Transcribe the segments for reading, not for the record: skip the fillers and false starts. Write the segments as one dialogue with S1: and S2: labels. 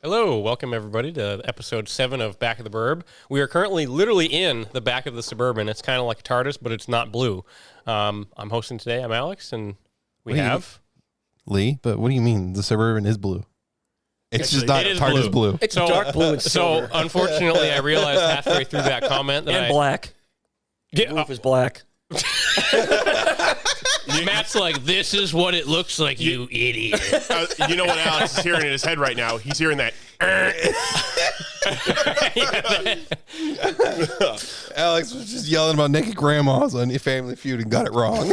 S1: Hello, welcome everybody to episode 7 of Back of the Burb. We are currently literally in the back of the Suburban. It's kind of like a TARDIS, but it's not blue. I'm hosting today. I'm Alex, and we have
S2: Lee. But what do you mean the Suburban is blue? It's just not TARDIS blue.
S3: It's dark blue and silver.
S1: So unfortunately, I realized halfway through that comment that
S3: black. The roof is black.
S1: Matt's like, this is what it looks like, you idiot.
S4: You know what Alex is hearing in his head right now? He's hearing that.
S2: Alex was just yelling about naked grandmas on Family Feud and got it wrong.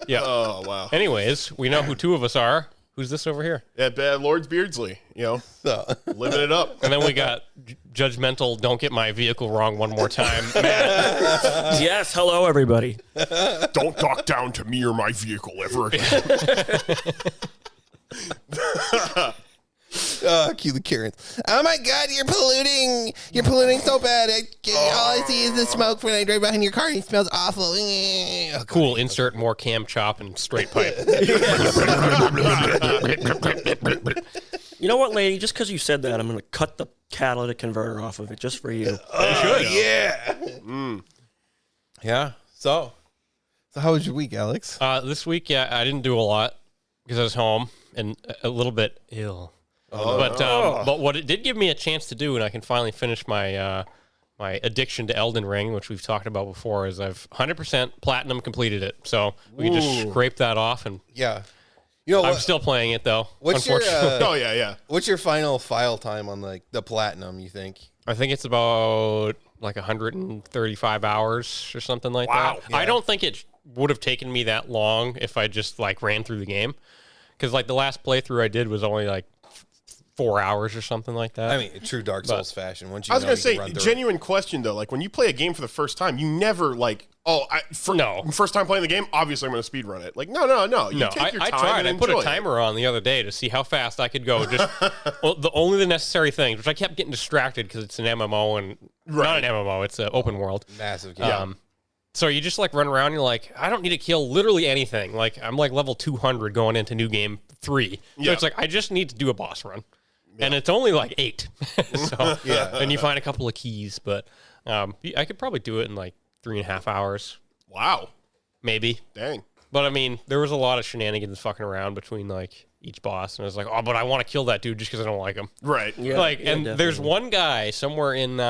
S1: Yeah.
S4: Oh, wow.
S1: Anyways, we know who two of us are. Who's this over here?
S4: Yeah, Lord Beardsley, living it up.
S1: And then we got judgmental, don't get my vehicle wrong one more time, Matt.
S3: Yes, hello everybody.
S4: Don't talk down to me or my vehicle ever again.
S2: Cue the Karens. Oh my God, you're polluting. You're polluting so bad. All I see is the smoke when I drive behind your car and it smells awful. Oh,
S1: Cool, insert more cam chop and straight pipe.
S3: You know what, lady? Just because you said that, I'm going to cut the catalytic converter off of it just for you.
S2: yeah. Yeah. So how was your week, Alex?
S1: This week, I didn't do a lot because I was home and a little bit ill. But what it did give me a chance to do, and I can finally finish my my addiction to Elden Ring, which we've talked about before, is I've 100% platinum completed it. So we can just scrape that off, and
S2: Yeah. You know
S1: I'm
S2: what?
S1: still playing it though.
S2: What's your
S1: Unfortunately,
S4: yeah.
S2: what's your final file time on the platinum? You think?
S1: I think it's about like 135 hours or something like that.
S2: Yeah.
S1: I don't think it would have taken me that long if I just like ran through the game, because like the last playthrough I did was only like 4 hours or something like that.
S2: I mean, true Dark Souls fashion. Once you
S4: I was
S2: know
S4: going to
S2: you
S4: say,
S2: can run through
S4: genuine question, though. Like, when you play a game for the first time, you never, first time playing the game, obviously I'm going to speedrun it. Like, no. You take your time.
S1: I tried.
S4: And
S1: I put a
S4: enjoy it.
S1: timer on the other day to see how fast I could go. Just only the necessary things, which I kept getting distracted because it's an MMO and not an MMO. It's an open world.
S2: Massive game.
S1: So you just like run around. And you're like, I don't need to kill literally anything. Like I'm like level 200 going into new game 3. So it's like I just need to do a boss run. And it's only like 8. So, and you find a couple of keys, but I could probably do it in like 3.5 hours.
S4: Wow.
S1: Maybe.
S4: Dang.
S1: But I mean, there was a lot of shenanigans fucking around between like each boss. And I was like, oh, but I want to kill that dude just because I don't like him.
S4: Right.
S3: Yeah,
S1: And
S3: definitely.
S1: there's one guy somewhere in,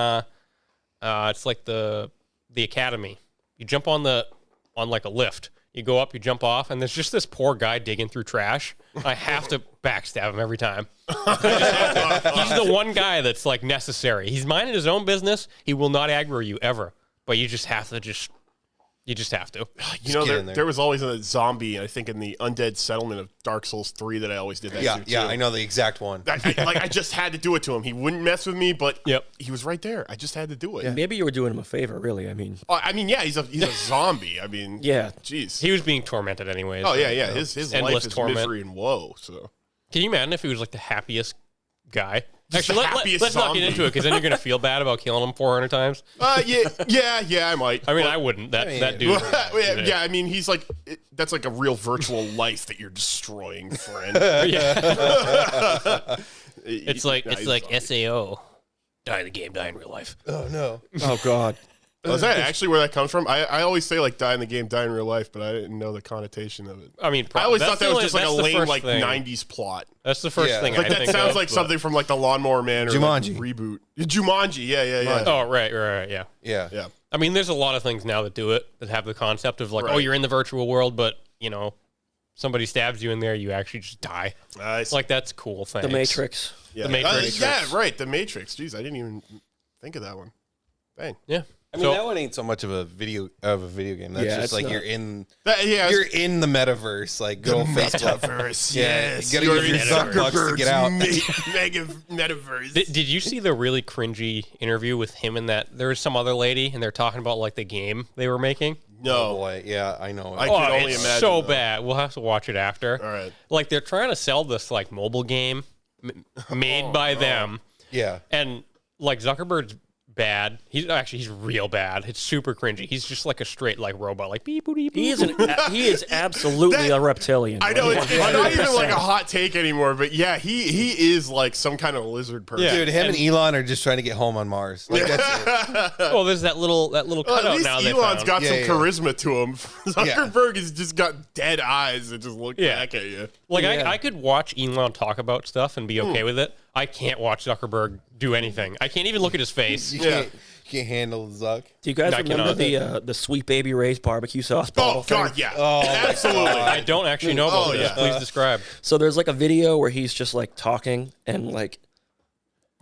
S1: it's like the academy. You jump on like a lift. You go up, you jump off, and there's just this poor guy digging through trash. I have to backstab him every time. He's the one guy that's like necessary. He's minding his own business. He will not aggro you ever, but you just have to you just have to.
S4: You know, there was always a zombie, I think, in the undead settlement of Dark Souls 3 that I always did that to, too.
S2: Yeah, I know the exact one.
S4: I just had to do it to him. He wouldn't mess with me, but
S1: Yep.
S4: he was right there. I just had to do it.
S3: Maybe you were doing him a favor, really. I mean,
S4: Yeah, he's a zombie. I mean,
S3: yeah.
S4: jeez.
S1: He was being tormented anyways.
S4: Oh, yeah. His
S1: Endless
S4: life is
S1: torment.
S4: misery and woe, so.
S1: Can you imagine if he was like the happiest guy?
S4: Just
S1: Actually,
S4: the happiest
S1: let's not
S4: zombie.
S1: get into it because then you're going to feel bad about killing him 400 times.
S4: Yeah, I might.
S1: I mean, I wouldn't. That dude.
S4: Yeah, I mean, he's like, that's like a real virtual life that you're destroying, friend.
S1: It's like SAO. Die in the game, die in real life.
S2: Oh no.
S3: Oh, God.
S4: Oh, is that actually where that comes from? I always say like die in the game, die in real life, but I didn't know the connotation of it.
S1: I mean,
S4: I always
S1: that's
S4: thought that
S1: the
S4: was just like a
S1: that's the
S4: lame
S1: first
S4: like
S1: thing.
S4: 90s plot.
S1: That's the first
S2: Yeah.
S1: thing
S4: Like
S1: I
S4: that
S1: think
S4: sounds
S1: of,
S4: like
S1: but-
S4: something from like the Lawnmower Man or
S2: Jumanji.
S4: like reboot. Jumanji, yeah.
S1: Oh, right, yeah.
S4: Yeah.
S1: I mean, there's a lot of things now that do it, that have the concept of like, oh,
S4: Right.
S1: you're in the virtual world, but, you know, somebody stabs you in there, you actually just die.
S4: Nice.
S1: Like, that's cool. Thanks.
S3: The Matrix.
S4: Yeah.
S1: The Matrix.
S4: Yeah, right. The Matrix. Jeez, I didn't even think of that one. Dang.
S1: Yeah.
S2: I mean, that one ain't so much of a video game. That's
S3: Yeah,
S2: just
S3: it's
S2: like
S3: not.
S2: you're in
S4: You're
S2: in the metaverse. Like go Facebook.
S4: metaverse.
S2: Yeah,
S4: Yes.
S2: you gotta
S4: You're
S2: use
S4: in
S2: your Zuckbucks to get out.
S4: Mega metaverse.
S1: Did you see the really cringy interview with him and that? There was some other lady, and they're talking about like the game they were making.
S2: Oh
S4: No.
S2: boy, yeah, I know.
S4: I can only
S1: it's
S4: imagine,
S1: so
S4: though.
S1: bad. We'll have to watch it after.
S4: All right.
S1: Like they're trying to sell this like mobile game made by them,
S2: yeah,
S1: and like Zuckerberg's bad. He's real bad. It's super cringy. He's just like a straight like robot, like beep boop beep.
S3: He is absolutely a reptilian.
S4: I know it's not even like a hot take anymore, but yeah, he is like some kind of lizard person.
S1: Yeah.
S2: Dude, him and Elon are just trying to get home on Mars. Like, that's it.
S1: Oh, there's that little
S4: Well,
S1: cutout
S4: at least
S1: now.
S4: Elon's got some
S2: Yeah.
S4: charisma to him. Zuckerberg has just got dead eyes that just look back at you.
S1: Like I could watch Elon talk about stuff and be okay with it. I can't watch Zuckerberg do anything. I can't even look at his face.
S2: You can't handle Zuck.
S3: Do you guys
S1: I
S3: remember the Sweet Baby Ray's barbecue sauce bottle
S4: Oh God,
S3: thing?
S4: yeah,
S2: Oh,
S4: absolutely.
S1: I don't actually know about this.
S4: yeah.
S1: Please describe.
S3: So there's like a video where he's just like talking and like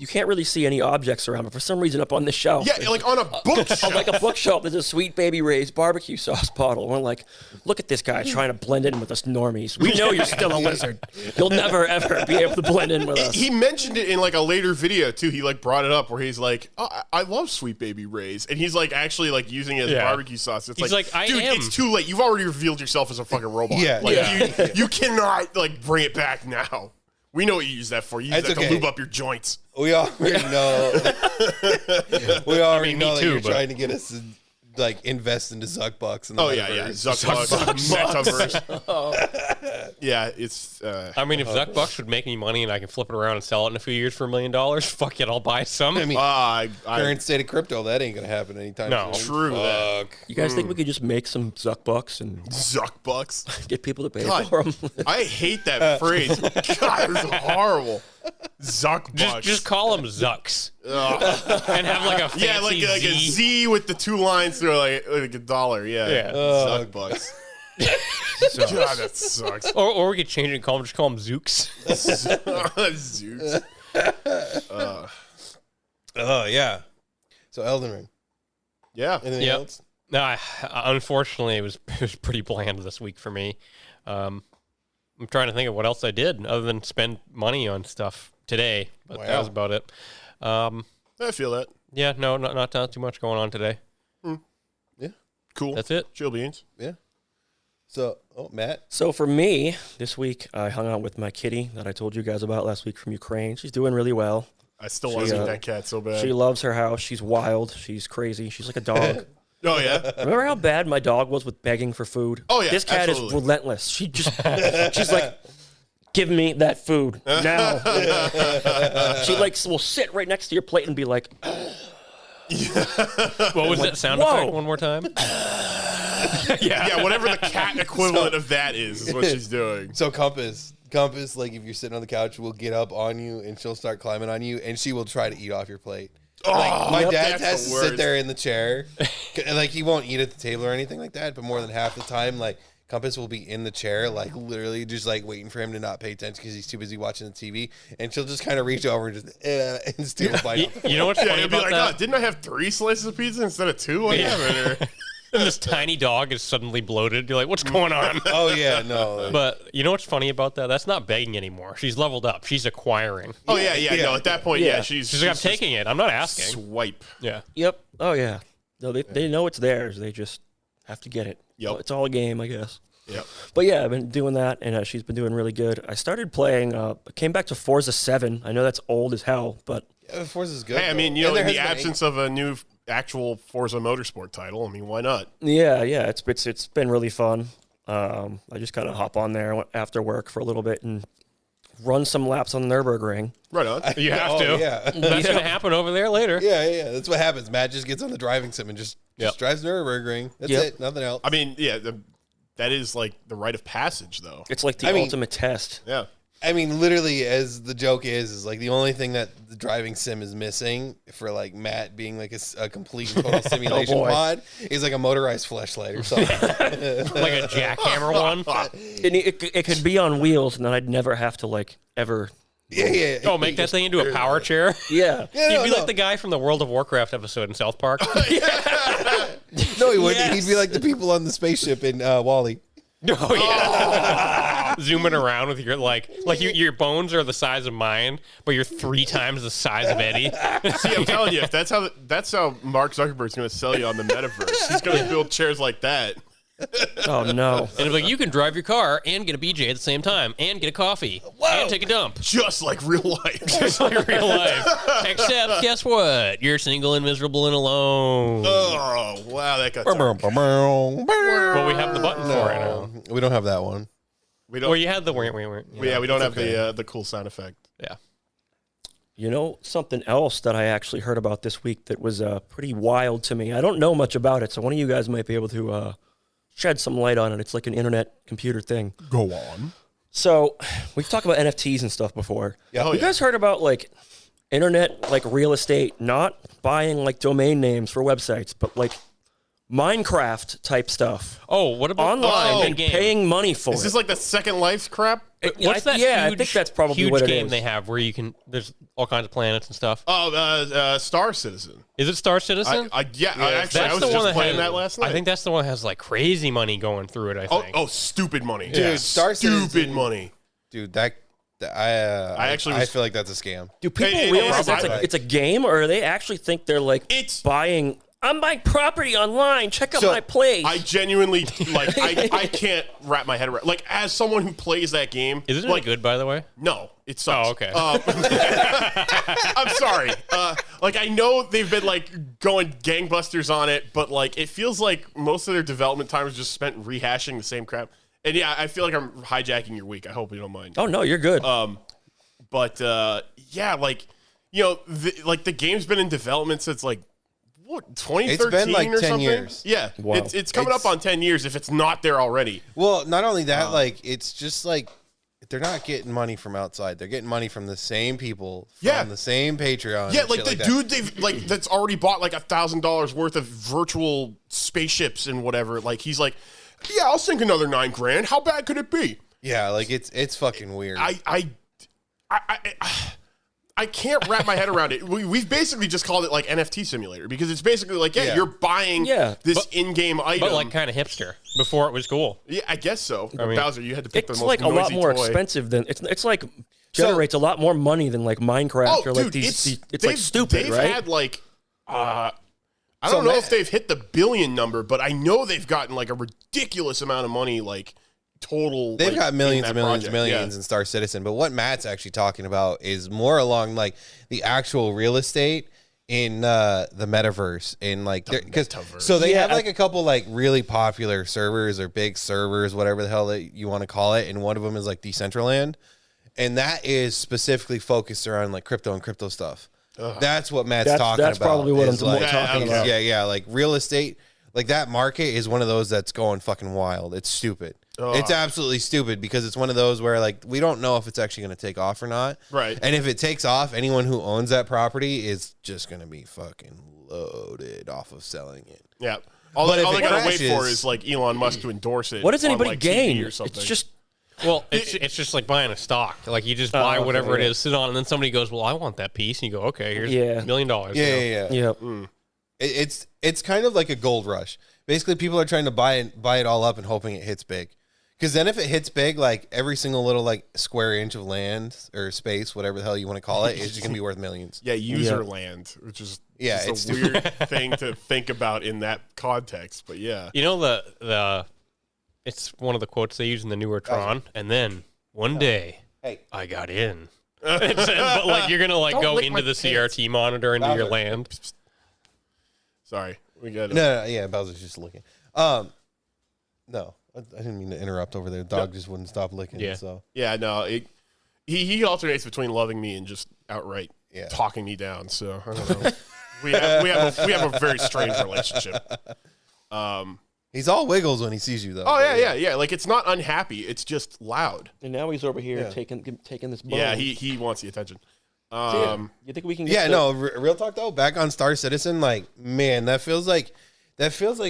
S3: you can't really see any objects around, but for some reason up on the shelf,
S4: Yeah, like on a bookshelf.
S3: like a bookshelf, there's a Sweet Baby Ray's barbecue sauce bottle. And we're like, look at this guy trying to blend in with us normies. We know you're still a lizard. You'll never ever be able to blend in with us.
S4: He mentioned it in like a later video too. He like brought it up where he's like, oh, I love Sweet Baby Ray's, and he's like actually like using it as barbecue sauce. It's
S1: He's like, I
S4: dude,
S1: am.
S4: it's too late. You've already revealed yourself as a fucking robot.
S2: Yeah.
S4: Like, you cannot like bring it back now. We know what you use that for. You use
S2: It's
S4: that
S2: okay.
S4: to lube up your joints.
S2: We already know. We already
S1: me
S2: know that
S1: too,
S2: you're
S1: but-
S2: trying to get us to like invest into Zuckbucks.
S4: Oh yeah, yeah. Zuckbucks, metaverse. Yeah, it's.
S1: I mean, if Zuckbucks would make any money and I can flip it around and sell it in a few years for $1 million, fuck it, I'll buy some.
S2: I mean,
S4: I
S2: current state of crypto, that ain't gonna happen anytime
S1: No.
S2: soon.
S4: True that.
S2: Fuck.
S3: You guys think we could just make some Zuckbucks and
S4: Zuckbucks.
S3: get people to pay
S4: God,
S3: for them?
S4: I hate that phrase. God, it's horrible. Zuckbucks.
S1: Just call them Zucks and have like a fancy
S4: yeah, like a
S1: Z.
S4: Z with the two lines through like a dollar. Yeah.
S1: Yeah.
S4: Zuckbucks. God, that sucks.
S1: Or we could change it and just call them Zooks.
S4: Zeus.
S2: Oh yeah. So Elden Ring.
S4: Yeah.
S2: Anything
S1: Yep.
S2: else?
S1: No, unfortunately, it was pretty bland this week for me. I'm trying to think of what else I did other than spend money on stuff today, but that
S2: Wow.
S1: was about it.
S4: I feel that.
S1: Yeah, no, not too much going on today.
S2: Yeah.
S4: Cool.
S1: That's it.
S4: Chill beans.
S2: Yeah. So, Matt.
S3: So for me, this week I hung out with my kitty that I told you guys about last week from Ukraine. She's doing really well.
S4: I still want to see that cat so bad.
S3: She loves her house. She's wild. She's crazy. She's like a dog.
S4: Oh yeah.
S3: Remember how bad my dog was with begging for food?
S4: Oh, yeah,
S3: This cat is
S4: absolutely.
S3: relentless. She's like, give me that food now. She like will sit right next to your plate and be like,
S1: What was that sound
S3: whoa.
S1: effect one more time?
S4: Yeah. Whatever the cat equivalent of that is what she's doing.
S2: So Compass, like if you're sitting on the couch, will get up on you and she'll start climbing on you and she will try to eat off your plate. Like my dad
S4: that's
S2: has
S4: the
S2: to sit
S4: worst.
S2: there in the chair, and like he won't eat at the table or anything like that. But more than half the time, like Compass will be in the chair, like literally just like waiting for him to not pay attention because he's too busy watching the TV, and she'll just kind of reach over and just and steal a bite.
S1: You know what's
S4: Yeah,
S1: funny
S4: he'll be
S1: about
S4: like,
S1: that?
S4: oh, didn't I have 3 slices of pizza instead of 2? What happened here?
S1: And this tiny dog is suddenly bloated. You're like, what's going on?
S2: Oh yeah, no. Like,
S1: But you know what's funny about that? That's not begging anymore. She's leveled up. She's acquiring.
S4: Oh yeah. No, at that point,
S3: Yeah.
S4: she's
S1: She's like, I'm
S4: just
S1: taking it. I'm not asking.
S4: swipe.
S1: Yeah.
S3: yep. Oh, yeah. No, they know it's theirs. They just have to get it.
S4: Yep.
S3: It's all a game, I guess.
S4: Yep.
S3: But yeah, I've been doing that, and she's been doing really good. I started playing, came back to Forza 7. I know that's old as hell, but
S2: yeah, Forza's good.
S4: Hey, I
S2: though.
S4: mean,
S2: And
S4: in
S2: there
S4: the
S2: has been
S4: absence of a new actual Forza Motorsport title, I mean, why not?
S3: yeah, it's been really fun. I just kind of hop on there after work for a little bit and run some laps on Nürburgring.
S4: Right on.
S1: You have
S2: Oh,
S1: to.
S2: yeah.
S1: That's going to happen over there later.
S2: Yeah. That's what happens. Matt just gets on the driving sim and just drives Nürburgring. That's
S3: Yep.
S2: it. Nothing else.
S4: I mean, yeah, that is like the rite of passage, though.
S3: It's like the
S2: I mean-
S3: ultimate test.
S4: Yeah.
S2: I mean, literally, as the joke is like the only thing that the driving sim is missing for like Matt being like a complete and total simulation
S3: boy.
S2: mod is like a motorized fleshlight or something.
S1: Like a jackhammer one.
S3: It could be on wheels, and then I'd never have to like ever.
S2: yeah.
S1: Oh, make that thing into a power chair.
S3: Yeah.
S2: Yeah,
S1: You'd be
S2: no.
S1: like the guy from the World of Warcraft episode in South Park.
S2: No, he wouldn't.
S3: Yes.
S2: He'd be like the people on the spaceship in Wall-E.
S1: Oh yeah. Zooming around with your your bones are the size of mine, but you're 3 times the size of Eddie.
S4: See, I'm telling you, if that's how Mark Zuckerberg's going to sell you on the metaverse. He's going to build chairs like that.
S3: Oh no.
S1: And it's like, you can drive your car and get a BJ at the same time, and get a coffee, and take a dump.
S4: Just like real life.
S1: Just like real life. Except, guess what? You're single and miserable and alone.
S4: Oh, wow, that got dark.
S1: Well, we have the button for it now.
S2: We don't have that one.
S4: We don't.
S1: Well, you had the
S4: Yeah, we don't have the cool sound effect.
S1: Yeah.
S3: You know, something else that I actually heard about this week that was pretty wild to me. I don't know much about it, so one of you guys might be able to shed some light on it. It's like an internet computer thing.
S4: Go on.
S3: So we've talked about NFTs and stuff before.
S2: Yeah.
S3: You guys heard about like internet, like real estate, not buying like domain names for websites, but like Minecraft type stuff
S1: Oh, what about
S3: online and
S1: game?
S3: paying money for
S4: Is
S3: it.
S4: this like the Second Life crap?
S1: What's that
S3: Yeah,
S1: huge,
S3: I think that's probably
S1: huge
S3: what it
S1: game
S3: is.
S1: they have where you can, there's all kinds of planets and stuff.
S4: Oh, Star Citizen.
S1: Is it Star Citizen?
S4: Actually, I was just playing that last night.
S1: I think that's the one that has like crazy money going through it, I think.
S4: Oh, stupid money.
S2: Dude, Star
S4: stupid
S2: Citizen-
S4: money.
S2: Dude, I feel like that's a scam.
S3: Do people
S4: It
S3: realize
S4: is,
S3: that's
S4: right.
S3: it's a game, or they actually think they're like buying? I'm buying property online. Check out my place.
S4: I genuinely like. I can't wrap my head around. Like, as someone who plays that game,
S1: Is it
S4: like,
S1: any good, by the way?
S4: No, it sucks.
S1: Oh, okay.
S4: I'm sorry. Like, I know they've been like going gangbusters on it, but like it feels like most of their development time is just spent rehashing the same crap. And yeah, I feel like I'm hijacking your week. I hope you don't mind.
S3: Oh no, you're good.
S4: But yeah, like, you know, the game's been in development since like what, 2013
S2: It's been like
S4: or
S2: 10
S4: something?
S2: years.
S4: Yeah,
S3: Wow.
S4: it's coming up on 10 years if it's not there already.
S2: Well, not only that, like it's just like they're not getting money from outside. They're getting money from the same people, from the same Patreon.
S4: Yeah,
S2: and
S4: like
S2: shit
S4: the
S2: like that.
S4: dude they've like that's already bought like $1,000 worth of virtual spaceships and whatever. Like he's like, yeah, I'll sink another $9,000. How bad could it be?
S2: Yeah, like it's fucking weird.
S4: I can't wrap my head around it. We've basically just called it like NFT simulator because it's basically like, yeah. you're buying this in-game item.
S1: But like kind of hipster before it was cool.
S4: Yeah, I guess so.
S1: I mean,
S4: Bowser, you had to pick the
S3: it's
S4: most
S3: like a lot
S4: noisy
S3: more
S4: toy.
S3: expensive than it's like generates a lot more money than like Minecraft or like
S4: dude,
S3: these. It's like stupid,
S4: they've
S3: right?
S4: had like I don't know if they've hit the billion number, but I know they've gotten like a ridiculous amount of money, like total.
S2: They've
S4: like,
S2: got millions
S4: in
S2: and
S4: that
S2: millions
S4: project.
S2: and millions in Star Citizen. But what Matt's actually talking about is more along like the actual real estate in the metaverse in like because so they have like a couple like really popular servers or big servers, whatever the hell that you want to call it, and one of them is like Decentraland, and that is specifically focused around like crypto and crypto stuff. That's what Matt's talking about.
S3: That's probably what I'm
S2: like,
S3: talking about.
S2: Yeah, like real estate, like that market is one of those that's going fucking wild. It's stupid. It's absolutely stupid because it's one of those where like we don't know if it's actually going to take off or not.
S4: Right.
S2: And if it takes off, anyone who owns that property is just going to be fucking loaded off of selling it.
S4: Yeah. All
S2: But
S4: they
S2: if it
S4: gotta wait
S2: crashes-
S4: for is like Elon Musk to endorse it.
S3: What does
S4: on,
S3: anybody
S4: like,
S3: gain?
S4: TV or something.
S3: It's just
S1: Well, it's just like buying a stock. Like you just buy
S3: okay,
S1: whatever it
S3: yeah.
S1: is, sit on, and then somebody goes, "Well, I want that piece," and you go, "Okay, here's $1 million."
S2: Yeah.
S3: Yep.
S2: It's kind of like a gold rush. Basically, people are trying to buy it all up and hoping it hits big. Because then if it hits big, like every single little like square inch of land or space, whatever the hell you want to call it, is just gonna be worth millions.
S4: Yeah, user land, which is
S2: it's
S4: a weird thing to think about in that context. But yeah,
S1: You know the it's one of the quotes they use in the newer Tron. And then one day,
S2: Hey.
S1: I got in. It said, but like you're gonna like
S2: Don't
S1: go
S2: lick
S1: into
S2: my
S1: the
S2: pants.
S1: CRT monitor into your
S2: Bowser.
S1: land.
S4: sorry, we got
S2: No, yeah, Bowser's just looking. No, I didn't mean to interrupt over there. The dog just wouldn't stop licking.
S1: Yeah.
S2: So
S4: Yeah, no, he alternates between loving me and just outright talking me down. So I don't know. we have a very strange relationship.
S2: he's all wiggles when he sees you, though.
S4: Oh yeah. Like it's not unhappy. It's just loud.
S3: And now he's over here taking this bone.
S4: Yeah, he wants the attention.
S3: So, you think we can? Get
S2: Yeah, no, real talk though. Back on Star Citizen, like man, that feels like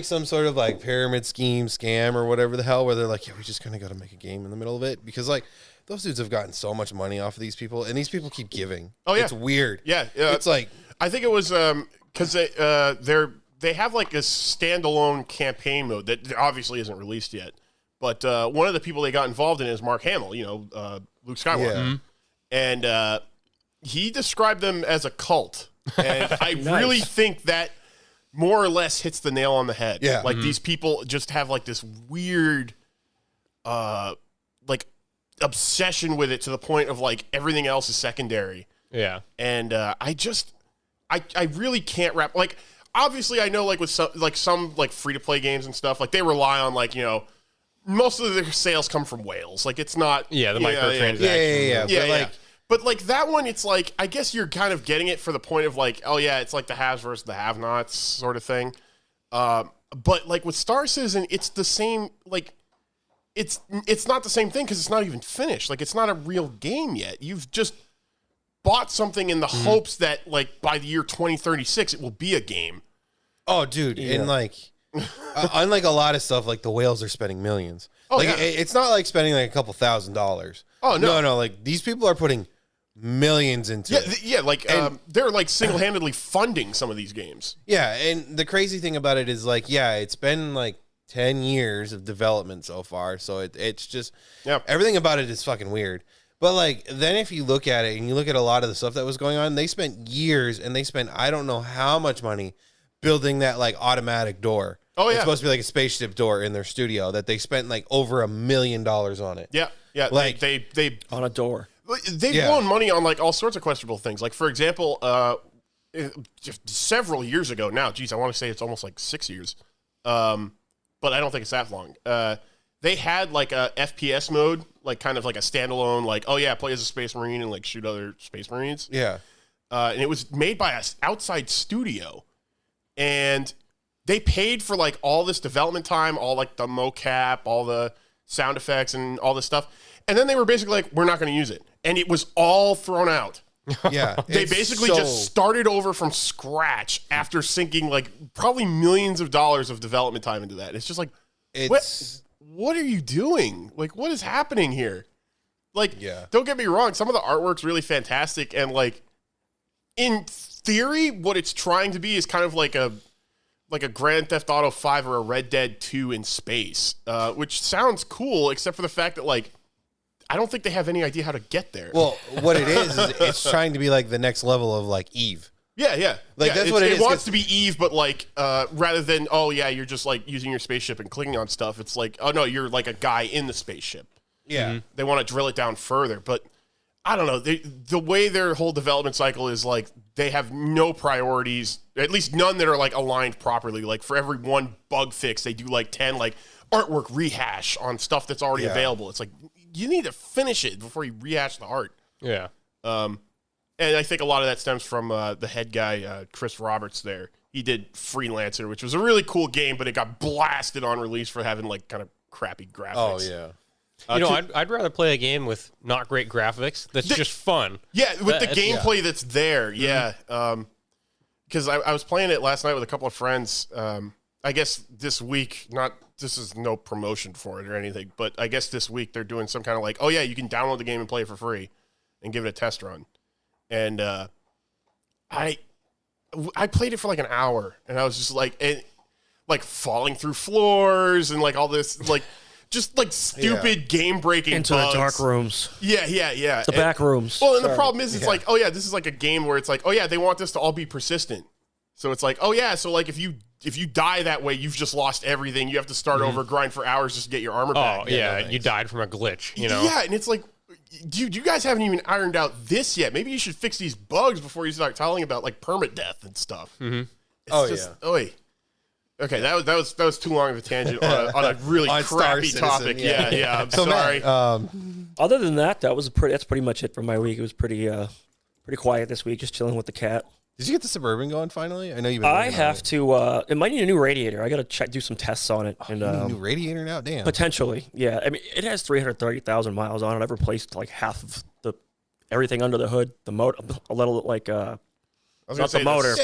S2: some sort of like pyramid scheme, scam, or whatever the hell. Where they're like, yeah, we just kind of got to make a game in the middle of it because like those dudes have gotten so much money off of these people, and these people keep giving.
S4: Oh yeah,
S2: it's weird.
S4: Yeah,
S2: it's like
S4: I think it was because they have like a standalone campaign mode that obviously isn't released yet. But one of the people they got involved in is Mark Hamill, Luke Skywalker, and he described them as a cult, and I really think that more or less hits the nail on the head.
S2: Yeah.
S4: Like these people just have like this weird, like obsession with it to the point of like everything else is secondary.
S1: Yeah.
S4: And I really can't wrap, like, obviously I know like with some free to play games and stuff, like they rely on like, most of their sales come from whales. Like it's not.
S1: Yeah. The microtransactions.
S2: Yeah.
S4: But like that one, it's like, I guess you're kind of getting it for the point of like, oh yeah, it's like the haves versus the have-nots sort of thing. But like with Star Citizen, it's the same, like, it's not the same thing because it's not even finished. Like it's not a real game yet. You've just bought something in the hopes that like by the year 2036 it will be a game.
S2: Oh, dude, and like, unlike a lot of stuff, like the whales are spending millions.
S4: Oh,
S2: like
S4: yeah.
S2: it's not like spending like a couple $1,000s.
S4: Oh no,
S2: no, like these people are putting millions into it.
S4: Like they're like single-handedly funding some of these games.
S2: Yeah, and the crazy thing about it is like, yeah, it's been like 10 years of development so far, so it's just everything about it is fucking weird. But like then if you look at it and you look at a lot of the stuff that was going on, they spent years and they spent I don't know how much money building that like automatic door.
S4: Oh yeah,
S2: it's supposed to be like a spaceship door in their studio that they spent like over $1 million on it.
S4: Yeah.
S2: Like
S4: they
S3: on a door.
S4: They've blown money on like all sorts of questionable things. Like for example, just several years ago now, geez, I want to say it's almost like 6 years, but I don't think it's that long. They had like a FPS mode, like kind of like a standalone, like play as a Space Marine and like shoot other Space Marines.
S2: Yeah,
S4: and it was made by an outside studio, and they paid for like all this development time, all like the mocap, all the sound effects, and all this stuff. And then they were basically like, we're not going to use it. And it was all thrown out.
S2: Yeah.
S4: They basically just started over from scratch after sinking like probably millions of dollars of development time into that. It's just like, what are you doing? Like, what is happening here? Like, don't get me wrong. Some of the artwork's really fantastic. And like, in theory, what it's trying to be is kind of like a Grand Theft Auto 5 or a Red Dead 2 in space, which sounds cool, except for the fact that like, I don't think they have any idea how to get there.
S2: Well, what it is it's trying to be like the next level of like Eve.
S4: Yeah.
S2: Like that's what it is.
S4: It wants to be Eve, but like rather than you're just like using your spaceship and clicking on stuff. It's like, oh no, you're like a guy in the spaceship.
S2: Yeah.
S4: Mm-hmm. They want to drill it down further, but I don't know. The way their whole development cycle is like they have no priorities, at least none that are like aligned properly. Like for every one bug fix, they do like 10 like artwork rehash on stuff that's already available. It's like you need to finish it before you rehash the art.
S1: Yeah.
S4: And I think a lot of that stems from the head guy, Chris Roberts there. He did Freelancer, which was a really cool game, but it got blasted on release for having like kind of crappy graphics.
S2: Oh, yeah.
S1: I'd rather play a game with not great graphics that's just fun.
S4: Yeah, with the gameplay that's there. Yeah. Because I was playing it last night with a couple of friends. I guess this week, this is no promotion for it or anything, but I guess this week they're doing some kind of like, you can download the game and play it for free and give it a test run. And I played it for like an hour, and I was just like, falling through floors and like all this, like just like stupid game breaking
S3: into
S4: bugs.
S3: the dark rooms.
S4: Yeah.
S3: The back rooms.
S4: Well, and the problem is, it's like, this is like a game where it's like, they want this to all be persistent. So it's like, so like if you die that way, you've just lost everything. You have to start over, grind for hours just to get your armor back.
S1: Oh, yeah, you died from a glitch, you know?
S4: Yeah, and it's like, dude, you guys haven't even ironed out this yet. Maybe you should fix these bugs before you start telling about like permadeath and stuff.
S1: Mm-hmm.
S4: Okay, that was too long of a tangent on a really crappy topic. Yeah. I'm sorry.
S3: Other than that, that's pretty much it for my week. It was pretty quiet this week, just chilling with the cat.
S2: Did you get the Suburban going finally? I know you've been
S3: I have to. It might need a new radiator. I got to do some tests on it. And
S2: you need a new radiator now? Damn.
S3: Potentially, yeah. I mean, it has 330,000 miles on it. I've replaced like half of everything under the hood. The motor, a little like
S4: I was
S3: not
S4: gonna say
S3: the motor,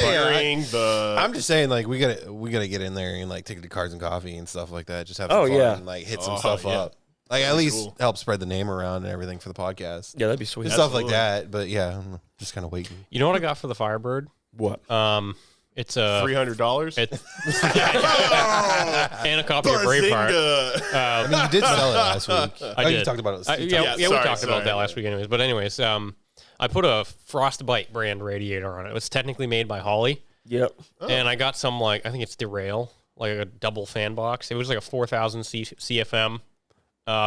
S4: but
S2: I'm just saying, like we gotta get in there and like take it to Cards and Coffee and stuff like that. Just have
S3: Oh,
S2: some fun
S3: yeah.
S2: and like hit some stuff up. Like at least help spread the name around and everything for the podcast.
S3: Yeah, that'd be sweet.
S2: And stuff like that. But yeah, I'm just kind of waiting.
S1: You know what I got for the Firebird?
S3: What?
S1: It's a
S4: $300.
S1: And a copy of Braveheart.
S2: I mean, you did sell it last week.
S1: I did.
S2: You talked about it.
S1: We talked about that last week, anyways. But anyways, I put a Frostbite brand radiator on it. It's technically made by Holley,
S3: Yep.
S1: And I got some I think it's derail, like a double fan box. It was like a 4,000 CFM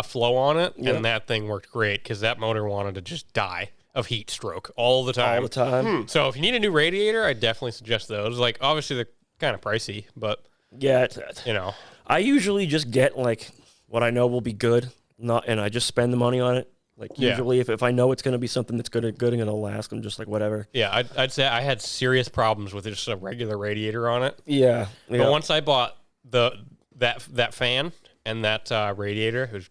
S1: flow on it, and that thing worked great because that motor wanted to just die of heat stroke all the time.
S3: All the time.
S1: So if you need a new radiator, I definitely suggest those. Like obviously they're kind of pricey, but
S3: Yeah. I usually just get like what I know will be good, and I just spend the money on it. Like usually, if I know it's going to be something that's good and going to last, I'm just like whatever.
S1: Yeah, I'd say I had serious problems with just a regular radiator on it.
S3: Yeah.
S1: But once I bought that fan and that radiator, it was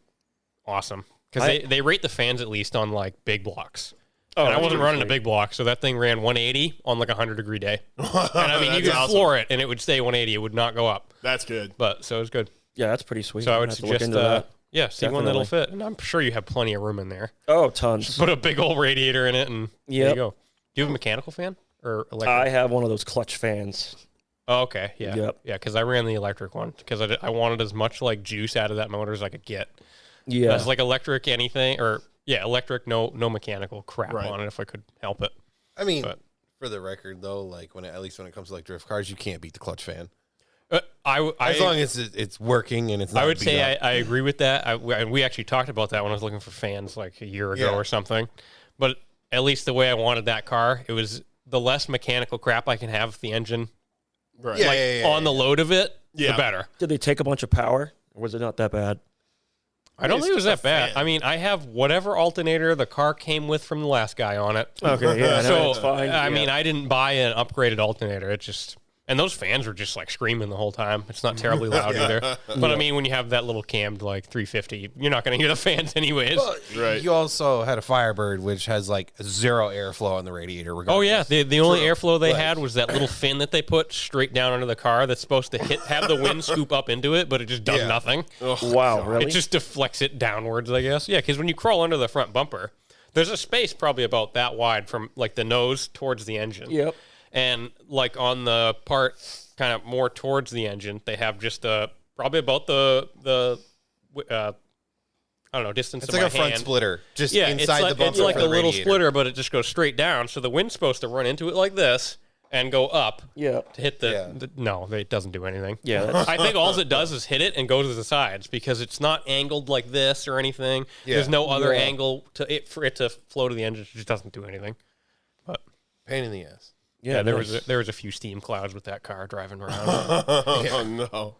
S1: awesome because they rate the fans at least on like big blocks. Oh, and I wasn't running a big block, so that thing ran 180 on like a 100-degree day. And I mean, you could floor it, and it would stay 180. It would not go up.
S4: That's good.
S1: But so it was good.
S3: Yeah, that's pretty sweet.
S1: So I would suggest
S3: into that.
S1: Yeah, see one that'll fit. And I'm sure you have plenty of room in there.
S3: Oh, tons.
S1: Put a big old radiator in it, and there you go. Do you have a mechanical fan or electric?
S3: I have one of those clutch fans.
S1: Oh, okay, yeah.
S3: Yep.
S1: Yeah, because I ran the electric one because I wanted as much like juice out of that motor as I could get.
S3: Yeah.
S1: It's like electric anything, or electric, no mechanical crap on it if I could help it.
S2: I mean, for the record, though, like at least when it comes to like drift cars, you can't beat the clutch fan. As long as it's working and it's not.
S1: I would say I agree with that. We actually talked about that when I was looking for fans like a year ago or something. But at least the way I wanted that car, it was the less mechanical crap I can have with the engine on the load of it, the better.
S3: Did they take a bunch of power, or was it not that bad?
S1: I don't think it was that bad. I mean, I have whatever alternator the car came with from the last guy on it.
S3: Okay, yeah,
S1: so
S3: it's fine.
S1: I mean, I didn't buy an upgraded alternator. It just. And those fans were just like screaming the whole time. It's not terribly loud either. But I mean, when you have that little cammed like 350, you're not going to hear the fans anyways.
S2: Well, right. You also had a Firebird, which has like zero airflow on the radiator.
S1: Oh yeah, the only airflow they had was that little fin that they put straight down under the car that's supposed to have the wind scoop up into it, but it just does nothing.
S3: Oh, wow, really?
S1: It just deflects it downwards, I guess. Yeah, because when you crawl under the front bumper, there's a space probably about that wide from like the nose towards the engine.
S3: Yep.
S1: And like on the part kind of more towards the engine, they have just probably about the I don't know, distance
S2: it's
S1: of
S2: like
S1: my
S2: a front
S1: hand.
S2: splitter, just inside the bumper.
S1: It's like
S2: for
S1: a
S2: the
S1: little
S2: radiator.
S1: splitter, but it just goes straight down. So the wind's supposed to run into it like this and go up to hit no, it doesn't do anything.
S3: Yeah,
S1: I think all it does is hit it and go to the sides because it's not angled like this or anything. Yeah. There's no other angle for it to flow to the engine. It just doesn't do anything. But
S2: pain in the ass.
S1: Yeah, there was a few steam clouds with that car driving around.
S4: Oh no!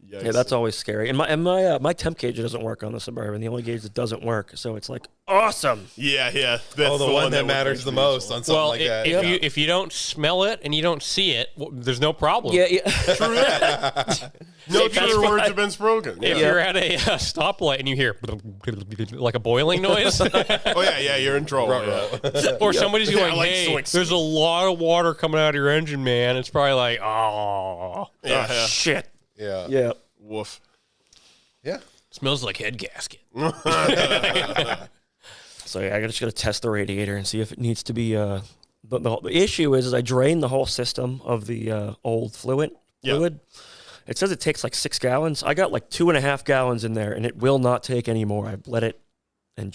S3: Yeah, that's always scary. And my temp gauge doesn't work on the Suburban. The only gauge that doesn't work, so it's like awesome.
S4: Yeah. That's
S2: the one that matters the most on something like that.
S1: If you don't smell it and you don't see it, there's no problem.
S3: Yeah.
S4: True that. No truer words have been spoken.
S1: If you're at a stoplight and you hear like a boiling noise,
S4: you're in trouble.
S1: Or somebody's going, "Hey, there's a lot of water coming out of your engine, man." It's probably like, "Oh, shit."
S3: Yeah.
S4: Woof.
S2: Yeah.
S1: Smells like head gasket.
S3: So I just got to test the radiator and see if it needs to be. But the issue is I drained the whole system of the old fluid. It says it takes like 6 gallons. I got like 2.5 gallons in there, and it will not take any more. I bled it, and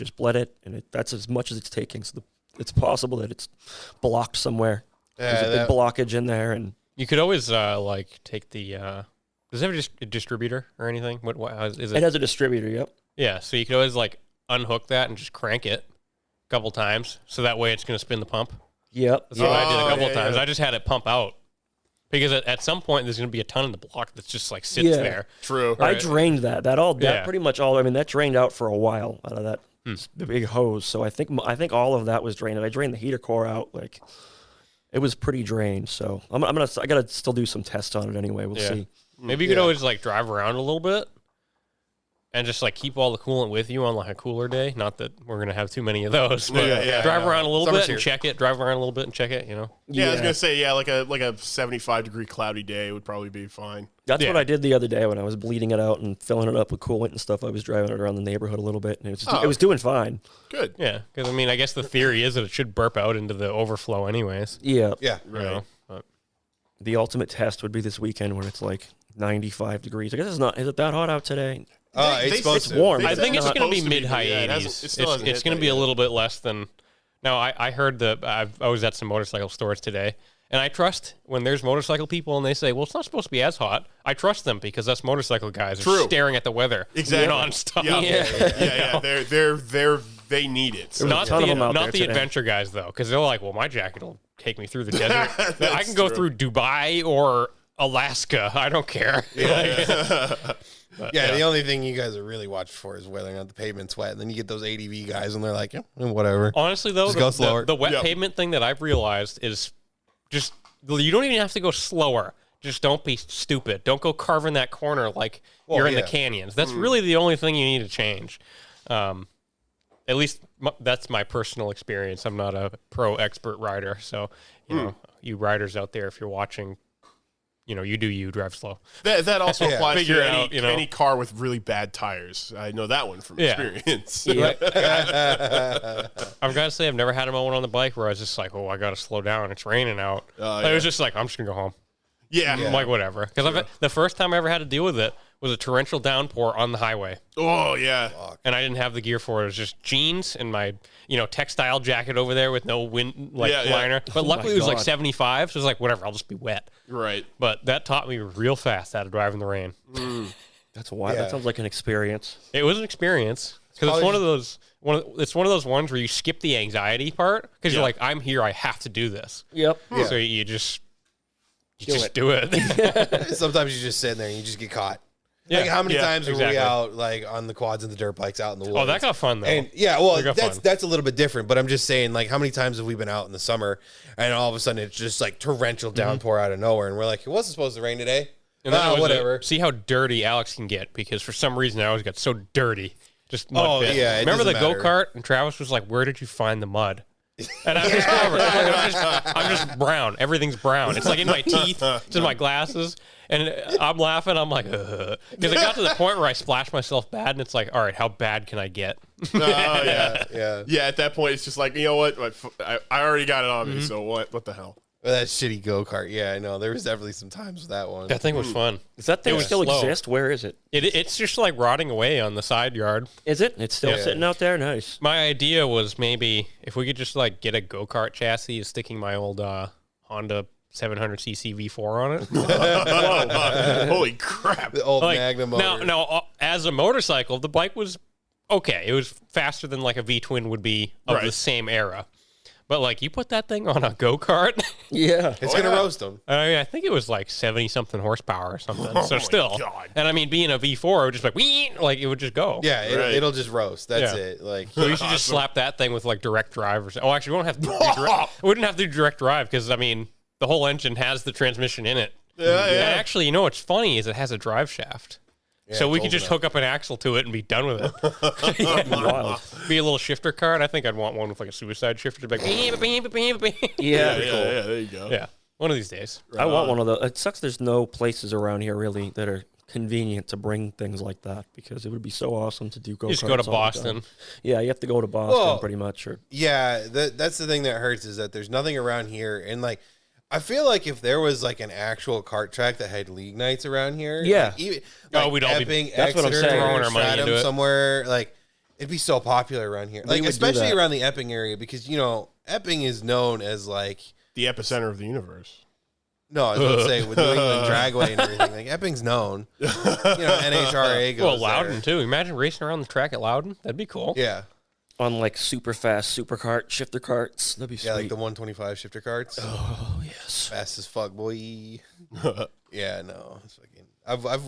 S3: that's as much as it's taking. So it's possible that it's blocked somewhere. There's a big blockage in there, and
S1: you could always take the. Does it have a distributor or anything? What is it?
S3: It has a distributor. Yep.
S1: Yeah, so you could always unhook that and just crank it a couple times, so that way it's going to spin the pump.
S3: Yep.
S1: That's what I did a couple of times. I just had it pump out because at some point there's going to be a ton in the block that's just sits there.
S4: True.
S3: I drained that pretty much all. I mean, that drained out for a while out of that big hose. So I think all of that was drained. I drained the heater core out. It was pretty drained. So I got to still do some tests on it anyway. We'll see.
S1: Maybe you could always drive around a little bit and just keep all the coolant with you on a cooler day. Not that we're gonna have too many of those. But drive around a little bit and check it. Drive around a little bit and check it. You know.
S4: Yeah, I was gonna say like a 75-degree cloudy day would probably be fine.
S3: That's what I did the other day when I was bleeding it out and filling it up with coolant and stuff. I was driving it around the neighborhood a little bit, and it was doing fine.
S4: Good.
S1: Yeah, because I guess the theory is that it should burp out into the overflow anyways.
S3: Yeah.
S2: Yeah.
S1: Right. You know, but.
S3: The ultimate test would be this weekend when it's 95 degrees. I guess is it that hot out today?
S2: It's
S3: warm.
S1: I think it's going to be mid-high 80s.
S4: It's
S1: going to be a little bit less than. Now I heard I was at some motorcycle stores today, And I trust when there's motorcycle people and they say, well, it's not supposed to be as hot. I trust them because us motorcycle guys are staring at the weather nonstop.
S4: Yeah. They need it. So.
S1: Not the adventure guys, though, because they're like, well, my jacket will take me through the desert. I can go through Dubai or Alaska. I don't care.
S2: Yeah, the only thing you guys are really watching for is whether or not the pavement's wet. And then you get those ADV guys, and they're like, yeah, whatever.
S1: Honestly, though,
S2: Just go slower.
S1: The wet pavement thing that I've realized is just, you don't even have to go slower. Just don't be stupid. Don't go carving that corner like you're in the canyons. That's really the only thing you need to change. At least that's my personal experience. I'm not a pro expert rider. So, you know, you riders out there, if you're watching, you drive slow.
S4: That also applies to
S1: any,
S4: any car with really bad tires. I know that one from experience.
S1: I've got to say, I've never had a moment on the bike where I was just like, oh, I got to slow down. It's raining out. It was just like, I'm just going to go home.
S4: Yeah.
S1: I'm like, whatever. Because the first time I ever had to deal with it was a torrential downpour on the highway.
S4: Oh, yeah.
S1: And I didn't have the gear for it. It was just jeans and my, textile jacket over there with no wind liner. But luckily it was like 75, so it was like, whatever, I'll just be wet.
S4: Right.
S1: But that taught me real fast how to drive in the rain.
S3: That's wild. That sounds like an experience.
S1: It was an experience. Because it's one of those ones where you skip the anxiety part because you're like, I'm here, I have to do this.
S3: Yep.
S1: Yeah. So you just do it.
S2: Sometimes you're just sitting there and you just get caught.
S1: Yeah.
S2: Like how many times were we out like on the quads and the dirt bikes out in the woods?
S1: Oh, that got fun though.
S2: And that's a little bit different. But I'm just saying, like, how many times have we been out in the summer and all of a sudden it's just like torrential downpour out of nowhere, and we're like, it wasn't supposed to rain today.
S1: And whatever. See how dirty Alex can get, because for some reason I always got so dirty. Just mud pit.
S2: Yeah.
S1: Remember the go-kart? And Travis was like, "Where did you find the mud?" And I'm just covered. I'm just brown. Everything's brown. It's like in my teeth. It's in my glasses. And I'm laughing. I'm like, because it got to the point where I splashed myself bad, and it's like, all right, how bad can I get?
S2: Yeah.
S4: At that point, it's just like, you know what? I already got it on me, so what? What the hell?
S2: Well, that shitty go-kart. Yeah, I know. There was definitely some times with that one.
S1: That thing was fun.
S3: Does that thing still exist? Where is it?
S1: It's just like rotting away on the side yard.
S3: Is it? It's still sitting out there? Nice.
S1: My idea was maybe if we could just like get a go-kart chassis sticking my old Honda 700cc V4 on it.
S4: Holy crap.
S2: The old Magnum motor.
S1: Now, as a motorcycle, the bike was okay. It was faster than like a V-twin would be of the same era. But like you put that thing on a go-kart.
S3: Yeah.
S2: It's going to roast them.
S1: I mean, I think it was like 70-something horsepower or something. So still. God. And I mean, being a V4, it would just like it would just go.
S2: Yeah, it'll just roast. That's it. Like,
S1: so you should just slap that thing with like direct drive or something. Oh, actually, we wouldn't have to do direct drive because, I mean, the whole engine has the transmission in it.
S4: Yeah.
S1: And actually, what's funny is it has a drive shaft. Yeah, so we could just hook up an axle to it and be done with it.
S3: Wild.
S1: Be a little shifter cart. I think I'd want one with like a suicide shifter. To be like,
S3: yeah,
S4: there you go.
S1: Yeah, one of these days.
S3: Right I want one of those. It sucks there's no places around here really that are convenient to bring things like that, because it would be so awesome to do go-karts.
S1: You just go to Boston.
S3: Yeah, you have to go to Boston pretty much. Or
S2: that's the thing that hurts, is that there's nothing around here. And like, I feel like if there was like an actual kart track that had league nights around here,
S1: we'd all be.
S3: That's what I'm saying.
S1: Throwing our money into it
S2: somewhere, like it'd be so popular around here, like especially around the Epping area, because Epping is known as like
S4: the epicenter of the universe.
S2: No, I was going to say with New England Dragway and everything, like Epping's known. NHRA goes.
S1: Well, Loudon
S2: there.
S1: too. Imagine racing around the track at Loudon. That'd be cool.
S2: Yeah.
S3: On like super fast supercart shifter carts. That'd be sweet.
S2: Yeah, like the 125 shifter carts.
S3: Oh yes.
S2: Fast as fuck, boy. Yeah, no. It's fucking, I've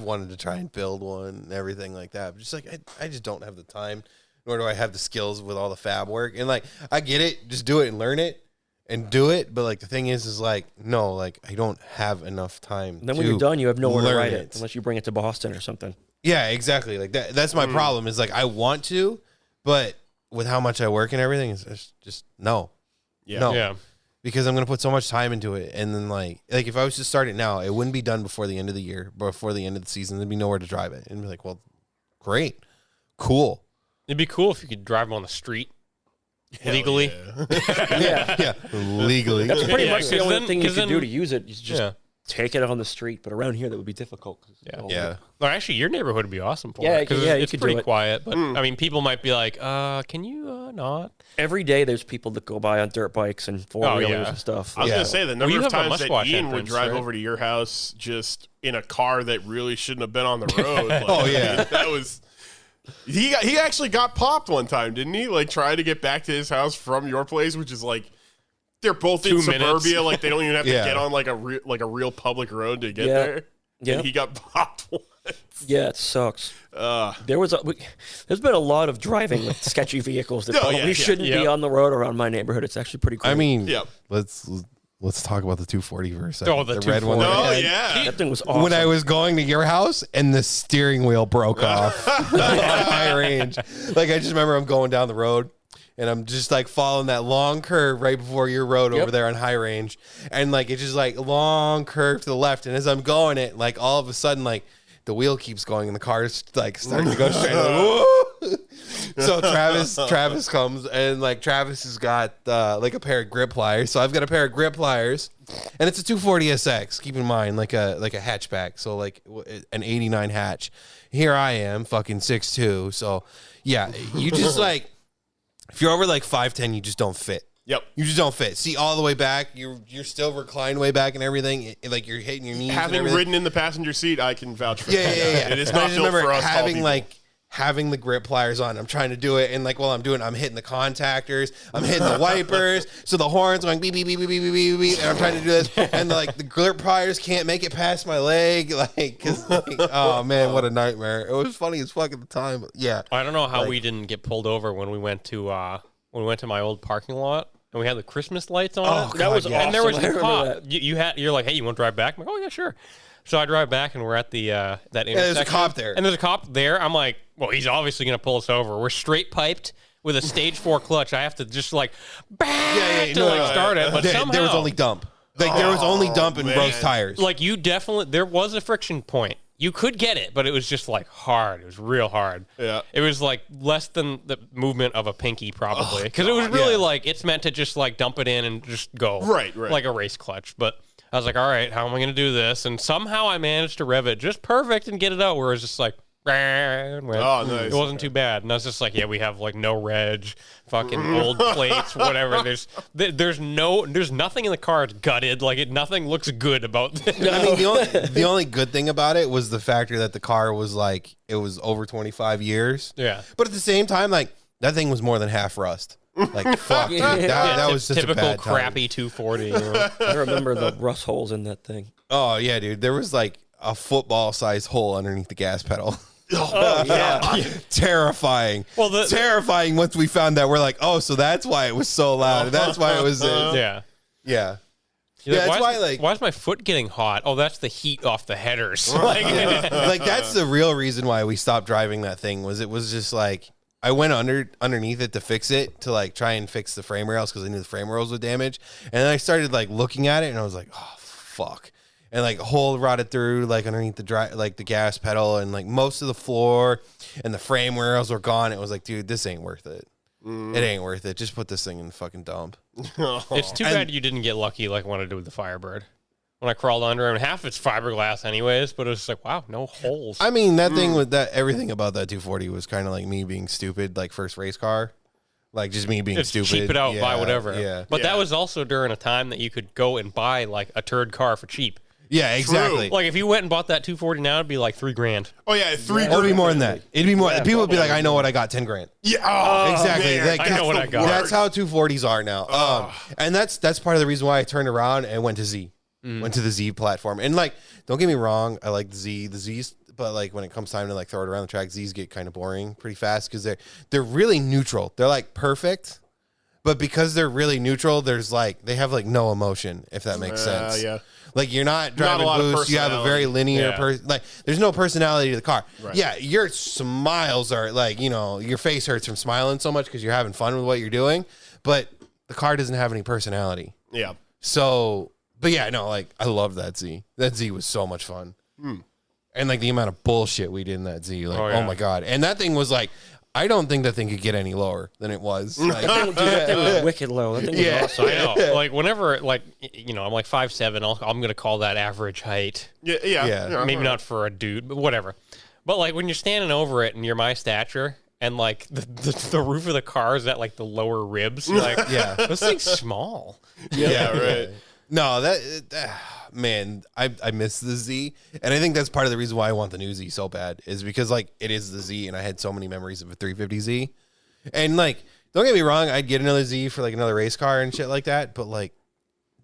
S2: wanted to try and build one and everything like that. But just like I just don't have the time, nor do I have the skills with all the fab work. And like I get it, just do it and learn it and do it. But like the thing is like no, like I don't have enough time.
S3: And then when you're done, you have nowhere to ride it unless you bring it to Boston or something.
S2: Yeah, exactly. Like that's my problem. Is like I want to. But with how much I work and everything, it's just no.
S4: Yeah.
S2: No.
S1: Yeah.
S2: Because I'm going to put so much time into it. And then like if I was to start it now, it wouldn't be done before the end of the year, before the end of the season. There'd be nowhere to drive it. And be like, well, great. Cool.
S1: It'd be cool if you could drive them on the street legally.
S3: Yeah.
S2: Yeah. Legally.
S3: That's pretty much the only thing you can do to use it. You just take it on the street, but around here that would be difficult.
S2: Yeah.
S1: No, actually, your neighborhood would be awesome for
S3: Yeah,
S1: it because
S3: yeah, you
S1: it's
S3: could
S1: pretty
S3: do it.
S1: quiet. But I mean, people might be like, "Can you not?"
S3: Every day there's people that go by on dirt bikes and four-wheelers
S1: yeah.
S3: and stuff.
S4: I was
S2: Yeah.
S4: gonna say the
S1: Well,
S4: number
S1: you
S4: of
S1: have a
S4: times that
S1: Musquash
S4: Ian would
S1: entrance,
S4: drive
S1: right?
S4: over to your house just in a car that really shouldn't have been on the road. Like,
S2: Oh, yeah.
S4: that was. He actually got popped one time, didn't he? Like trying to get back to his house from your place, which is like they're both in
S1: 2 minutes.
S4: suburbia. Like they don't even have to
S2: Yeah.
S4: get on like a real public road to get
S3: Yeah.
S4: there.
S3: Yeah.
S4: And he got popped once.
S3: Yeah, it sucks. There's been a lot of driving with sketchy vehicles that
S4: Oh,
S3: probably
S4: yeah, yeah,
S3: shouldn't be
S1: yeah.
S3: on the road around my neighborhood. It's actually pretty cool.
S2: I mean,
S4: Yep.
S2: let's talk about the 240 for a second.
S1: Oh, the
S2: red one.
S1: 240.
S2: that I
S4: Oh
S2: had.
S4: yeah.
S3: that thing was awesome.
S2: When I was going to your house and the steering wheel broke off on high range. Like, I just remember I'm going down the road and I'm just like following that long curve right before your road over there on high range. And like, it's just like long curve to the left. And as I'm going it, like all of a sudden, like the wheel keeps going and the car's like starting to go straight. Like, whoa! So Travis comes and like Travis has got like a pair of grip pliers. So I've got a pair of grip pliers and it's a 240 SX. Keep in mind, like a hatchback. So like an 89 hatch. Here I am, fucking 6'2". So yeah, you just like, if you're over like 5'10", you just don't fit.
S4: Yep.
S2: You just don't fit. See, all the way back, you're still reclined way back and everything. Like you're hitting your knees. and
S4: Having
S2: everything.
S4: ridden in the passenger seat, I can vouch for
S2: Yeah.
S4: that. It is
S2: But I
S4: not
S2: just
S4: built
S2: remember
S4: for us tall people.
S2: having the grip pliers on. I'm trying to do it, and like while I'm doing it, I'm hitting the contactors, I'm hitting the wipers, so the horn's going beep beep beep beep beep beep beep, beep, and I'm trying to do this, and like the grip pliers can't make it past my leg, like, cause like, oh man, what a nightmare. It was funny as fuck at the time, but yeah.
S1: I don't know how
S2: Like-
S1: we didn't get pulled over when we went to my old parking lot and we had the Christmas lights on.
S2: Oh,
S1: it.
S3: that was
S2: God,
S3: awesome.
S1: And there was
S3: I
S1: the
S3: remember
S1: cop.
S3: that.
S1: You're like, hey, you want to drive back? I'm like, oh yeah, sure. So I drive back and we're at the that intersection.
S2: there's a cop there.
S1: And there's a cop there. I'm like, well, he's obviously gonna pull us over. We're straight piped with a stage 4 clutch. I have to just like start it. But somehow
S2: there was only dump. Like there was only dump and
S4: man.
S2: roast tires.
S1: like there was a friction point. You could get it, but it was just like hard. It was real hard.
S4: Yeah.
S1: It was like less than the movement of a pinky probably. Because it was really
S2: Yeah.
S1: like it's meant to just like dump it in and just go.
S4: Right.
S1: Like a race clutch. But I was like, all right, how am I going to do this? And somehow I managed to rev it just perfect and get it out where it was just like, and went.
S4: Oh, nice.
S1: It wasn't too bad. And I was just like, yeah, we have like no reg, fucking old plates, whatever. There's nothing in the car. It's gutted. Like nothing looks good about this.
S2: I mean, the only good thing about it was the factor that the car was like, it was over 25 years.
S1: Yeah.
S2: But at the same time, like, that thing was more than half rust. Like, fuck, dude. That was just a
S1: typical
S2: bad time.
S1: crappy 240. You know?
S3: I remember the rust holes in that thing.
S2: Oh, yeah, dude. There was like a football-sized hole underneath the gas pedal.
S3: Oh, yeah.
S2: Terrifying.
S1: Well,
S2: Terrifying once we found that. We're like, oh, so that's why it was so loud. That's why it was...
S1: yeah.
S2: yeah.
S1: You're
S2: Yeah,
S1: like,
S2: that's why, like...
S1: why is my foot getting hot? Oh, that's the heat off the headers. Like,
S2: Like, that's the real reason why we stopped driving that thing, was it was just like... I went underneath it to fix it, to like try and fix the frame rails because I knew the frame rails were damaged. And then I started like looking at it and I was like, oh, fuck. And like a hole rotted through like underneath the gas pedal, and like most of the floor and the frame rails were gone. It was like, dude, this ain't worth it. It ain't worth it. Just put this thing in the fucking dump.
S1: it's too bad you didn't get lucky like what I did with the Firebird. When I crawled under him, half it's fiberglass anyways, but it was just like, wow, no holes.
S2: I mean, that thing with that, everything about that 240 was kind of like me being stupid, like first race car. Like just me being
S1: It's
S2: stupid.
S1: cheap it out,
S2: Yeah,
S1: buy whatever.
S2: Yeah.
S1: But
S4: Yeah.
S1: that was also during a time that you could go and buy like a turd car for cheap.
S2: Yeah, exactly.
S1: Like if you went and bought that 240 now, it'd be like $3,000.
S4: Oh yeah, three.
S2: It would be more than that. It'd be more. People would be like, I know what I got, 10 grand.
S4: Yeah. Oh,
S2: Exactly.
S4: man.
S2: Like,
S1: I know what I got.
S2: That's how 240s are now. And that's part of the reason why I turned around and went to Z. Went to the Z platform. And like, don't get me wrong, I like the Z. The Z's, but like when it comes time to like throw it around the track, Z's get kind of boring pretty fast because they're really neutral. They're like perfect, but because they're really neutral, there's like they have like no emotion, if that makes sense.
S4: Yeah.
S2: Like you're not
S4: Not a
S2: driving
S4: lot of
S2: boost. You have a very linear
S1: Yeah.
S2: like there's no personality to the car.
S4: Right.
S2: Yeah, your smiles are like, you know, your face hurts from smiling so much because you're having fun with what you're doing, but the car doesn't have any personality.
S4: Yeah.
S2: So, but yeah, no, like I love that Z. That Z was so much fun. And like the amount of bullshit we did in that Z, like,
S1: Oh,
S2: oh
S1: yeah.
S2: my God. And that thing was like, I don't think that thing could get any lower than it was. Like,
S3: Dude, that thing was wicked low. That thing was awesome.
S1: I know. Like whenever, like I'm like 5'7", I'm gonna call that average height.
S4: Yeah.
S1: Maybe not for a dude, but whatever. But like when you're standing over it and you're my stature, and like the roof of the car is at like the lower ribs, you're like,
S2: yeah.
S1: this thing's small.
S4: Yeah, right.
S2: No, man, I miss the Z, and I think that's part of the reason why I want the new Z so bad is because like it is the Z, and I had so many memories of a 350Z, and like don't get me wrong, I'd get another Z for like another race car and shit like that, but like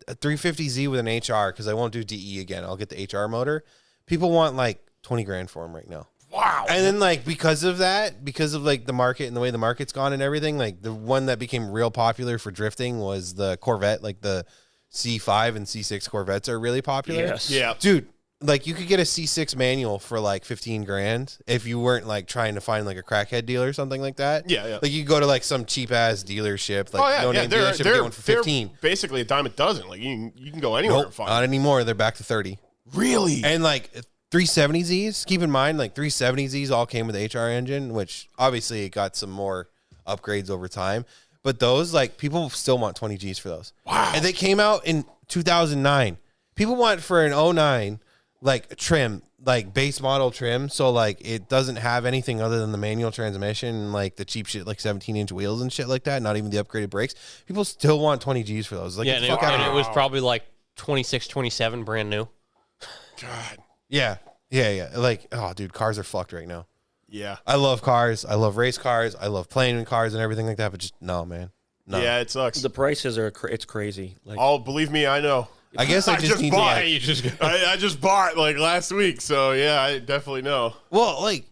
S2: a 350Z with an HR because I won't do DE again. I'll get the HR motor. People want like 20 grand for them right now.
S4: Wow.
S2: And then like because of that, because of like the market and the way the market's gone and everything, like the one that became real popular for drifting was the Corvette, like the C5 and C6 Corvettes are really popular.
S3: Yes.
S4: Yeah.
S2: Dude, like you could get a C6 manual for like 15 grand if you weren't like trying to find like a crackhead dealer or something like that.
S4: Yeah.
S2: Like you go to like some cheap ass dealership, like no name dealership, and get one for 15.
S4: Basically a dime a dozen. Like you can go anywhere and
S2: Nope,
S4: find.
S2: not anymore. They're back to 30.
S4: Really?
S2: And like 370Zs, keep in mind, like 370Zs all came with HR engine, which obviously it got some more upgrades over time. But those, like, people still want 20 Gs for those.
S4: Wow.
S2: And they came out in 2009. People want for an 09, like, trim, like, base model trim. So, like, it doesn't have anything other than the manual transmission and, like, the cheap shit, like 17-inch wheels and shit like that, not even the upgraded brakes. People still want 20 Gs for those. Like,
S1: Yeah,
S2: get the fuck out of
S1: and
S2: here.
S1: it was probably like 26, 27 brand new.
S4: God.
S2: Yeah. Like, oh, dude, cars are fucked right now.
S4: Yeah.
S2: I love cars. I love race cars. I love playing in cars and everything like that. But just no, man. No.
S4: Yeah, it sucks.
S3: The prices are it's crazy. Like,
S4: Oh, believe me, I know.
S2: I guess I just need to.
S4: bought.
S2: Like,
S1: You just
S4: I just bought like last week, so yeah, I definitely know.
S2: well, like,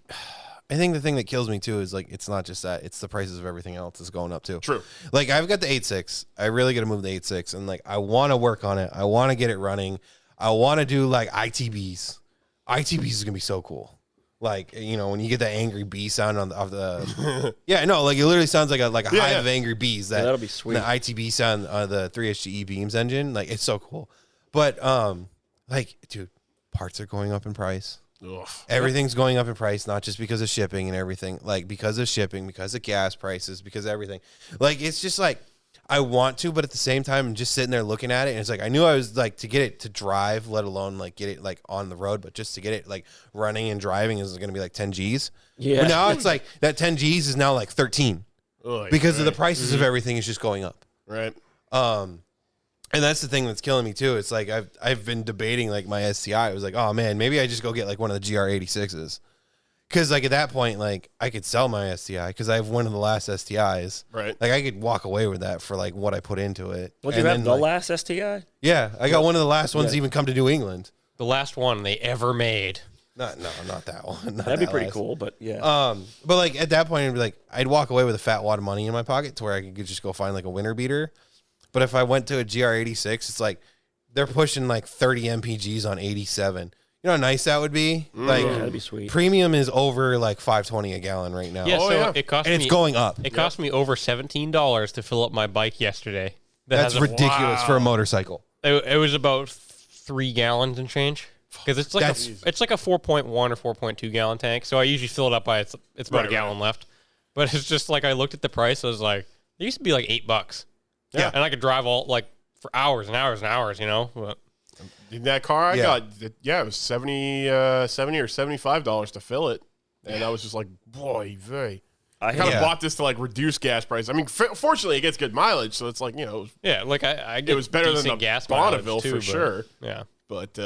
S2: I think the thing that kills me too is like it's not just that; it's the prices of everything else is going up too.
S4: True.
S2: Like I've got the 8.6. I really got to move the 8.6, and like I want to work on it. I want to get it running. I want to do like ITBs. ITBs is gonna be so cool. Like, you know, when you get that angry bee sound of the yeah, no, like it literally sounds like a hive of angry bees.
S3: that'll be sweet.
S2: The ITB sound the 3HGE beams engine, like it's so cool. But like, dude, parts are going up in price.
S4: Ugh.
S2: Everything's going up in price, not just because of shipping and everything, like because of shipping, because of gas prices, because of everything. Like it's just like I want to, but at the same time, I'm just sitting there looking at it, and it's like I knew I was like to get it to drive, let alone like get it like on the road, but just to get it like running and driving is going to be like 10 Gs.
S3: Yeah.
S2: But now it's like that 10 Gs is now like 13
S4: Ugh,
S2: because of the
S4: right.
S2: prices of everything is just going up.
S4: Right.
S2: And that's the thing that's killing me too. It's like I've been debating like my STI. I was like, oh man, maybe I just go get like one of the GR86s. Because like at that point, like I could sell my STI because I have one of the last STIs.
S4: Right.
S2: Like I could walk away with that for like what I put into it.
S3: Would you
S2: And
S3: have
S2: then,
S3: the
S2: like,
S3: last STI?
S2: Yeah, I got one of the last ones to even come to New England.
S1: the last one they ever made.
S2: Not that one. Not
S3: That'd be
S2: that
S3: pretty
S2: last.
S3: cool, but yeah.
S2: But like at that point, it'd be like I'd walk away with a fat wad of money in my pocket to where I could just go find like a winter beater. But if I went to a GR86, it's like they're pushing like 30 MPGs on 87. You know how nice that would be? Like
S3: Yeah, that'd be sweet.
S2: premium is over like $5.20 a gallon right now.
S1: Yeah,
S4: Oh,
S1: so
S4: yeah.
S1: it cost
S2: And
S1: me
S2: it's going up.
S1: It cost me over $17 to fill up my bike yesterday.
S2: That's
S1: has a-
S2: ridiculous for a motorcycle.
S1: It was about 3 gallons and change because it's like
S2: That's-
S1: it's like a 4.1 or 4.2 gallon tank. So I usually fill it up by it's about
S4: Right,
S1: a gallon left. But it's just like I looked at the price. I was like, it used to be like $8.
S2: Yeah.
S1: and I could drive all like for hours and hours and hours. You know. But,
S4: In that car I
S2: Yeah.
S4: got, it was $70 or $75 to fill it, and I was just like, boy, vey. I kind of
S2: Yeah.
S4: bought this to like reduce gas price. I mean, fortunately, it gets good mileage, so it's like
S1: yeah, like I get
S4: it was better than
S1: decent
S4: the
S1: gas mileage
S4: Bonneville
S1: too,
S4: for
S1: but-
S4: sure.
S1: Yeah.
S4: But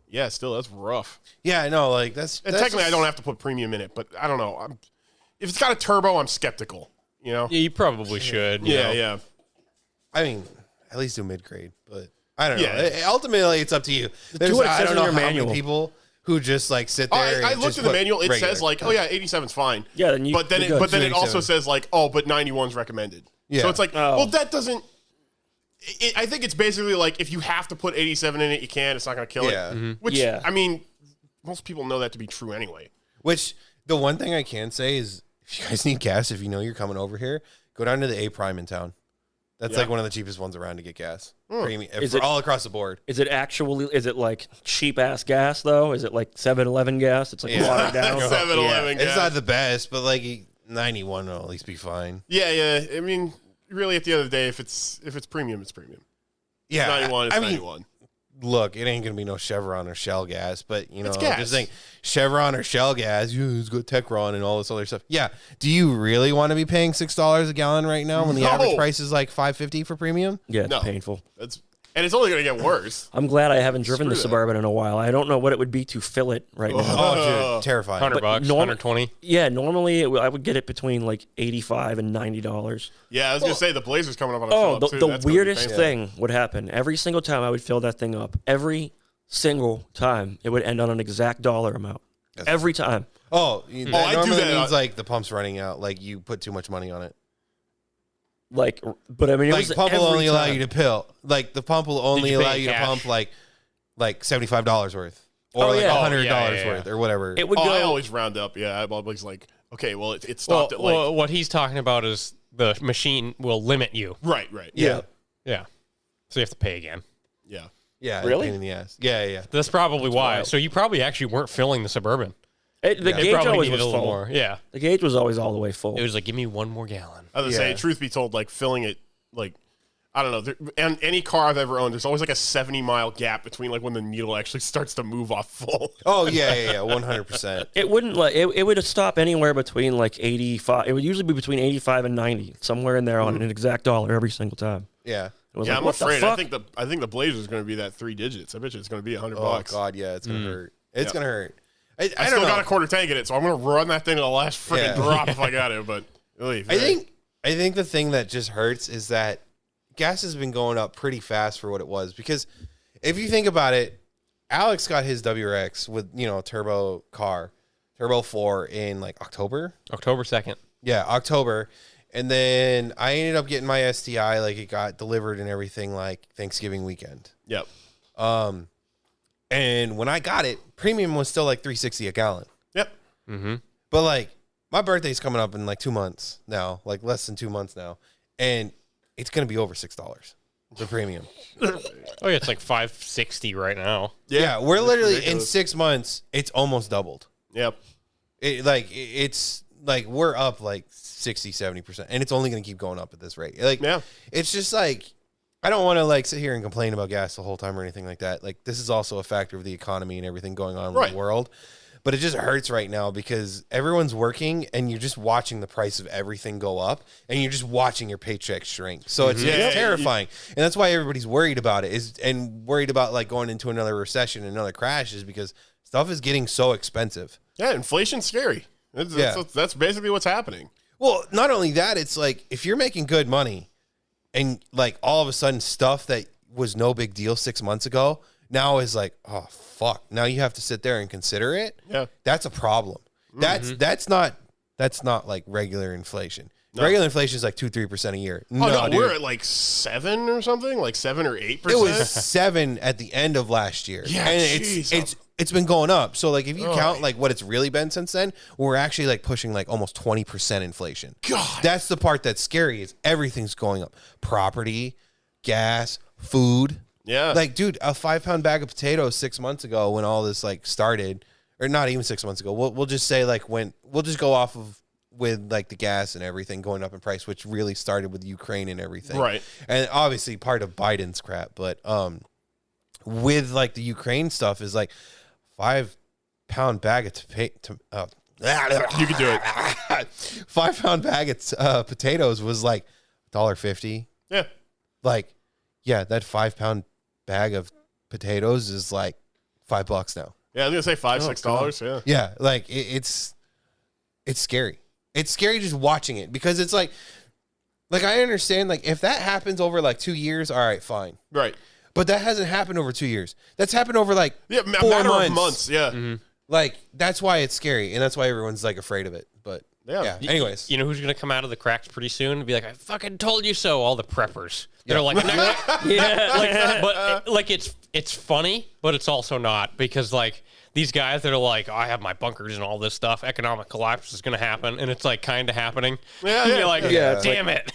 S4: yeah, still that's rough.
S2: Yeah, I know. Like that's
S4: And technically, I don't have to put premium in it, but I don't know. If it's got a turbo, I'm skeptical. You know?
S1: Yeah, you probably should. you know.
S4: Yeah.
S2: I mean, at least do mid grade, but I don't know.
S4: Yeah.
S2: Ultimately, it's up to you. There's,
S3: what it
S2: I
S3: says
S2: don't
S3: in
S2: know
S3: your
S2: how
S3: manual.
S2: many people who just like sit
S4: Oh,
S2: there.
S4: I
S2: and
S4: looked
S2: just
S4: at the
S2: put
S4: manual. It
S2: regular.
S4: says like, oh yeah, 87's fine.
S3: Yeah, then
S4: but then
S3: you're good.
S4: it also
S2: 87.
S4: says like, oh, but 91's recommended.
S2: Yeah.
S4: So it's like,
S3: Oh.
S4: well, that doesn't. I think it's basically like if you have to put 87 in it, you can. It's not going to kill
S2: Yeah.
S4: it. Which
S3: Yeah.
S4: I mean, most people know that to be true anyway.
S2: Which the one thing I can say is, if you guys need gas, if you know you're coming over here, go down to the A Prime in town. That's
S4: Yeah.
S2: like one of the cheapest ones around to get gas. Premium,
S3: Is
S2: for
S3: it-
S2: all across the board.
S3: Is it like cheap ass gas though? Is it like 7-Eleven gas? It's like
S2: Yeah.
S3: watered down.
S4: 7-Eleven
S2: It's
S4: gas.
S2: not the best, but like 91 will at least be fine.
S4: Yeah. I mean, really, at the end of the day, if it's premium, it's premium.
S2: Yeah,
S4: 91, it's
S2: I mean,
S4: 91.
S2: Look, it ain't gonna be no Chevron or Shell gas, but you know,
S4: It's gas.
S2: just think Chevron or Shell gas, it's got Techron and all this other stuff. Yeah, do you really want to be paying $6 a gallon right now when the average price is like $5.50 for premium?
S3: Yeah, it's
S4: No.
S3: painful.
S4: And it's only going to get worse.
S3: I'm glad I haven't driven the
S4: Screw that.
S3: Suburban in a while. I don't know what it would be to fill it right now.
S2: Oh, dude, terrifying.
S1: $100, 120.
S3: Yeah, normally I would get it between like $85 and $90.
S4: Yeah, I was going to say the Blazer's coming up on a
S3: Oh,
S4: fill-up, too.
S3: the
S4: That's gonna be
S3: weirdest
S4: painful.
S3: thing would happen. Every single time I would fill that thing up, every single time it would end on an exact dollar amount. Every time.
S2: Oh,
S4: I do
S2: normally
S4: that.
S2: means like the pump's running out, like you put too much money on it.
S3: Like, but I mean, it
S2: Like
S3: was
S2: pump will
S3: every
S2: only allow
S3: time.
S2: you to pill. Like the pump will only
S1: you pay
S2: allow you to
S1: cash?
S2: pump like $75 worth or
S3: Oh,
S2: like
S3: yeah.
S2: $100
S1: yeah.
S2: worth or whatever.
S3: It would
S4: Oh,
S3: go.
S4: I always round up. Yeah, I'm always like, okay, well, it
S1: Well,
S4: stopped at like...
S1: what he's talking about is the machine will limit you.
S4: Right.
S2: yeah.
S1: Yeah. So you have to pay again.
S4: Yeah.
S2: Yeah.
S3: Really?
S2: Pain in the ass. Yeah.
S1: That's probably why.
S3: wild.
S1: So you probably actually weren't filling the Suburban.
S3: The
S1: It
S3: gauge
S1: probably
S3: always
S1: needed
S3: was
S1: a little
S3: full.
S1: more. Yeah.
S3: The gauge was always all the way full.
S1: It was like, give me one more gallon.
S4: I was gonna
S2: Yeah.
S4: say, truth be told, like filling it, like I don't know, and any car I've ever owned, there's always like a 70-mile gap between like when the needle actually starts to move off full.
S2: Oh yeah. 100%.
S3: It wouldn't like it would stop anywhere between like 85. It would usually be between 85 and 90, somewhere in there on an exact dollar every single time.
S2: Yeah.
S3: It was
S4: Yeah,
S3: like,
S4: I'm
S3: what the
S4: afraid.
S3: fuck?
S4: I think the Blazer is going to be that 3 digits. I bet you it's going to be $100.
S2: Oh god, yeah, it's gonna hurt. It's gonna hurt. I
S4: I
S2: don't
S4: still
S2: know.
S4: got a quarter tank in it, so I'm going to run that thing to the last freaking
S2: Yeah.
S4: drop if I got it. But really,
S2: I think the thing that just hurts is that gas has been going up pretty fast for what it was. Because if you think about it, Alex got his WRX with turbo 4 in like October.
S1: October 2nd.
S2: Yeah, October. And then I ended up getting my STI, like it got delivered and everything like Thanksgiving weekend.
S4: Yep.
S2: And when I got it, premium was still like $3.60 a gallon.
S4: Yep.
S2: But like my birthday's coming up in like 2 months now, like less than 2 months now, and it's gonna be over $6. The premium.
S1: Oh, yeah, it's like $5.60 right now.
S2: Yeah, we're literally in
S4: ridiculous.
S2: 6 months. It's almost doubled.
S4: Yep.
S2: It's like we're up like 60-70%, and it's only gonna keep going up at this rate. Like,
S4: Yeah.
S2: it's just like I don't want to like sit here and complain about gas the whole time or anything like that. Like this is also a factor of the economy and everything going on in
S4: Right.
S2: the world. But it just hurts right now because everyone's working and you're just watching the price of everything go up and you're just watching your paycheck shrink. So it's
S4: Yeah,
S2: terrifying. And that's why everybody's worried about it and worried about like going into another recession, another crash is because stuff is getting so expensive.
S4: Yeah, inflation's scary. That's basically what's happening.
S2: Well, not only that, it's like if you're making good money and like all of a sudden stuff that was no big deal 6 months ago now is like, oh fuck. Now you have to sit there and consider it.
S4: Yeah.
S2: That's a problem. That's not like regular inflation. Regular inflation is like 2-3% a year.
S4: Oh no,
S2: dude.
S4: we're at like 7 or something, like 7 or 8%.
S2: It was 7 at the end of last year.
S4: Yeah,
S2: and
S4: jeez.
S2: it's been going up. So like if you count like what it's really been since then, we're actually like pushing like almost 20% inflation.
S4: God.
S2: That's the part that's scary is everything's going up. Property, gas, food.
S4: Yeah.
S2: Like, dude, a 5-pound bag of potatoes 6 months ago when all this like started, or not even 6 months ago. We'll just say like we'll just go off of with like the gas and everything going up in price, which really started with Ukraine and everything.
S4: Right.
S2: And obviously part of Biden's crap, but with like the Ukraine stuff is like 5-pound bag of
S4: You could do it.
S2: 5-pound bag of potatoes was like $1.50.
S4: Yeah.
S2: Like, yeah, that 5-pound bag of potatoes is like $5 now.
S4: Yeah, I'm gonna say $5-6. Yeah.
S2: Yeah, like it's scary. It's scary just watching it because it's like I understand like if that happens over like 2 years, all right, fine.
S4: Right.
S2: But that hasn't happened over 2 years. That's happened over like
S4: Yeah,
S2: 4
S4: matter
S2: months.
S4: of months. Yeah.
S2: Like that's why it's scary, and that's why everyone's like afraid of it. But
S4: Yeah.
S2: Anyways,
S1: You know who's going to come out of the cracks pretty soon and be like, I fucking told you so. All the preppers. They're like, but like it's funny, but it's also not because like these guys that are like, I have my bunkers and all this stuff. Economic collapse is going to happen, and it's like kind of happening.
S4: Yeah,
S1: And
S4: yeah.
S1: you're like,
S3: Yeah, it's
S1: damn it.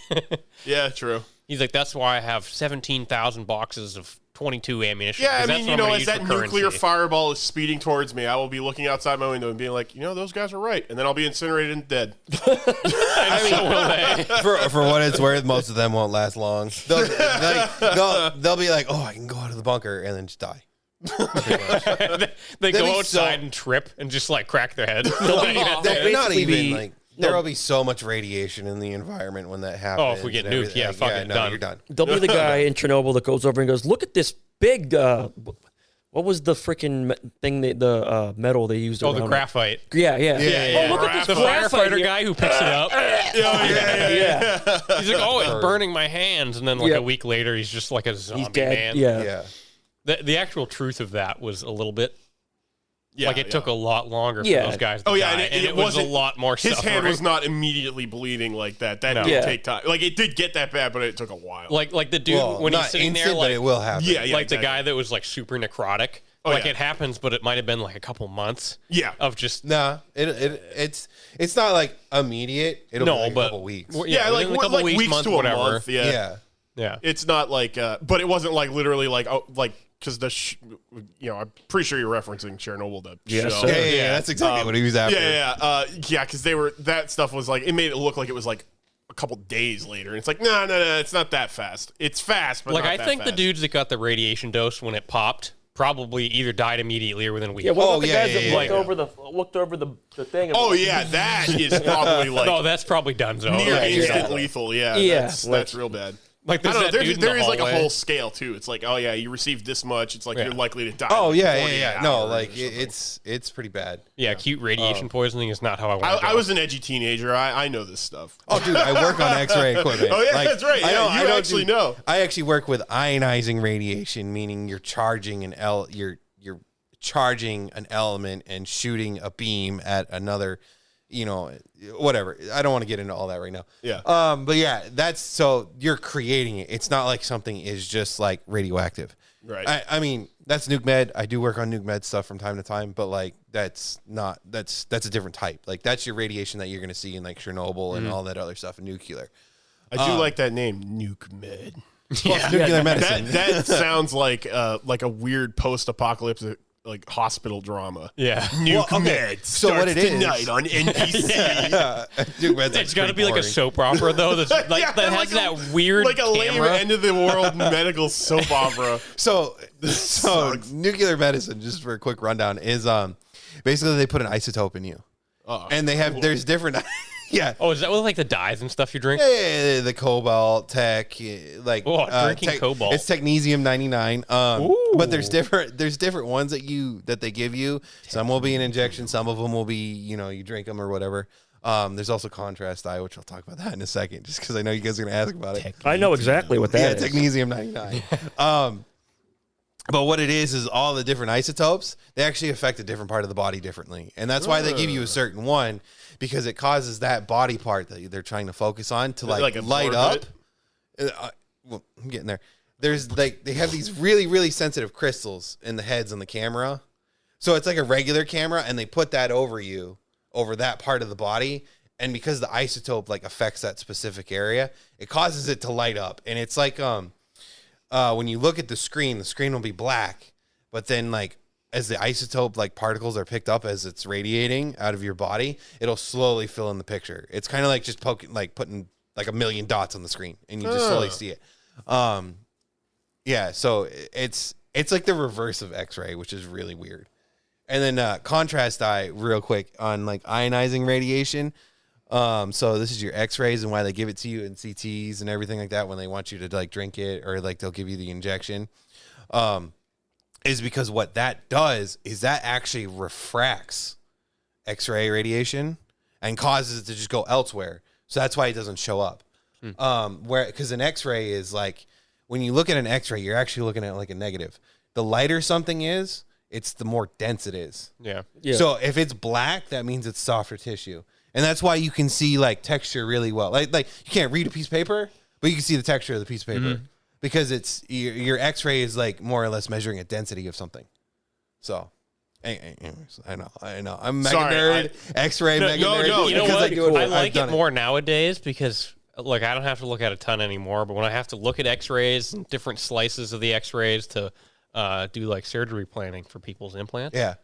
S4: Yeah, true.
S1: He's like, that's why I have 17,000 boxes of 22 ammunition.
S4: Yeah,
S1: 'cause
S4: I
S1: that's
S4: mean,
S1: what
S4: you
S1: I'm
S4: know,
S1: gonna
S4: as
S1: use
S4: that
S1: for
S4: nuclear
S1: currency.
S4: fireball is speeding towards me, I will be looking outside my window and being like, those guys are right. And then I'll be incinerated and dead.
S1: I mean, so will they.
S2: For what it's worth, most of them won't last long. They'll be like, oh, I can go out of the bunker and then just die.
S1: They
S2: They'll
S1: go
S2: be
S1: outside
S2: so-
S1: and trip and just like crack their head.
S2: They're not
S3: basically
S2: even
S3: be-
S2: like. There will be so much radiation in the environment when that happens.
S1: Oh, if we get
S2: and
S1: nuked,
S2: everything.
S1: yeah,
S2: Like,
S1: fuck it,
S2: no,
S1: done.
S2: You're done.
S3: There'll be the guy in Chernobyl that goes over and goes, "Look at this big. What was the freaking thing? The metal they used?
S1: Oh, the
S3: around it?"
S1: graphite.
S3: Yeah.
S1: Yeah.
S3: Oh, look at
S1: The
S3: this graphite
S1: firefighter
S3: here.
S1: guy who picks it up.
S3: Yeah.
S1: He's like, oh, it's burning my hands. And then like
S3: Yep.
S1: a week later, he's just like a zombie
S3: He's dead.
S1: man.
S3: Yeah.
S2: Yeah.
S1: The actual truth of that was a little bit,
S4: Yeah,
S1: like it took a lot longer for
S3: Yeah.
S1: those guys to
S4: Oh, yeah,
S1: die.
S4: and
S1: And
S4: it
S1: it was a
S4: wasn't-
S1: lot more
S4: His
S1: suffering.
S4: hand was not immediately bleeding like that. That
S1: No.
S4: did
S3: Yeah.
S4: take time. Like, it did get that bad, but it took a while.
S1: like the dude
S2: Well,
S1: when he's
S2: not
S1: sitting
S2: instant,
S1: there,
S2: but
S1: like,
S2: it will happen.
S4: yeah,
S1: like
S4: exactly.
S1: the guy that was like super necrotic.
S4: Oh,
S1: Like
S4: yeah.
S1: it happens, but it might have been like a couple months.
S4: Yeah.
S1: Of just
S2: Nah, it's not like immediate. It'll be
S1: no,
S2: like
S1: but
S2: a couple weeks.
S1: well,
S4: Yeah, like,
S1: within a couple
S4: like weeks
S1: month,
S4: to a
S1: whatever.
S4: month. Yeah.
S2: Yeah.
S1: Yeah.
S4: It's not like, but it wasn't like literally like, because I'm pretty sure you're referencing Chernobyl, the
S3: Yes,
S4: show.
S3: sir.
S2: Yeah, that's exactly what he was after.
S4: Yeah, because that stuff was like, it made it look like it was like a couple days later. And it's like, no, it's not that fast. It's fast, but
S1: Like
S4: not
S1: I
S4: that
S1: think the
S4: fast.
S1: dudes that got the radiation dose when it popped probably either died immediately or within a week.
S3: Yeah. What about the
S2: yeah,
S3: guys
S2: yeah,
S3: that
S2: yeah.
S3: looked over the thing? And
S4: Oh yeah, that is probably like
S1: No, that's probably done. So
S4: near
S3: Right,
S4: instant
S3: yeah.
S4: lethal. Yeah,
S3: Yeah,
S4: that's
S3: like-
S4: real bad.
S1: like
S4: I
S1: there's
S4: don't know.
S1: that dude in the
S4: There is like a
S1: hallway.
S4: whole scale too. It's like, oh yeah, you received this much. It's like
S1: Yeah.
S4: you're likely to die.
S2: Oh
S4: in
S2: yeah,
S4: 48
S2: yeah. No,
S4: hours
S2: like
S4: or something.
S2: it's pretty bad.
S1: Yeah, acute radiation poisoning is not how I want to
S4: I was an edgy teenager. I know this stuff.
S2: Oh, dude, I work on X-ray equipment.
S4: Oh, yeah,
S2: Like,
S4: that's right.
S2: I
S4: Yeah,
S2: don't-
S4: you
S2: I don't
S4: actually
S2: do-
S4: know.
S2: I actually work with ionizing radiation, meaning you're charging you're charging an element and shooting a beam at another, whatever. I don't want to get into all that right now.
S4: Yeah.
S2: But yeah, that's so you're creating it. It's not like something is just like radioactive.
S4: Right.
S2: I mean, that's nuke med. I do work on nuke med stuff from time to time, but like that's a different type. Like that's your radiation that you're going to see in like Chernobyl and all that other stuff in nuclear.
S4: I do like that name, Nuke Med.
S2: Well, nuclear medicine.
S4: That sounds like a weird post-apocalyptic like hospital drama.
S1: Yeah.
S4: Nuke
S2: Well, okay,
S4: Med
S2: so what
S4: starts
S2: it is-
S4: tonight on NBC.
S2: Nuke med's
S1: It's got to
S2: pretty
S1: be like a
S2: boring.
S1: soap opera though. That's like
S4: Yeah,
S1: that has
S4: like
S1: that weird
S4: like a lame
S1: camera.
S4: end of the world medical soap opera.
S2: So
S4: sucks.
S2: nuclear medicine, just for a quick rundown, is basically they put an isotope in you, and they have there's different. Yeah.
S1: Oh, is that with like the dyes and stuff you drink?
S2: Yeah, the cobalt tech, like
S1: drinking cobalt.
S2: It's technesium 99. But there's different ones that they give you. Some will be an injection. Some of them will be you drink them or whatever. There's also contrast dye, which I'll talk about that in a second, just because I know you guys are gonna ask about it.
S3: I know exactly what that is.
S2: Technesium 99. But what it is all the different isotopes, they actually affect a different part of the body differently. And that's why they give you a certain one, because it causes that body part that they're trying to focus on to like light up.
S4: absorb
S2: Well, I'm getting there. There's like, they have these really, really sensitive crystals in the heads on the camera. So it's like a regular camera and they put that over you, over that part of the body. And because the isotope like affects that specific area, it causes it to light up. And it's like, when you look at the screen will be black, but then like as the isotope like particles are picked up as it's radiating out of your body, it'll slowly fill in the picture. It's kind of like just putting like a million dots on the screen and you just slowly see it. Yeah, so it's like the reverse of X-ray, which is really weird. And then contrast dye real quick on like ionizing radiation. So this is your X-rays and why they give it to you in CTs and everything like that when they want you to like drink it or like they'll give you the injection. Is because what that does is that actually refracts X-ray radiation and causes it to just go elsewhere. So that's why it doesn't show up. Because an X-ray is like, when you look at an X-ray, you're actually looking at like a negative. The lighter something is, it's the more dense it is.
S1: Yeah.
S3: Yeah.
S2: So if it's black, that means it's softer tissue. And that's why you can see like texture really well. Like you can't read a piece of paper, but you can see the texture of the piece of paper because it's your X-ray is like more or less measuring a density of something. So, anyways, I know. I'm mega
S4: Sorry,
S2: nerd, X-ray mega nerd.
S4: no,
S1: You know
S2: because
S1: what?
S2: I do it.
S1: I
S2: I've
S1: like
S2: done
S1: it more nowadays because like I don't have to look at a ton anymore, but when I have to look at X-rays and different slices of the X-rays to do like surgery planning for people's implants,
S2: Yeah.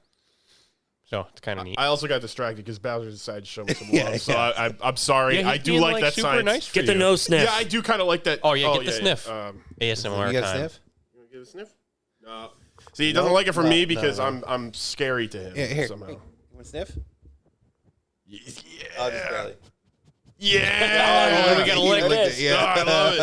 S1: so it's kind of neat.
S4: I also got distracted because Bowser decided to show me some love.
S2: Yeah,
S4: So
S2: yeah.
S4: I'm sorry.
S1: Yeah, he's
S4: I do
S1: being,
S4: like that
S1: super
S4: science.
S1: nice for
S3: Get the
S1: you.
S3: nose sniff.
S4: Yeah, I do kind of like that.
S1: Oh yeah, get the sniff. ASMR
S2: You got a
S1: time.
S2: sniff?
S4: You want to get a sniff? No. See, he doesn't like it from
S2: No,
S4: me
S2: no,
S4: because
S2: no.
S4: I'm scary to him
S2: Yeah, here.
S4: somehow.
S2: Hey, you want a sniff?
S4: Yeah.
S2: Oh, just barely.
S4: Yeah.
S1: we gotta
S2: You
S1: lick
S2: licked
S3: this.
S2: it, yeah.
S4: Oh, I love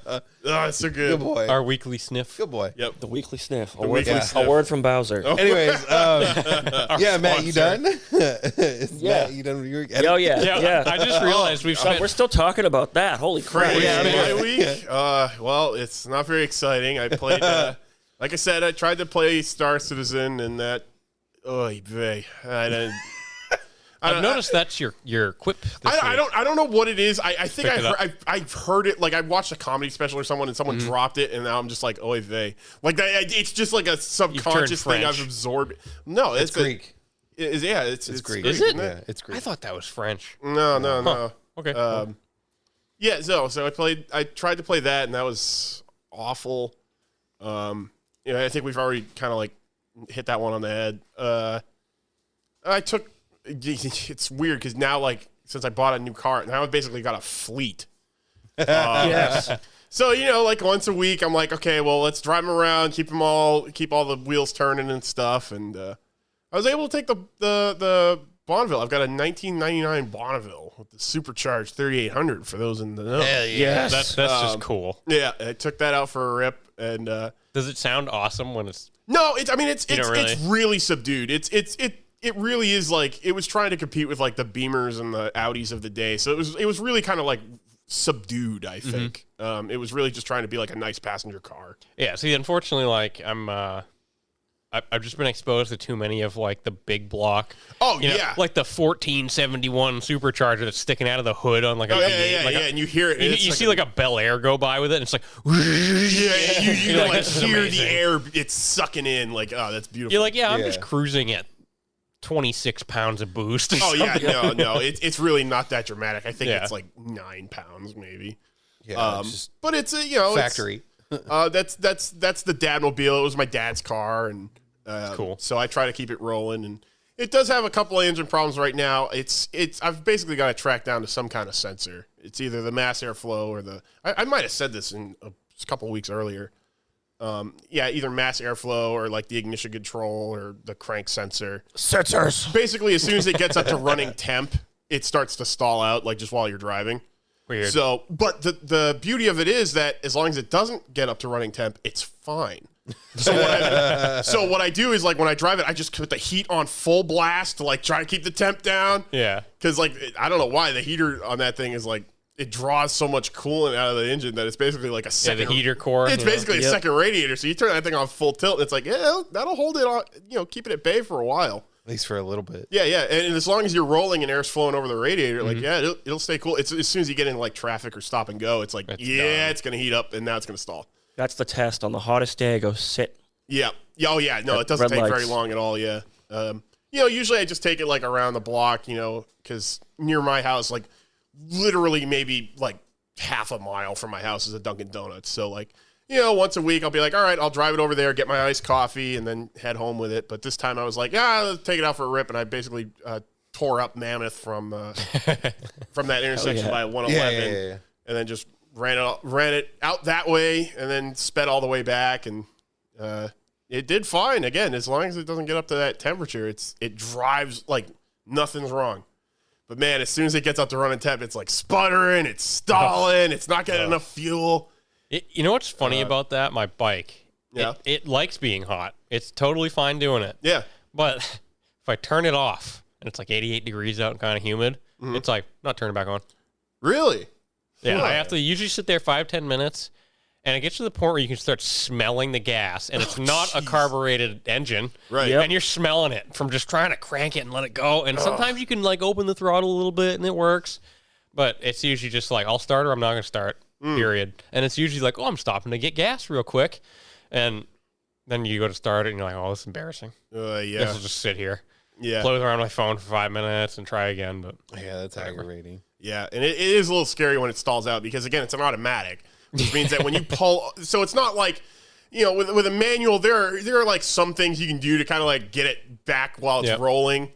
S4: it. Oh, it's so good.
S2: Good boy.
S1: Our weekly sniff.
S2: Good boy.
S4: Yep.
S3: The weekly sniff. A,
S4: The
S3: word,
S4: weekly
S3: from,
S4: sniff.
S3: a word from Bowser.
S2: Anyways, yeah, Matt, you
S4: sponsor.
S2: done?
S3: Yeah.
S2: Matt, you done with your edit?
S3: Oh, yeah.
S1: Yeah, I just realized we've spent.
S3: We're still talking about that. Holy crap.
S2: Yeah,
S4: My week? Well, it's not very exciting. I played, like I said, I tried to play Star Citizen, and that, oy vey.
S1: I've noticed that's your quip. This week.
S4: I don't know what it is. I think
S1: Pick it up.
S4: I've heard it. Like I watched a comedy special or someone, and someone dropped it, and now I'm just like, oy vey. Like that, it's just like a subconscious thing I've
S1: French.
S4: absorbed. No,
S2: It's Greek.
S4: It's
S2: Greek.
S1: Is it?
S2: Yeah, it's Greek.
S1: I thought that was French.
S4: No.
S1: Okay.
S4: Yeah, so I tried to play that, and that was awful. I think we've already kind of like hit that one on the head. It's weird because now, like, since I bought a new car, now I've basically got a fleet.
S3: Yes.
S4: So, like once a week, I'm like, okay, well, let's drive them around, keep all the wheels turning and stuff. And I was able to take the Bonneville. I've got a 1999 Bonneville with the supercharged 3800 for those in the know.
S2: Hell yeah.
S3: Yes.
S1: That's just cool.
S4: Yeah, I took that out for a rip, and
S1: Does it sound awesome when it's?
S4: no, it's
S1: don't
S4: it's really subdued. It really is like it was trying to compete with like the Beamers and the Audis of the day. So it was really kind of like subdued, I think. It was really just trying to be like a nice passenger car.
S1: Yeah. See, unfortunately, like I've just been exposed to too many of like the big block.
S4: Oh,
S1: you know,
S4: yeah.
S1: like the 1471 supercharger that's sticking out of the hood on like a
S4: Oh,
S1: V8.
S4: yeah,
S1: like
S4: and you hear it. and
S1: You,
S4: it's
S1: you see like a Bel Air go by with it, and it's like,
S4: you
S1: You're like,
S4: like
S1: this is
S4: hear the
S1: amazing.
S4: air, it's sucking in. Like, oh, that's beautiful.
S1: You're like, yeah, I'm
S2: Yeah.
S1: just cruising at 26 pounds of boost. Or
S4: oh yeah,
S1: something.
S4: no, it's really not that dramatic. I think
S1: Yeah.
S4: it's like 9 pounds maybe.
S2: Yeah, it's just
S4: But it's it's-
S2: factory.
S4: that's the Dadmobile. It was my dad's car, and
S1: Cool.
S4: So I try to keep it rolling, and it does have a couple of engine problems right now. I've basically got to track down to some kind of sensor. It's either the mass airflow or I might have said this in a couple of weeks earlier. Either mass airflow or like the ignition control or the crank sensor.
S3: Sensors.
S4: Basically, as soon as it gets up to running temp, it starts to stall out, like just while you're driving.
S1: Weird.
S4: So, but the beauty of it is that as long as it doesn't get up to running temp, it's fine. So what I do is like when I drive it, I just put the heat on full blast to like try to keep the temp down.
S1: Yeah.
S4: Because like I don't know why the heater on that thing is like it draws so much coolant out of the engine that it's basically like a
S1: Yeah,
S4: second
S1: the heater core.
S4: It's
S1: you know?
S4: basically a second radiator. So you turn that thing on full tilt, and it's like that'll hold it on, keep it at bay for a while.
S2: At least for a little bit.
S4: Yeah, and as long as you're rolling and air's flowing over the radiator, like
S1: Mm-hmm.
S4: it'll stay cool. It's as soon as you get into like traffic or stop and go, it's like
S1: It's done.
S4: it's gonna heat up and now it's gonna stall.
S3: That's the test. On the hottest day, go sit.
S4: Yeah. Oh yeah. No, it doesn't
S3: red
S4: take
S3: lights.
S4: very long at all. Yeah. Usually I just take it like around the block, because near my house, like literally maybe like half a mile from my house is a Dunkin' Donuts. So like, once a week I'll be like, all right, I'll drive it over there, get my iced coffee, and then head home with it. But this time I was like, let's take it out for a rip, and I basically tore up Mammoth from that intersection
S3: yeah.
S4: by 111,
S2: Yeah.
S4: and then just ran it out that way, and then sped all the way back, and it did fine. Again, as long as it doesn't get up to that temperature, it drives like nothing's wrong. But man, as soon as it gets up to running temp, it's like sputtering, it's stalling, it's not getting enough fuel.
S1: You know what's funny about that? My bike.
S4: Yeah.
S1: It likes being hot. It's totally fine doing it.
S4: Yeah.
S1: But if I turn it off and it's like 88 degrees out and kind of humid, it's like not turning back on.
S4: Really?
S1: Yeah,
S4: Huh.
S1: I have to usually sit there 5-10 minutes, and it gets to the point where you can start smelling the gas, and it's not a carbureted engine,
S4: Right.
S3: Yep.
S1: and you're smelling it from just trying to crank it and let it go. And sometimes you can like open the throttle a little bit, and it works, but it's usually just like I'll start or I'm not going to start. Period. And it's usually like, I'm stopping to get gas real quick, and then you go to start it, and you're like, this is embarrassing.
S4: Yeah.
S1: This will just sit here.
S4: Yeah.
S1: play around with my phone for 5 minutes and try again. But
S2: Yeah, that's aggravating.
S4: Yeah, and it is a little scary when it stalls out because, again, it's an automatic, which means that when you pull... So it's not like, with a manual, there are like some things you can do to kind of like get it back while it's rolling.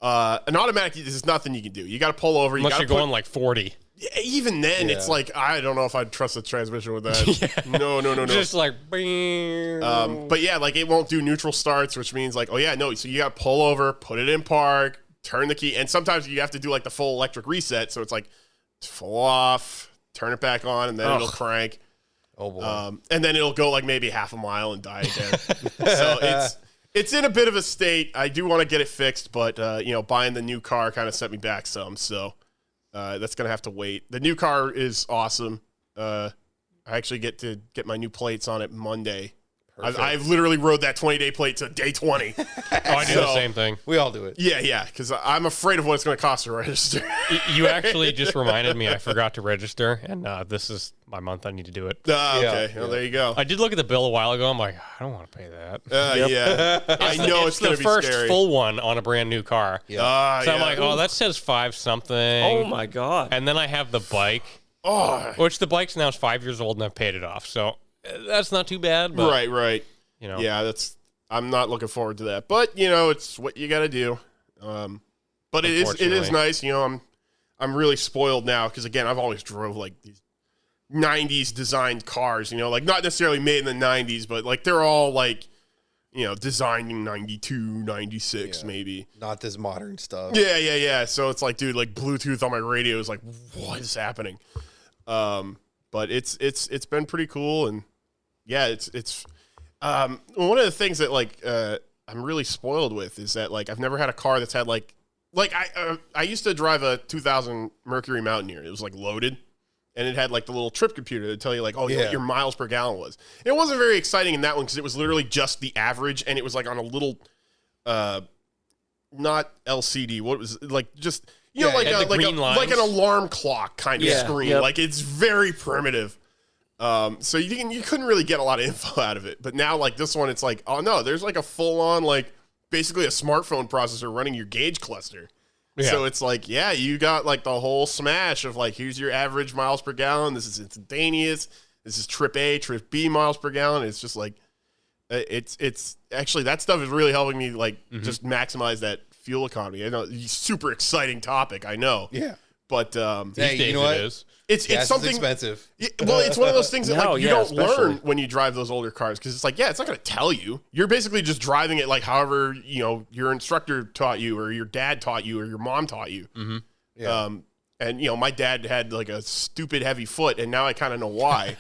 S4: An automatic, there's nothing you can do. You got to pull over.
S1: unless you're going like 40.
S4: Even then, it's like, I don't know if I'd trust the transmission with that. No.
S1: Just like... bing.
S4: But yeah, like it won't do neutral starts, which means like, so you got to pull over, put it in park, turn the key, and sometimes you have to do like the full electric reset. So it's like full off, turn it back on, and then it'll crank.
S2: Oh boy.
S4: And then it'll go like maybe half a mile and die again. So it's in a bit of a state. I do want to get it fixed, but buying the new car kind of set me back some. So that's gonna have to wait. The new car is awesome. I actually get my new plates on it Monday. I've literally rode that 20-day plate to day 20.
S1: I do the same thing.
S2: We all do it.
S4: Yeah, because I'm afraid of what it's going to cost to register.
S1: You actually just reminded me I forgot to register, and this is my month. I need to do it.
S4: Okay. Well, there you go.
S1: I did look at the bill a while ago. I'm like, I don't want to pay that.
S4: Yeah. I know it's going
S1: the
S4: to be
S1: first
S4: scary.
S1: full one on a brand new car.
S2: Yeah.
S1: So I'm like, that says 5 something.
S3: Oh my god!
S1: And then I have the bike, which the bike's now is 5 years old, and I've paid it off. So that's not too bad. But,
S4: Right. Yeah, I'm not looking forward to that. But, it's what you got to do. But it is nice. I'm really spoiled now because, again, I've always drove like these 90s designed cars, like not necessarily made in the 90s, but like they're all like, designed in 92, 96 maybe.
S2: Not this modern stuff.
S4: Yeah. So it's like, dude, like Bluetooth on my radio is like, what is happening? But it's been pretty cool. And yeah, it's one of the things that like I'm really spoiled with is that like I've never had a car that's had like I used to drive a 2000 Mercury Mountaineer. It was like loaded, and it had like the little trip computer that tell you like, what your miles per gallon was. It wasn't very exciting in that one because it was literally just the average, and it was like on a little not LCD. What was it? Like just like an alarm clock kind of screen. Like it's very primitive. So you couldn't really get a lot of info out of it. But now, like this one, it's like, oh no, there's like a full on like basically a smartphone processor running your gauge cluster. Yeah. So it's like, you got like the whole smash of like, here's your average miles per gallon. This is instantaneous. This is trip A, trip B miles per gallon. It's just like, it's actually that stuff is really helping me like just maximize that fuel economy. I know, super exciting topic. I know.
S2: Yeah.
S4: But
S2: hey, you know what?
S4: It's something
S2: expensive.
S4: Well, it's one of those things that like you don't
S3: especially
S4: learn when you drive those older cars because it's like, it's not going to tell you. You're basically just driving it like however your instructor taught you, or your dad taught you, or your mom taught you.
S2: Mm-hmm. Yeah.
S4: And my dad had like a stupid heavy foot, and now I kind of know why.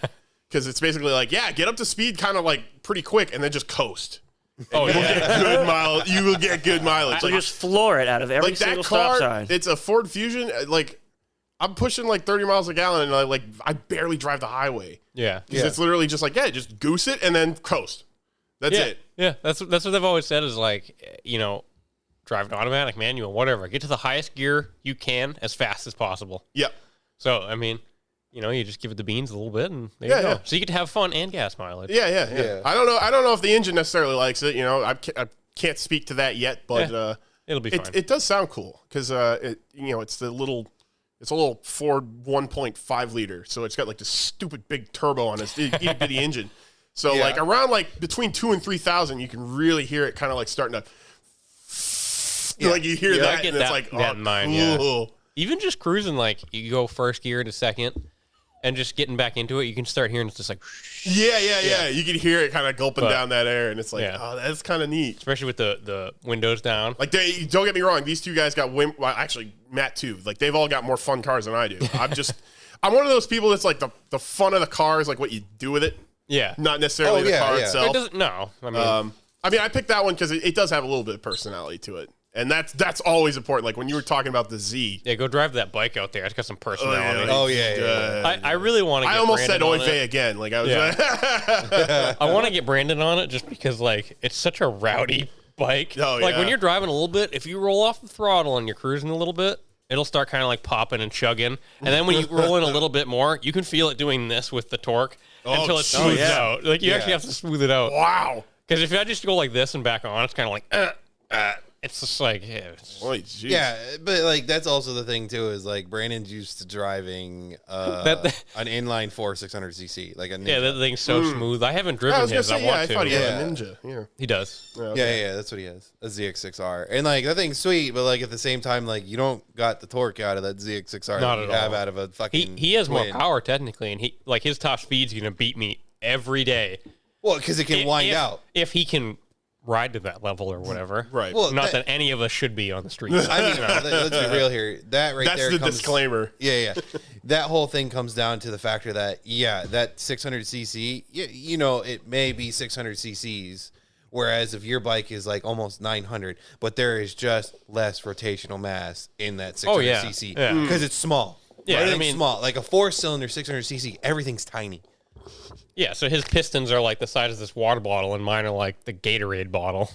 S4: Because it's basically like, get up to speed kind of like pretty quick, and then just coast. You will get good mileage.
S3: So
S4: Like,
S3: just floor it out of every
S4: like
S3: single
S4: that car,
S3: stop sign.
S4: it's a Ford Fusion. Like I'm pushing like 30 miles a gallon, and I barely drive the highway.
S1: Yeah.
S4: Because it's literally just like, just goose it and then coast. That's it.
S1: Yeah, that's what they've always said is like, drive an automatic, manual, whatever. Get to the highest gear you can as fast as possible.
S4: Yep.
S1: So, I mean, you just give it the beans a little bit, and there you go.
S4: Yeah.
S1: So you get to have fun and gas mileage.
S4: Yeah. I don't know if the engine necessarily likes it. I can't speak to that yet, but
S1: it'll be fine.
S4: It does sound cool because it's a little Ford 1.5 liter, so it's got like this stupid big turbo on its itty bitty engine. So like around like between 2,000 and 3,000, you can really hear it kind of like starting to like you hear that, and it's like
S1: that in mind.
S4: cool.
S1: Yeah. Even just cruising, like you go first gear to second, and just getting back into it, you can start hearing it's just like
S4: yeah. You can hear it kind of gulping down that air, and it's like, oh, that's kind of neat.
S1: Especially with the windows down.
S4: Like, don't get me wrong, these two guys got well, actually Matt too. Like, they've all got more fun cars than I do. I'm one of those people that's like the fun of the car is like what you do with it.
S1: Yeah,
S4: not necessarily the car itself.
S1: It doesn't. No,
S4: I mean, I picked that one because it does have a little bit of personality to it. And that's always important. Like when you were talking about the Z.
S1: Yeah, go drive that bike out there. It's got some personality. I really want to get
S4: I almost said
S1: Brandon
S4: Oy vey again. Like I was
S1: I want to get Brandon on it just because like it's such a rowdy bike. Like when you're driving a little bit, if you roll off the throttle and you're cruising a little bit, it'll start kind of like popping and chugging. And then when you roll in a little bit more, you can feel it doing this with the torque until it smooths out. Like you actually have to smooth it out.
S4: Wow.
S1: Because if I just go like this and back on, it's kind of like it's just like, yeah,
S4: Boy, jeez.
S2: Yeah, but like that's also the thing too is like Brandon's used to driving an inline 4 600cc like a Ninja.
S1: yeah, that thing's so smooth. I haven't
S4: I
S1: driven
S4: was gonna
S1: his.
S4: say,
S1: I
S4: yeah,
S1: want
S4: I
S1: to.
S4: thought he
S2: Yeah.
S4: had a Ninja. Yeah.
S1: He does.
S2: Yeah, that's what he has. A ZX6R. And like that thing's sweet, but like at the same time, like you don't got the torque out of that ZX6R
S1: Not
S2: that you
S1: at
S2: have
S1: all.
S2: out of a fucking
S1: He has more
S2: twin.
S1: power technically, and he like his top speed's gonna beat me every day.
S2: Well, because it can wind out.
S1: if he can ride to that level or whatever.
S4: Right.
S2: Well,
S1: Not that any of us should be on the streets.
S2: I mean, let's be real here. That right
S4: That's
S2: there
S4: the
S2: comes,
S4: disclaimer.
S2: Yeah. That whole thing comes down to the factor that, that 600cc, you know, it may be 600 cc's, whereas if your bike is like almost 900, but there is just less rotational mass in that 600
S1: yeah.
S2: cc
S1: Yeah.
S2: because it's small.
S1: Yeah,
S2: Everything's
S1: I mean-
S2: small. Like a 4-cylinder 600cc, everything's tiny.
S1: Yeah, so his pistons are like the size of this water bottle, and mine are like the Gatorade bottle.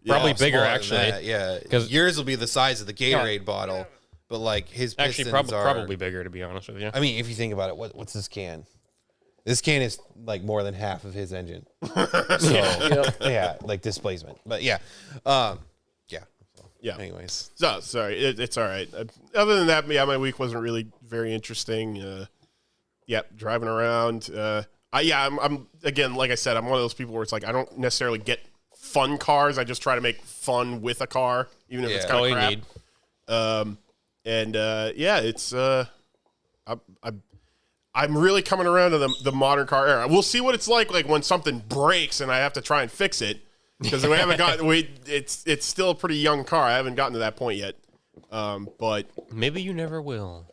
S1: Probably
S2: Yeah,
S1: bigger,
S2: smaller than
S1: actually.
S2: that, yeah,
S1: 'Cause-
S2: yours will be the size of the Gatorade bottle, but like his pistons
S1: Actually,
S2: are
S1: probably bigger, to be honest with you.
S2: I mean, if you think about it, what's this can? This can is like more than half of his engine. So yeah, like displacement. But yeah.
S4: Yeah.
S2: Anyways.
S4: So sorry, it's all right. Other than that, yeah, my week wasn't really very interesting. Driving around. I'm again, like I said, I'm one of those people where it's like I don't necessarily get fun cars. I just try to make fun with a car, even if it's
S2: Yeah.
S4: kind
S1: All
S4: of
S1: you
S4: crap.
S1: need.
S4: It's I'm really coming around to the modern car era. We'll see what it's like when something breaks and I have to try and fix it because we haven't gotten. It's still a pretty young car. I haven't gotten to that point yet. But
S1: Maybe you never will.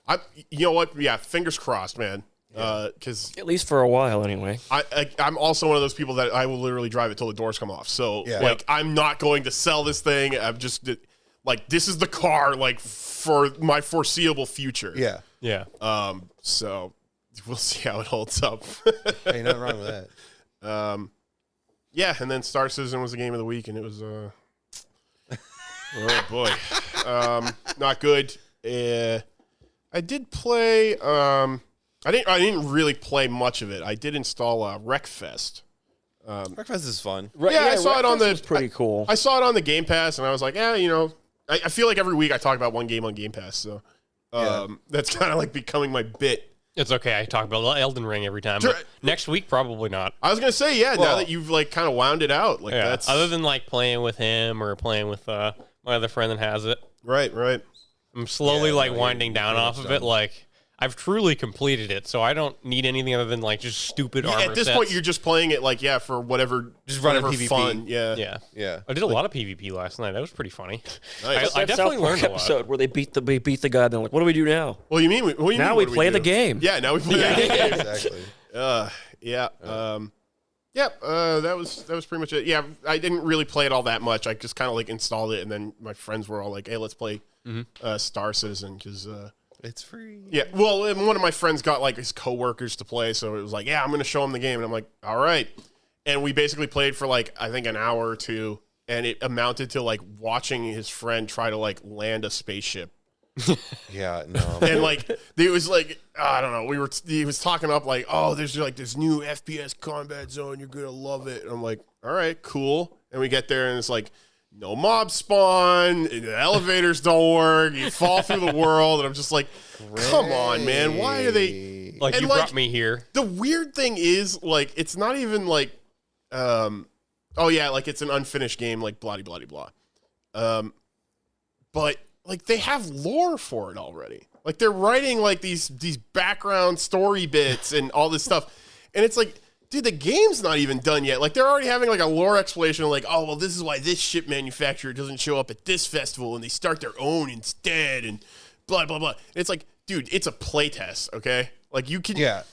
S4: you know what? Yeah, fingers crossed, man. Because
S3: At least for a while, anyway.
S4: I'm also one of those people that I will literally drive it till the doors come off. So
S2: Yeah.
S4: I'm not going to sell this thing. I'm just like this is the car for my foreseeable future.
S2: Yeah.
S1: Yeah.
S4: So we'll see how it holds up.
S2: Ain't nothing wrong with that.
S4: Yeah, and then Star Citizen was the game of the week, and it was oh boy, not good. I did play. I didn't really play much of it. I did install Wreckfest.
S2: Breakfast is fun.
S4: I saw it on the.
S3: Was pretty cool.
S4: I saw it on the Game Pass, and I was like, I feel like every week I talk about one game on Game Pass, so that's kind of like becoming my bit.
S1: It's okay. I talk about Elden Ring every time. But next week, probably not.
S4: I was gonna say, now
S2: Well-
S4: that you've kind of wound it out,
S1: Yeah.
S4: that's
S1: Other than playing with him or playing with my other friend that has it.
S4: right.
S1: I'm slowly
S2: Yeah,
S1: winding down
S2: pretty
S1: off
S2: much
S1: of it.
S2: done.
S1: Like I've truly completed it, so I don't need anything other than just stupid armor
S4: At this
S1: sets.
S4: point, you're just playing it for whatever,
S2: Just running
S4: whatever
S2: PvP.
S4: fun. Yeah.
S2: Yeah.
S1: I did a lot of PvP last night. That was pretty funny.
S4: Nice.
S1: I
S3: That
S1: definitely
S3: South Park
S1: learned a lot.
S3: episode where they beat the guy. They're like, "What do we do now?"
S4: What do you mean?
S3: Now we play the game.
S4: Yeah, now we play the game.
S2: Exactly.
S4: That was pretty much it. Yeah, I didn't really play it all that much. I just kind of installed it, and then my friends were all like, "Hey, let's play Star Citizen," because
S2: It's free.
S4: yeah. Well, and one of my friends got his coworkers to play, so it was like, "Yeah, I'm going to show him the game," and I'm like, "All right." And we basically played for I think an hour or two, and it amounted to watching his friend try to land a spaceship.
S2: Yeah, no.
S4: And it was I don't know. He was talking up oh, there's this new FPS combat zone. You're gonna love it. And I'm like, all right, cool. And we get there and it's no mob spawn. The elevators don't work. You fall through the world. And I'm just like, come on, man. Why are they?
S1: Like
S4: And,
S1: you brought me here.
S4: The weird thing is it's not even oh yeah, it's an unfinished game. Blah blah blah blah. But they have lore for it already. They're writing these background story bits and all this stuff. And it's dude, the game's not even done yet. They're already having a lore explanation oh, well, this is why this ship manufacturer doesn't show up at this festival and they start their own instead and blah, blah, blah. And it's dude, it's a playtest, okay? You can,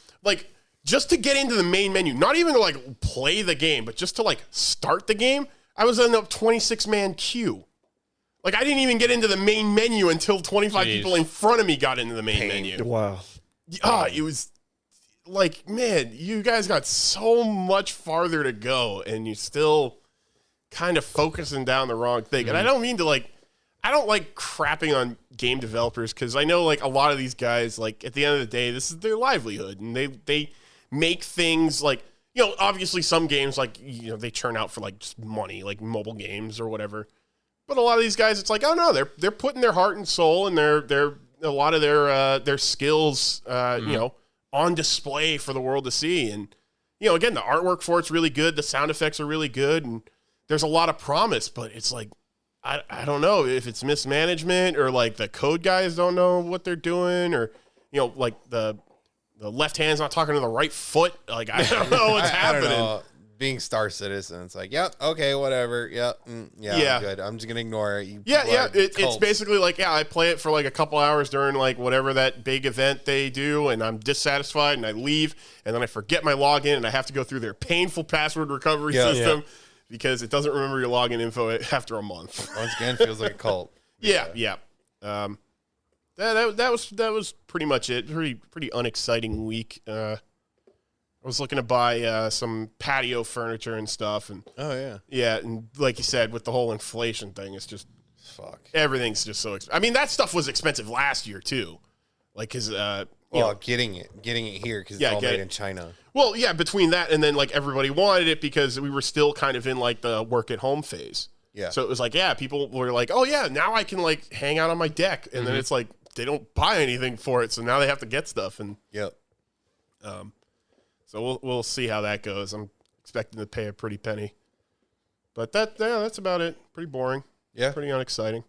S4: just to get into the main menu, not even to play the game, but just to start the game, I was in a 26-man queue. I didn't even get into the main menu until 25
S1: Jeez.
S4: people in front of me got into the main menu.
S3: Wow.
S4: It was man, you guys got so much farther to go and you're still kind of focusing down the wrong thing. And I don't mean to I don't like crapping on game developers because I know a lot of these guys, at the end of the day, this is their livelihood and they make things obviously some games they churn out for just money, mobile games or whatever. But a lot of these guys, it's like, oh no, they're putting their heart and soul and their a lot of their skills, you know, on display for the world to see. And you know, again, the artwork for it's really good. The sound effects are really good, and there's a lot of promise. But it's like, I don't know if it's mismanagement or like the code guys don't know what they're doing, or you know, like the left hand's not talking to the right foot. Like I don't know what's happening.
S2: I don't know. Being Star Citizen, it's like, yep, okay, whatever, yep, yeah, I'm good. I'm just gonna ignore it.
S4: It's basically like, I play it for like a couple hours during like whatever that big event they do, and I'm dissatisfied, and I leave, and then I forget my login, and I have to go through their painful password recovery system because it doesn't remember your login info after a month.
S2: Once again, feels like a cult.
S4: Yeah. That was pretty much it. Pretty unexciting week. I was looking to buy some patio furniture and stuff, and and like you said, with the whole inflation thing, it's just everything's just so expensive. I mean, that stuff was expensive last year too, like because
S2: getting it here because it's all made in China.
S4: Well, yeah, between that and then like everybody wanted it because we were still kind of in like the work at home phase.
S2: Yeah,
S4: so it was like people were like, oh yeah, now I can like hang out on my deck, and then it's like they don't buy anything for it, so now they have to get stuff and So we'll see how that goes. I'm expecting to pay a pretty penny, but that's about it. Pretty boring.
S2: Yeah,
S4: pretty unexciting.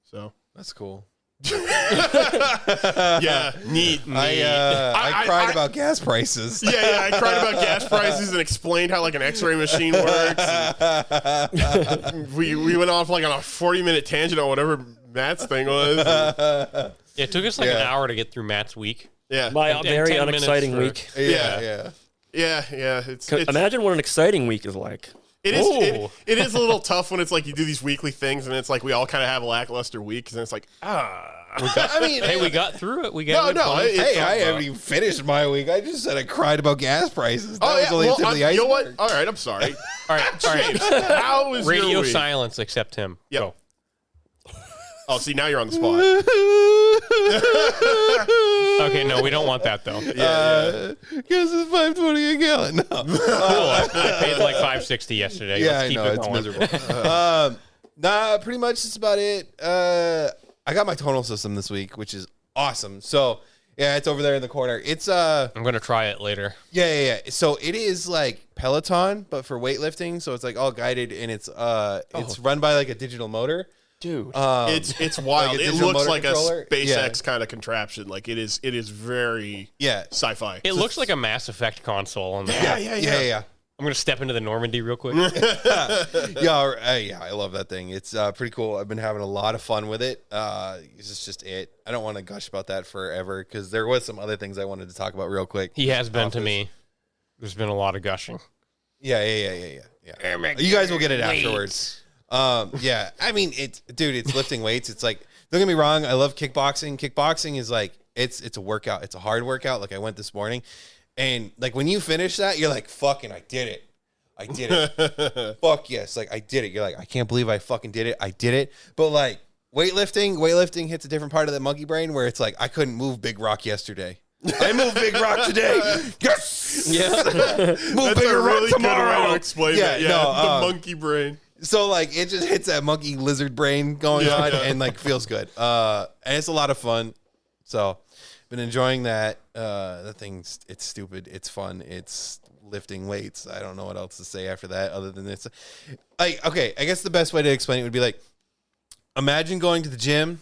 S4: So
S2: that's cool.
S4: Yeah, neat.
S2: I cried about gas prices.
S4: Yeah, I cried about gas prices and explained how like an X-ray machine works. We went off like on a 40-minute tangent on whatever Matt's thing was.
S1: It took us like an hour to get through Matt's week.
S4: Yeah,
S3: my very unexciting week.
S4: Yeah. It's
S3: imagine what an exciting week is like.
S4: It is. It is a little tough when it's like you do these weekly things, and it's like we all kind of have a lackluster week, and it's like
S1: we got through it.
S2: I haven't even finished my week. I just said I cried about gas prices. That was only the tip of the iceberg.
S4: You know what? All right, I'm sorry. All right. How was
S1: radio
S4: your week?
S1: silence except him?
S4: Yep.
S1: Go.
S4: Oh, see, now you're on the spot.
S1: Okay, no, we don't want that though.
S2: Gas is $5.20 a gallon. No.
S1: Cool. I paid like $5.60 yesterday.
S2: Yeah,
S1: Let's keep
S2: I know
S1: it
S2: it's
S1: going.
S2: miserable. Nah, pretty much that's about it. I got my tonal system this week, which is awesome. So yeah, it's over there in the corner. It's
S1: I'm gonna try it later.
S2: Yeah. So it is like Peloton, but for weightlifting. So it's like all guided, and it's run by like a digital motor.
S3: Dude,
S4: it's wild.
S2: Like
S4: it looks like
S2: controller.
S4: a SpaceX kind of contraption. Like it is very sci-fi.
S1: It looks like a Mass Effect console on there.
S2: Yeah.
S1: I'm gonna step into the Normandy real quick.
S2: I love that thing. It's pretty cool. I've been having a lot of fun with it. This is just it. I don't want to gush about that forever because there was some other things I wanted to talk about real quick.
S1: He has been to me. There's been a lot of gushing.
S2: Yeah. You guys will get it afterwards. I mean, it's lifting weights. It's like, don't get me wrong, I love kickboxing. Kickboxing is like, it's a workout. It's a hard workout. Like I went this morning, and like when you finish that, you're like, fucking, I did it. Fuck yes. Like I did it. You're like, I can't believe I fucking did it. I did it. But like weightlifting hits a different part of the monkey brain where it's like, I couldn't move big rock yesterday. I moved big rock today. Yes.
S1: Yeah.
S2: Move bigger rock tomorrow.
S4: Good way to explain that. Yeah, the monkey brain.
S2: So like it just hits that monkey lizard brain going on and like feels good. And it's a lot of fun. So been enjoying that. The thing's it's stupid. It's fun. It's lifting weights. I don't know what else to say after that other than this. Like, okay, I guess the best way to explain it would be like, imagine going to the gym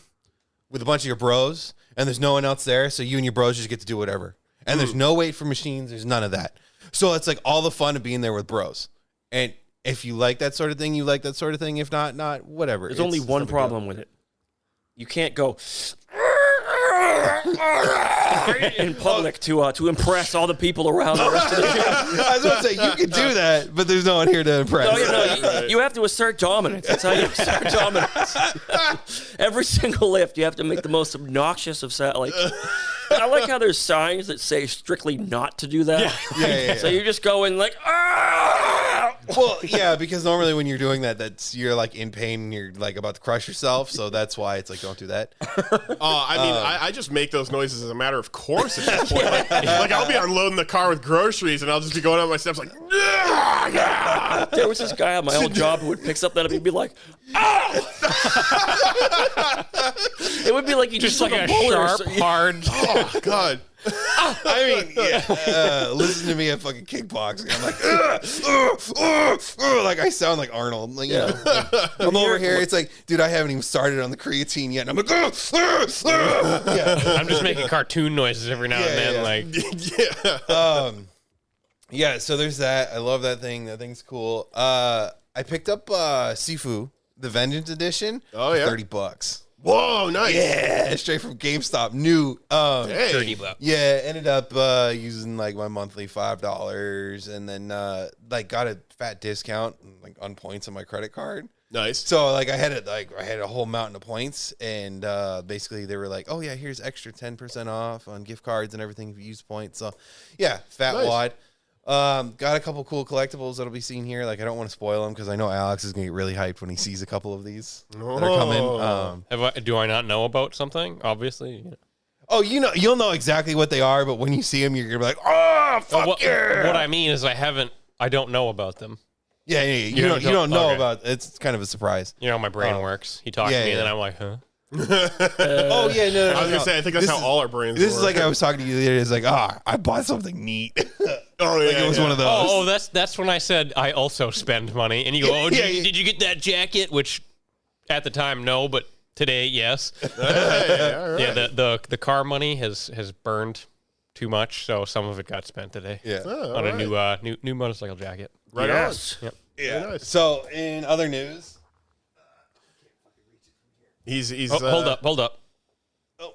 S2: with a bunch of your bros and there's no one else there. So you and your bros just get to do whatever. And there's no wait for machines. There's none of that. So it's like all the fun of being there with bros. And if you like that sort of thing, you like that sort of thing. If not, whatever.
S3: There's only one problem with it. You can't go in public to impress all the people around the rest of the gym.
S2: I was going to say, you can do that, but there's no one here to impress.
S3: You have to assert dominance. That's how you assert dominance. Every single lift, you have to make the most obnoxious of sound. Like, I like how there's signs that say strictly not to do that.
S2: Yeah.
S3: So you just go in like,
S2: Well, yeah, because normally when you're doing that, you're like in pain and you're like about to crush yourself. So that's why it's like, don't do that.
S4: I just make those noises as a matter of course at that point. Like I'll be unloading the car with groceries and I'll just be going up my steps like,
S3: There was this guy at my old job who would pick something up and he'd be like, It would be like you
S1: Just
S3: took
S1: like a
S3: bullet or
S1: sharp, hard.
S4: Oh God.
S2: I mean, listen to me at fucking kickboxing. I'm like, like I sound like Arnold. Like, you know, like, I'm over here. It's like, dude, I haven't even started on the creatine yet. And I'm like, yeah,
S1: I'm just making cartoon noises every now and then. Like,
S2: yeah. So there's that. I love that thing. That thing's cool. I picked up Sifu, the Vengeance Edition.
S4: Oh, yeah?
S2: $30.
S4: Whoa, nice.
S2: Yeah, straight from GameStop. New.
S4: Hey.
S1: $30.
S2: Yeah, ended up using like my monthly $5, and then like got a fat discount like on points on my credit card.
S4: Nice.
S2: So like I had a whole mountain of points, and basically they were like, oh yeah, here's extra 10% off on gift cards and everything if you use points. So yeah, fat
S4: Nice.
S2: wad. Got a couple cool collectibles that'll be seen here. Like I don't want to spoil them because I know Alex is gonna get really hyped when he sees a couple of these that are coming.
S1: do I not know about something? Obviously.
S2: Oh, you'll know exactly what they are, but when you see them, you're gonna be like, oh fuck
S1: What
S2: yeah.
S1: I mean is I don't know about them.
S2: Yeah. You don't know
S1: okay.
S2: about it's kind of a surprise.
S1: You know how my brain works. He talks
S2: Yeah,
S1: to me,
S2: yeah.
S1: and then I'm like, huh?
S2: Oh yeah, no.
S4: I was gonna say, I think that's
S2: This
S4: how
S2: is-
S4: all our brains
S2: This
S4: work.
S2: is like I was talking to you the other day. It's like, I bought something neat.
S4: oh yeah,
S2: Like it was one of those.
S1: Oh, that's when I said I also spend money, and you go, oh,
S2: Yeah,
S1: did you get that jacket? Which at the time, no, but today, yes.
S4: Hey, all right.
S1: Yeah, the car money has burned too much, so some of it got spent today.
S2: Yeah.
S4: Oh,
S1: On
S4: all
S1: a
S4: right.
S1: new motorcycle jacket.
S4: Right
S3: Yes.
S1: Yep.
S2: Yeah.
S4: Very nice.
S2: So in other news,
S4: He's
S1: Hold up.
S2: oh,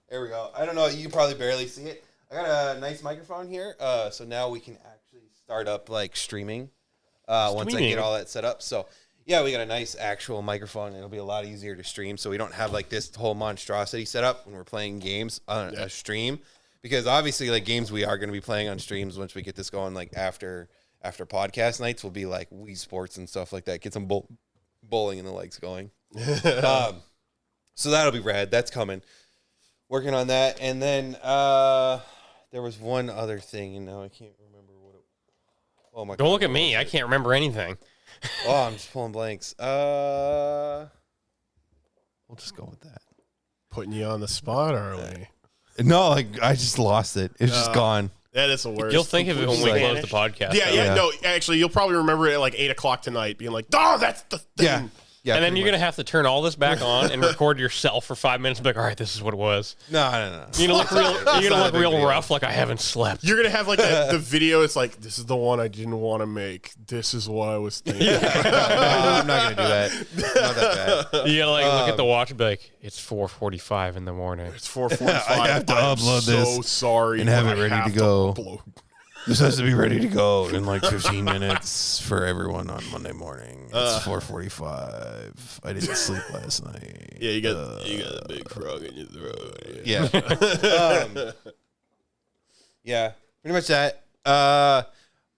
S2: there we go. I don't know. You can probably barely see it. I got a nice microphone here. So now we can actually start up like streaming. Once I
S1: Streaming.
S2: get all that set up. So yeah, we got a nice actual microphone. It'll be a lot easier to stream. So we don't have like this whole monstrosity set up when we're playing games on a stream. Because obviously, like games we are going to be playing on streams once we get this going. Like after podcast nights, will be like Wii Sports and stuff like that. Get some bowling in the legs going. So that'll be rad. That's coming. Working on that, and then there was one other thing, and now I can't remember what it. Oh my!
S1: Don't look at me. I can't remember anything.
S2: Oh, I'm just pulling blanks. We'll just go with that.
S4: putting you on the spot, are we?
S2: No, like I just lost it. It's just gone.
S4: That is the worst.
S1: You'll think of it when we
S2: Like-
S1: close the podcast.
S4: Yeah,
S1: though.
S4: yeah,
S2: Yeah.
S4: no, actually, you'll probably remember it at like 8 o'clock tonight, being like, "Oh, that's the thing."
S2: Yeah, yeah.
S1: And then
S2: pretty
S1: you're going to have to turn all this back on and record yourself for 5 minutes and be like, all right, this is what it was.
S2: much. No.
S1: You're going to
S2: not a
S1: look
S2: big
S1: real
S2: deal.
S1: rough like I haven't slept.
S4: You're gonna have like the video. It's like, this is the one I didn't want to make. This is what I was thinking.
S2: No, I'm not gonna do that. Not that bad.
S1: You got to like look at the watch and be like, it's 4:45 in the morning.
S4: It's 4:45.
S2: I have to
S4: I'm
S2: upload
S4: so
S2: this
S4: sorry,
S2: and have
S4: but
S2: it
S4: I
S2: ready
S4: have
S2: to go.
S4: upload.
S2: This has to be ready to go in like 15 minutes for everyone on Monday morning. It's 4:45. I didn't sleep last night.
S4: Yeah, you got a big frog in your throat.
S2: Yeah. Yeah. Pretty much that.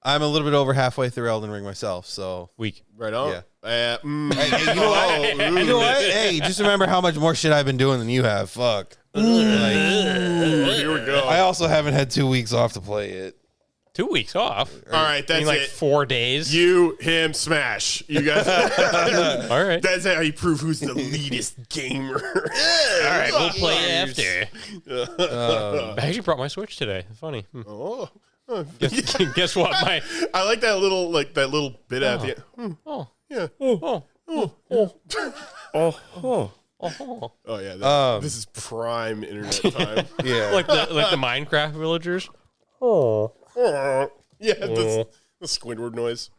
S2: I'm a little bit over halfway through Elden Ring myself, so.
S1: Week.
S4: Right on.
S2: Yeah.
S4: Hey,
S2: Hey, you know what? You know what? Hey, just remember how much more shit I've been doing than you have. Fuck. Like,
S4: Here we go.
S2: I also haven't had 2 weeks off to play it.
S1: 2 weeks off.
S4: All right,
S1: I
S4: that's
S1: mean, like
S4: it.
S1: 4 days.
S4: You, him, smash. You guys.
S1: All right.
S4: That's how you prove who's the leadest gamer.
S1: All right, we'll play after.
S2: Um,
S1: I actually brought my Switch today. Funny.
S4: Oh.
S1: Guess what? My
S4: I like that little bit at the end. Yeah.
S1: oh
S4: Oh yeah. This is prime internet time.
S2: yeah.
S1: like the Minecraft villagers.
S4: Yeah. The Squidward noise.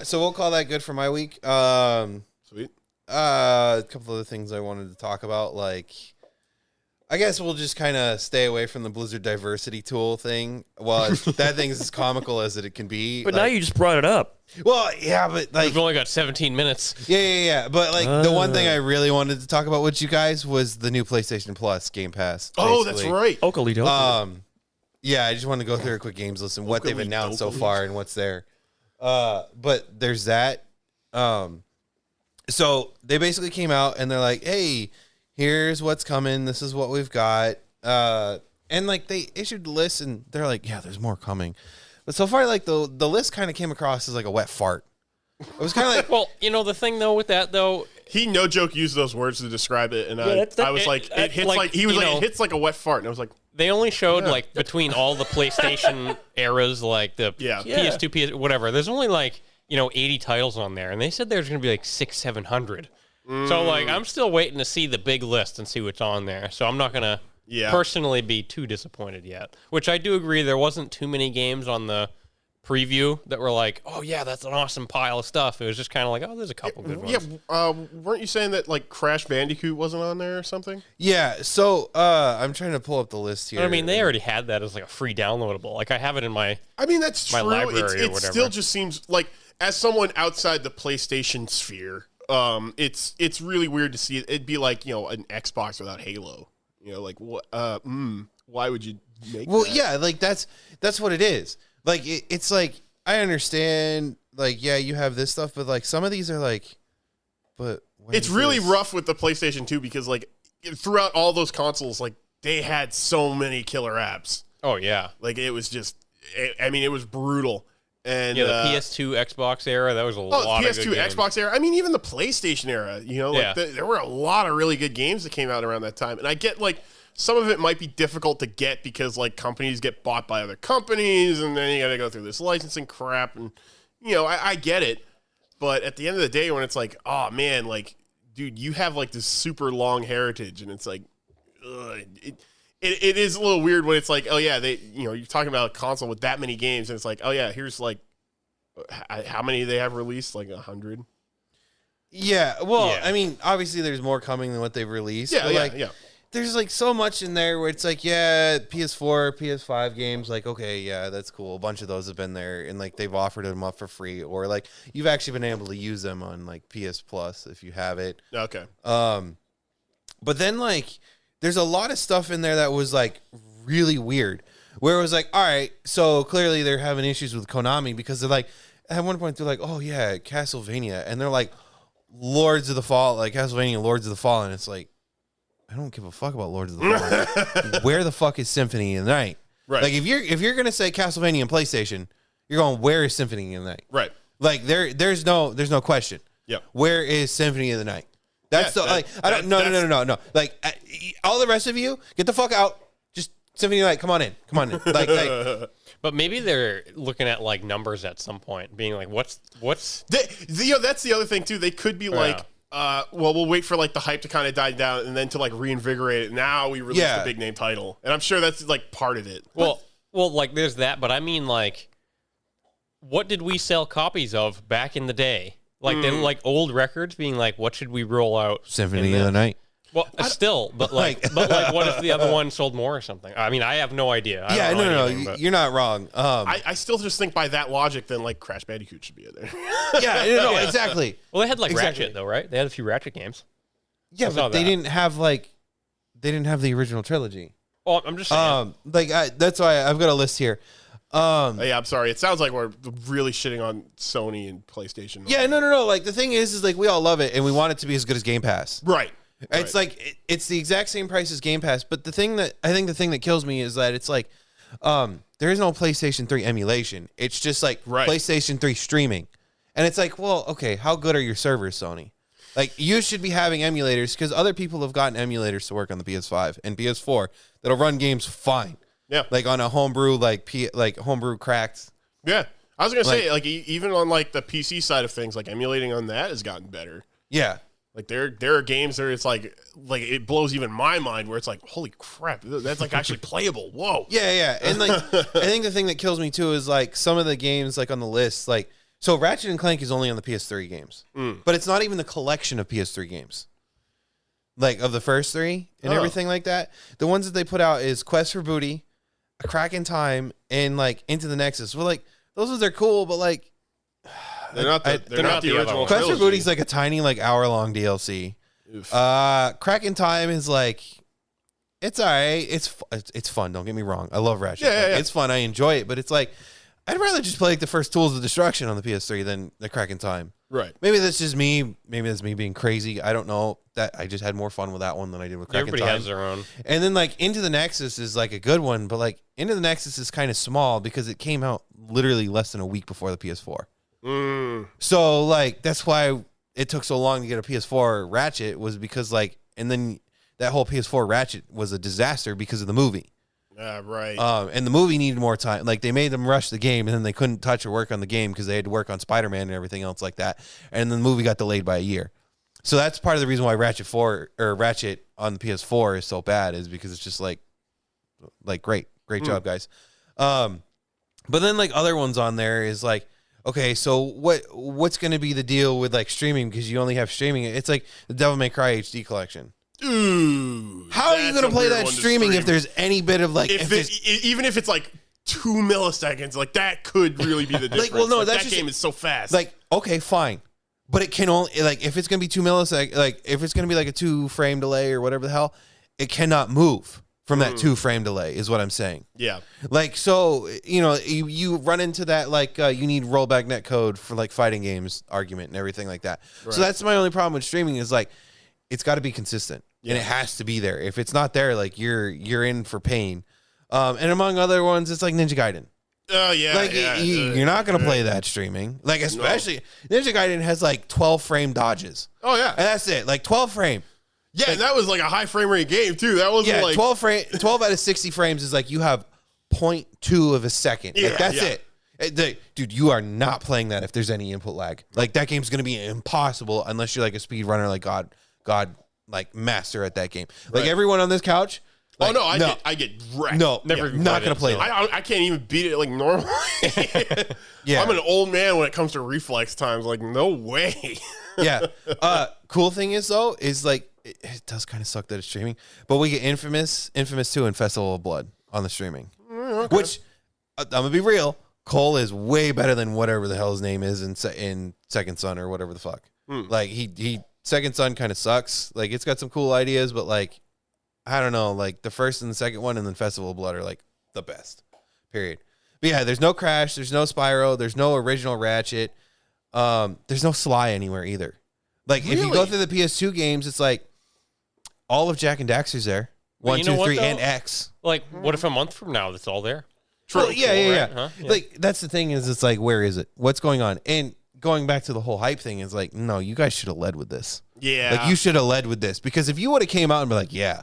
S2: So we'll call that good for my week.
S4: Sweet.
S2: A couple of the things I wanted to talk about, like, I guess we'll just kind of stay away from the Blizzard diversity tool thing. Well, that thing is as comical as it can be.
S3: But now you just brought it up.
S2: Well, yeah, but like,
S1: We've only got 17 minutes.
S2: yeah. But like, the one thing I really wanted to talk about with you guys was the new PlayStation Plus Game Pass.
S4: Oh, that's
S2: basically.
S4: right.
S3: Oakley doke.
S2: Yeah, I just want to go through a quick games list and what they've
S4: Oakley
S2: announced so
S4: dokley.
S2: far and what's there. But there's that. So they basically came out and they're like, hey, here's what's coming. This is what we've got. And like they issued the list and they're like, yeah, there's more coming. But so far, like the list kind of came across as like a wet fart. It was kind of like,
S1: Well, the thing though with that though,
S4: He no joke used those words to describe it, and I was like,
S1: it
S4: it hits
S1: like,
S4: like he was
S1: you
S4: like
S1: know-
S4: it hits like a wet fart, and I was like,
S1: they only showed like between all the PlayStation eras, like the
S4: Yeah.
S1: PS2, PS whatever. There's only like 80 titles on there, and they said there's gonna be like 600-700. So like I'm still waiting to see the big list and see what's on there. So I'm not gonna personally be too disappointed yet. Which I do agree, there wasn't too many games on the preview that were like, oh yeah, that's an awesome pile of stuff. It was just kind of like, oh, there's a couple good ones.
S4: yeah. Weren't you saying that like Crash Bandicoot wasn't on there or something?
S2: yeah. So I'm trying to pull up the list here.
S1: I mean, they already had that as like a free downloadable. Like I have it in my.
S4: I mean, that's
S1: My
S4: true.
S1: library or
S4: It
S1: whatever.
S4: still just seems like, as someone outside the PlayStation sphere, it's really weird to see it. It'd be like an Xbox without Halo. Like what? Why would you make?
S2: Well,
S4: that?
S2: yeah, like that's what it is. Like it's like I understand. Like yeah, you have this stuff, but like some of these are like, but when
S4: It's
S2: is
S4: really
S2: this?
S4: rough with the PlayStation 2 because like throughout all those consoles, like they had so many killer apps.
S1: Oh yeah,
S4: Like it was just, I mean, it was brutal. And
S1: yeah, the PS2, Xbox era, that was a lot of
S4: PS2,
S1: good games.
S4: Xbox era. I mean, even the PlayStation era.
S1: Yeah.
S4: There were a lot of really good games that came out around that time. And I get like some of it might be difficult to get because like companies get bought by other companies, and then you got to go through this licensing crap. And I get it, but at the end of the day, when it's like, oh man, like dude, you have like this super long heritage, and it's like, it is a little weird when it's like, oh yeah, you're talking about a console with that many games, and it's like, oh yeah, here's like, how many they have released, like 100.
S2: Yeah, well,
S1: Yeah.
S2: I mean, obviously there's more coming than what they've released.
S4: Yeah,
S2: but
S4: yeah,
S2: like,
S4: yeah.
S2: There's like so much in there where it's like, yeah, PS4, PS5 games, like, okay, yeah, that's cool. A bunch of those have been there, and like they've offered them up for free, or like you've actually been able to use them on like PS Plus if you have it.
S4: Okay.
S2: But then like there's a lot of stuff in there that was like really weird, where it was like, all right, so clearly they're having issues with Konami because they're like, at one point they're like, oh yeah, Castlevania, and they're like, Lords of the Fall, like Castlevania Lords of the Fall, and it's like, I don't give a fuck about Lords of the Fall. Where the fuck is Symphony of the Night?
S4: Right.
S2: Like if you're gonna say Castlevania and PlayStation, you're going, where is Symphony of the Night?
S4: Right.
S2: Like there's no question.
S4: Yep.
S2: Where is Symphony of the Night? That's
S4: Yeah,
S2: the like I don't no. Like all the rest of you, get the fuck out. Just Symphony of the Night, come on in. Like
S1: But maybe they're looking at like numbers at some point, being like, what's
S4: That's the other thing too. They could be like, well, we'll wait for like the hype to kind of die down, and then to like reinvigorate it. Now we release the big name title, and I'm sure that's like part of it.
S1: well, like there's that, but I mean like, what did we sell copies of back in the day? Like they like old records, being like, what should we roll out?
S2: Symphony of the Night.
S1: Well, still, but like, what if the other one sold more or something? I mean, I have no idea. I
S2: Yeah,
S1: don't know
S2: no,
S1: anything, but-
S2: you're not wrong.
S4: I still just think by that logic, then like Crash Bandicoot should be in there.
S2: Yeah, no, exactly.
S1: Well, they had like
S2: Exactly.
S1: Ratchet though, right? They had a few Ratchet games.
S2: Yeah,
S1: I saw
S2: but they
S1: that.
S2: didn't have the original trilogy.
S1: Well, I'm just saying.
S2: That's why I've got a list here.
S4: Yeah, I'm sorry. It sounds like we're really shitting on Sony and PlayStation.
S2: Yeah, no. Like the thing is like we all love it and we want it to be as good as Game Pass.
S4: Right.
S2: It's like it's the exact same price as Game Pass, but the thing that kills me is that it's like there is no PlayStation 3 emulation. It's just like PlayStation 3 streaming. And it's like, well, okay, how good are your servers, Sony? Like you should be having emulators because other people have gotten emulators to work on the PS5 and PS4 that'll run games fine.
S4: Yeah.
S2: Like on a homebrew like homebrew cracked.
S4: Yeah. I was gonna say like even on like the PC side of things, like emulating on that has gotten better.
S2: Yeah.
S4: Like there are games where it's like it blows even my mind where it's like, holy crap, that's like actually playable. Whoa.
S2: Yeah. And like I think the thing that kills me too is like some of the games like on the list, like so Ratchet and Clank is only on the PS3 games. But it's not even the collection of PS3 games. Like of the first three and everything like that. The ones that they put out is Quest for Booty, A Crack in Time, and like Into the Nexus. Well, like those ones are cool, but like
S4: They're not the
S1: other
S4: original
S1: one.
S2: Quest for
S4: trilogy.
S2: Booty's like a tiny like hour-long DLC.
S4: Oof.
S2: Crack in Time is like it's all right. It's fun. Don't get me wrong. I love Ratchet.
S4: Yeah.
S2: It's fun. I enjoy it, but it's like I'd rather just play like the first Tools of Destruction on the PS3 than the Crack in Time.
S4: Right.
S2: Maybe that's just me. Maybe that's me being crazy. I don't know. That I just had more fun with that one than I did with Crack
S1: Everybody
S2: in Time.
S1: has their own.
S2: And then like Into the Nexus is like a good one, but like Into the Nexus is kind of small because it came out literally less than a week before the PS4. So like that's why it took so long to get a PS4 Ratchet, was because like, and then that whole PS4 Ratchet was a disaster because of the movie.
S4: Right.
S2: And the movie needed more time. Like they made them rush the game, and then they couldn't touch or work on the game because they had to work on Spider-Man and everything else like that. And then the movie got delayed by a year. So that's part of the reason why Ratchet on the PS4 is so bad, is because it's just like great job, guys. But then like other ones on there is like, okay, so what's going to be the deal with like streaming, because you only have streaming? It's like the Devil May Cry HD collection.
S4: Ooh,
S2: how are you going to play that streaming if there's any bit of like,
S4: even if it's like 2 milliseconds, like that could really be the difference.
S2: Like, well, no,
S4: like,
S2: that's
S4: that
S2: just,
S4: game is so fast.
S2: Like, okay, fine, but it can only, like, if it's going to be 2 milliseconds, like if it's going to be like a 2-frame delay or whatever the hell, it cannot move from that 2-frame delay, is what I'm saying.
S4: Yeah.
S2: Like, so, you know, you run into that, like, you need rollback netcode for like fighting games argument and everything like that. Right. So that's my only problem with streaming, is like, it's got to be consistent. Yeah. And it has to be there. If it's not there, like you're in for pain. And among other ones, it's like Ninja Gaiden.
S4: Oh yeah,
S2: like you're not gonna play that streaming. Like especially Ninja Gaiden has like 12 frame dodges.
S4: Oh yeah,
S2: and that's it. Like 12 frame.
S4: Yeah,
S2: like,
S4: and that was like a high frame rate game too. That wasn't like
S2: 12 out of 60 frames is like you have 0.2 of a second.
S4: Yeah,
S2: like that's it. Dude, you are not playing that if there's any input lag. Like that game's gonna be impossible unless you're like a speed runner, like God. Like master at that game. Like everyone on this couch. Like,
S4: I get wrecked.
S2: No, never. Not gonna play that.
S4: I can't even beat it like normally.
S2: Yeah,
S4: I'm an old man when it comes to reflex times. Like no way.
S2: Yeah. Cool thing is though, is like it does kind of suck that it's streaming, but we get Infamous 2, and Festival of Blood on the streaming, which I'm gonna be real. Cole is way better than whatever the hell his name is in Second Son or whatever the fuck. Like he. Second Son kind of sucks. Like it's got some cool ideas, but like I don't know. Like the first and the second one, and then Festival of Blood are like the best. Period. But yeah, there's no Crash, there's no Spyro, there's no original Ratchet, there's no Sly anywhere either. Like if you go through the PS2 games, it's like all of Jak and Daxter's there. 1, 2, 3, and X.
S1: Like what if a month from now that's all there?
S2: True. Well, yeah.
S1: Right? Huh? Yeah.
S2: Like that's the thing, is it's like, where is it? What's going on? And going back to the whole hype thing, is like, no, you guys should have led with this.
S4: Yeah.
S2: Like you should have led with this, because if you would have came out and be like, yeah,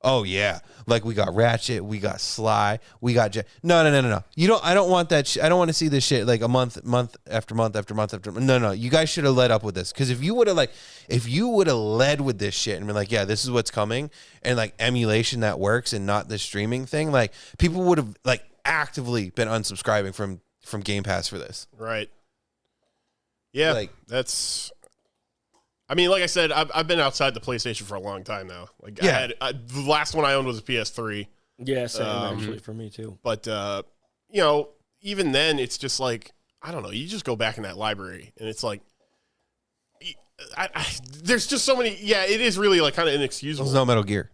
S2: oh yeah, like we got Ratchet, we got Sly, we got no. You don't. I don't want that. I don't want to see this shit like a month after month after month after. No. You guys should have led up with this, because if you would have led with this shit and been like, yeah, this is what's coming, and like emulation that works and not the streaming thing, like people would have like actively been unsubscribing from Game Pass for this.
S4: Right. Yeah,
S2: like
S4: that's. I mean, like I said, I've been outside the PlayStation for a long time now. Like,
S2: yeah.
S4: The last one I owned was a PS3.
S3: Yeah, same actually for me too.
S4: But you know, even then, it's just like, I don't know. You just go back in that library, and it's like, there's just so many. Yeah, it is really like kind of inexcusable.
S2: There's no Metal Gear.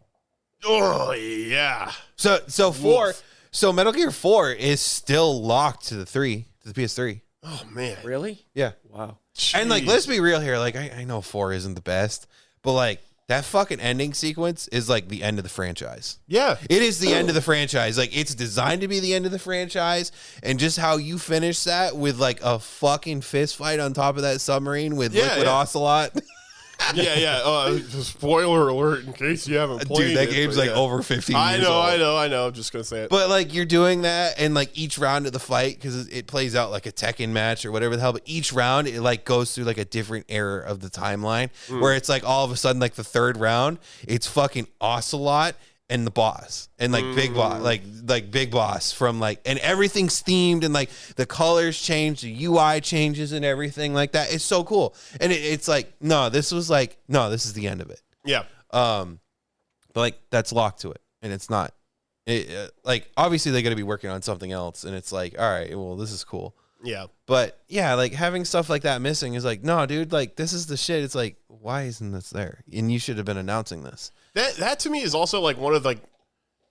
S4: Oh yeah.
S2: So 4. So Metal Gear 4 is still locked to the PS3.
S4: Oh man,
S3: really?
S2: Yeah.
S3: Wow.
S2: Jeez. And like, let's be real here. Like, I know 4 isn't the best, but like that fucking ending sequence is like the end of the franchise.
S4: Yeah,
S2: it is the end of the franchise. Like, it's designed to be the end of the franchise, and just how you finish that with like a fucking fist fight on top of that submarine with Liquid Ocelot.
S4: Yeah. Spoiler alert in case you haven't played
S2: Dude, that
S4: it,
S2: game's like over 15
S4: I
S2: years old.
S4: I know. I'm just going to say it.
S2: But like, you're doing that, and like each round of the fight, because it plays out like a Tekken match or whatever the hell, but each round it like goes through like a different era of the timeline, where it's like all of a sudden, like the third round, it's fucking Ocelot and the boss, and like big boss, like big boss from like, and everything's themed, and like the colors change, the UI changes, and everything like that. It's so cool, and it's like, this is the end of it.
S4: Yeah.
S2: But like that's locked to it, and it's not. Like obviously they got to be working on something else, and it's like, all right, well, this is cool.
S4: Yeah.
S2: But yeah, like having stuff like that missing is like, no, dude, like this is the shit. It's like, why isn't this there? And you should have been announcing this.
S4: That to me is also like one of like,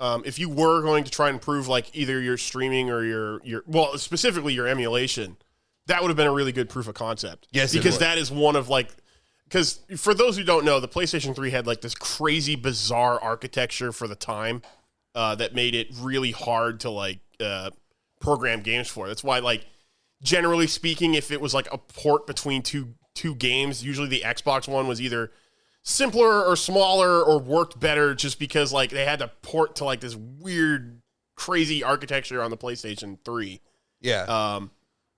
S4: if you were going to try and improve like either your streaming or your well, specifically your emulation, that would have been a really good proof of concept.
S2: Yes, it
S4: because
S2: would.
S4: that is one of like, because for those who don't know, the PlayStation 3 had like this crazy bizarre architecture for the time that made it really hard to like program games for. That's why, like, generally speaking, if it was like a port between two games, usually the Xbox one was either simpler or smaller or worked better, just because like they had to port to like this weird, crazy architecture on the PlayStation 3.
S2: Yeah.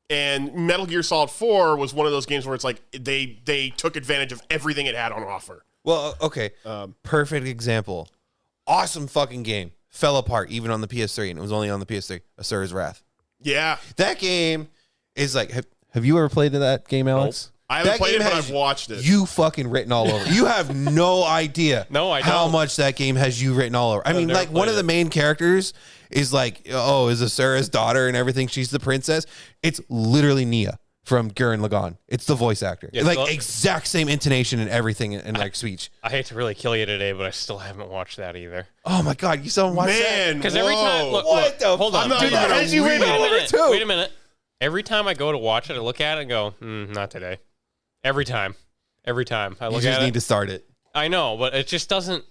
S4: And Metal Gear Solid 4 was one of those games where it's like they took advantage of everything it had on offer.
S2: Well, okay. Perfect example. Awesome fucking game. Fell apart even on the PS3, and it was only on the PS3. Asura's Wrath.
S4: Yeah.
S2: That game is like, have you ever played that game, Alex?
S4: I haven't
S2: That
S4: played it,
S2: game
S4: but
S2: has
S4: I've watched it.
S2: You fucking written all over. You have no idea
S1: No, I
S2: how
S1: don't.
S2: much that game has you written all over. I mean,
S1: never
S2: like, one
S1: played
S2: of the
S1: it.
S2: main characters is like, oh, is Asura's daughter and everything. She's the princess. It's literally Nia from Gurren Lagann. It's the voice actor.
S1: Yeah,
S2: like,
S1: so-
S2: exact same intonation and everything and like speech.
S1: I hate to really kill you today, but I still haven't watched that either.
S2: Oh my God, you still haven't watched that?
S4: Man,
S1: Because every time, look,
S2: What the
S1: hold
S2: fuck?
S1: on,
S4: I'm not
S2: Dude,
S4: even
S2: that
S4: a
S2: has you written
S4: weird-
S2: all over it too.
S1: Wait a minute. Every time I go to watch it, I look at it and go, not today. Every time I
S2: You
S1: look
S2: just
S1: at
S2: need
S1: it,
S2: to start it.
S1: I know, but it just doesn't.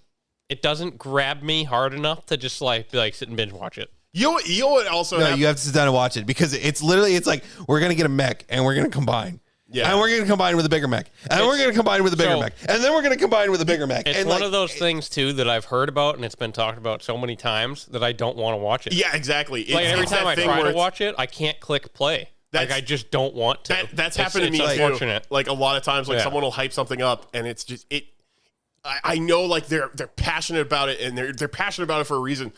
S1: It doesn't grab me hard enough to just like be like sit and binge watch it.
S4: You know what also
S2: No,
S4: happened?
S2: you have to sit down and watch it because it's literally, it's like, we're going to get a mech and we're going to combine.
S4: Yeah.
S2: And we're going to combine with a bigger mech. And we're going to combine with a bigger
S1: so-
S2: mech. And then we're going to combine with a bigger mech.
S1: It's
S2: and
S1: one
S2: like,
S1: of those things too that I've heard about and it's been talked about so many times that I don't want to watch it.
S4: Yeah, exactly.
S1: Like every
S4: It's
S1: time
S4: that
S1: I
S4: thing
S1: try
S4: where
S1: to
S4: it's-
S1: watch it, I can't click play. Like
S4: That's-
S1: I just don't want to.
S4: That's
S1: It's-
S4: happened to me
S1: it's
S4: too.
S1: unfortunate.
S4: Like a lot of times, like
S1: Yeah.
S4: someone will hype something up, and it's just it. I know, like they're passionate about it, and they're passionate about it for a reason.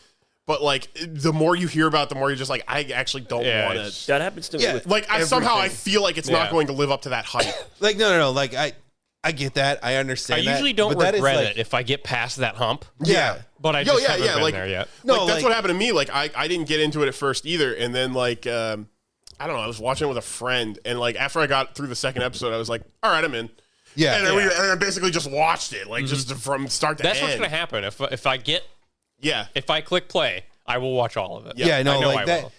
S4: But like the more you hear about it, the more you're just like, I actually don't
S1: Yeah,
S4: want
S1: it's-
S4: to.
S3: That happens to me
S2: Yeah,
S3: with
S4: Like somehow I feel like it's
S1: Yeah.
S4: not going to live up to that hype.
S2: like, no. Like, I get that. I understand
S1: I
S2: that.
S1: usually don't
S2: but that is
S1: regret
S2: like-
S1: it if I get past that hump.
S2: Yeah.
S1: But I
S4: Yo,
S1: just
S4: yeah,
S1: haven't
S4: yeah,
S1: been
S4: like-
S1: there yet.
S2: No,
S4: like that's
S2: like-
S4: what happened to me. Like I didn't get into it at first either, and then like I don't know, I was watching it with a friend, and like after I got through the second episode, I was like, all right, I'm in.
S2: Yeah.
S4: And, and I basically just watched it, like just from start to
S1: That's
S4: end.
S1: what's gonna happen. If I click play, I will watch all of it.
S2: Yeah, no,
S1: I know
S2: like
S1: I
S2: that.
S1: will.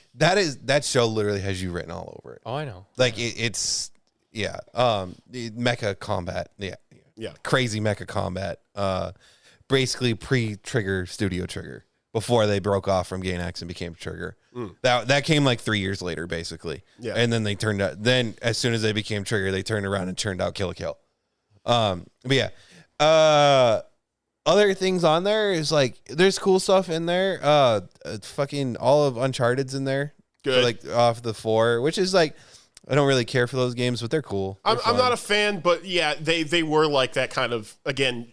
S2: That show literally has you written all over it.
S1: Oh, I know.
S2: Like it's yeah. The mecha combat. Yeah.
S4: Yeah.
S2: Crazy mecha combat. Basically pre-Trigger Studio Trigger before they broke off from Gainax and became Trigger. That came like 3 years later, basically.
S4: Yeah.
S2: And then they turned out. Then as soon as they became Trigger, they turned around and turned out Kill la Kill. But yeah. Other things on there is like there's cool stuff in there. Fucking all of Uncharted's in there.
S4: Good.
S2: Like off the 4, which is like I don't really care for those games, but they're cool.
S4: I'm
S2: They're
S4: not
S2: fun.
S4: a fan, but yeah, they were like that kind of, again,